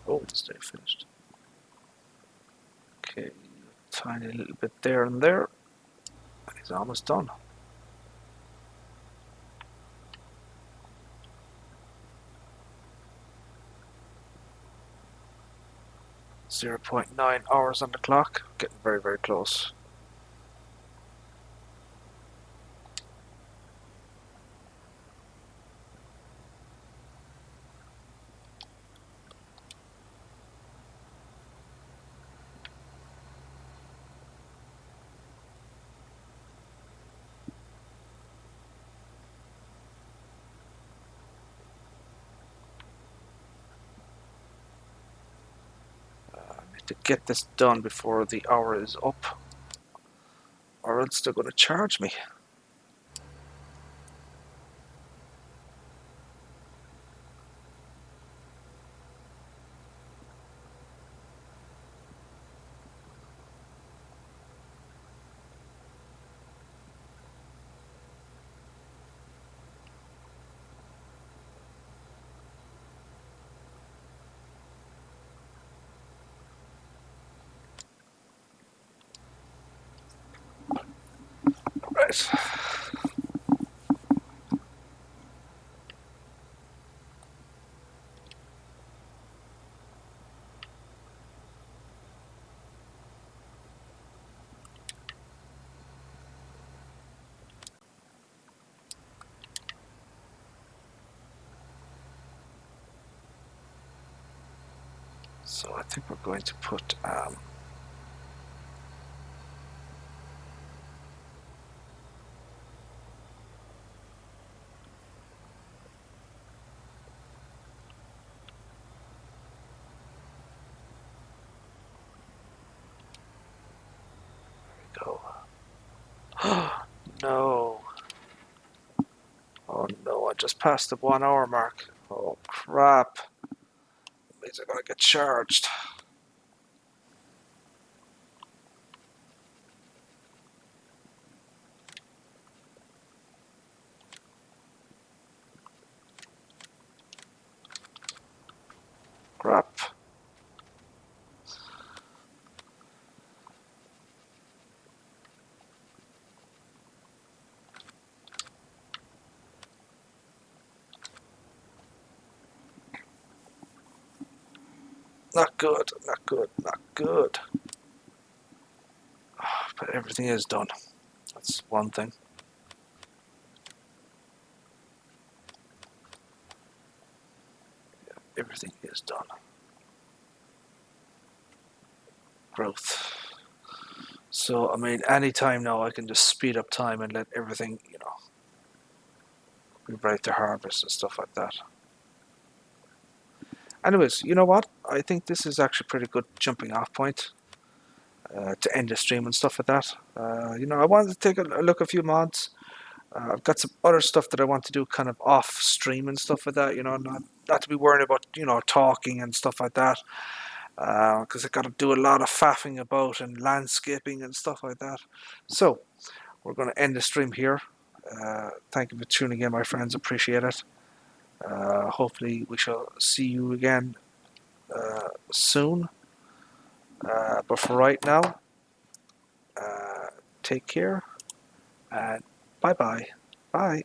Oh, stay finished. Okay, tiny little bit there and there. And he's almost done. .9 hours on the clock. Getting very, very close. I need to get this done before the hour is up, or else they're going to charge me. Right. So I think we're going to put go. No. Oh no, I just passed the 1 hour mark. Oh crap. That means I'm gonna get charged. Crap. Not good, not good, not good. But everything is done. That's one thing. Everything is done. Growth. So, I mean, anytime now I can just speed up time and let everything, be ready to harvest and stuff like that. Anyways, you know what? I think this is actually a pretty good jumping off point to end the stream and stuff like that. I wanted to take a look at a few mods. I've got some other stuff that I want to do kind of off stream and stuff like that, not to be worrying about, talking and stuff like that. Because I got to do a lot of faffing about and landscaping and stuff like that. So, we're going to end the stream here. Thank you for tuning in, my friends. Appreciate it. Hopefully, we shall see you again soon. But for right now, take care and bye-bye. Bye.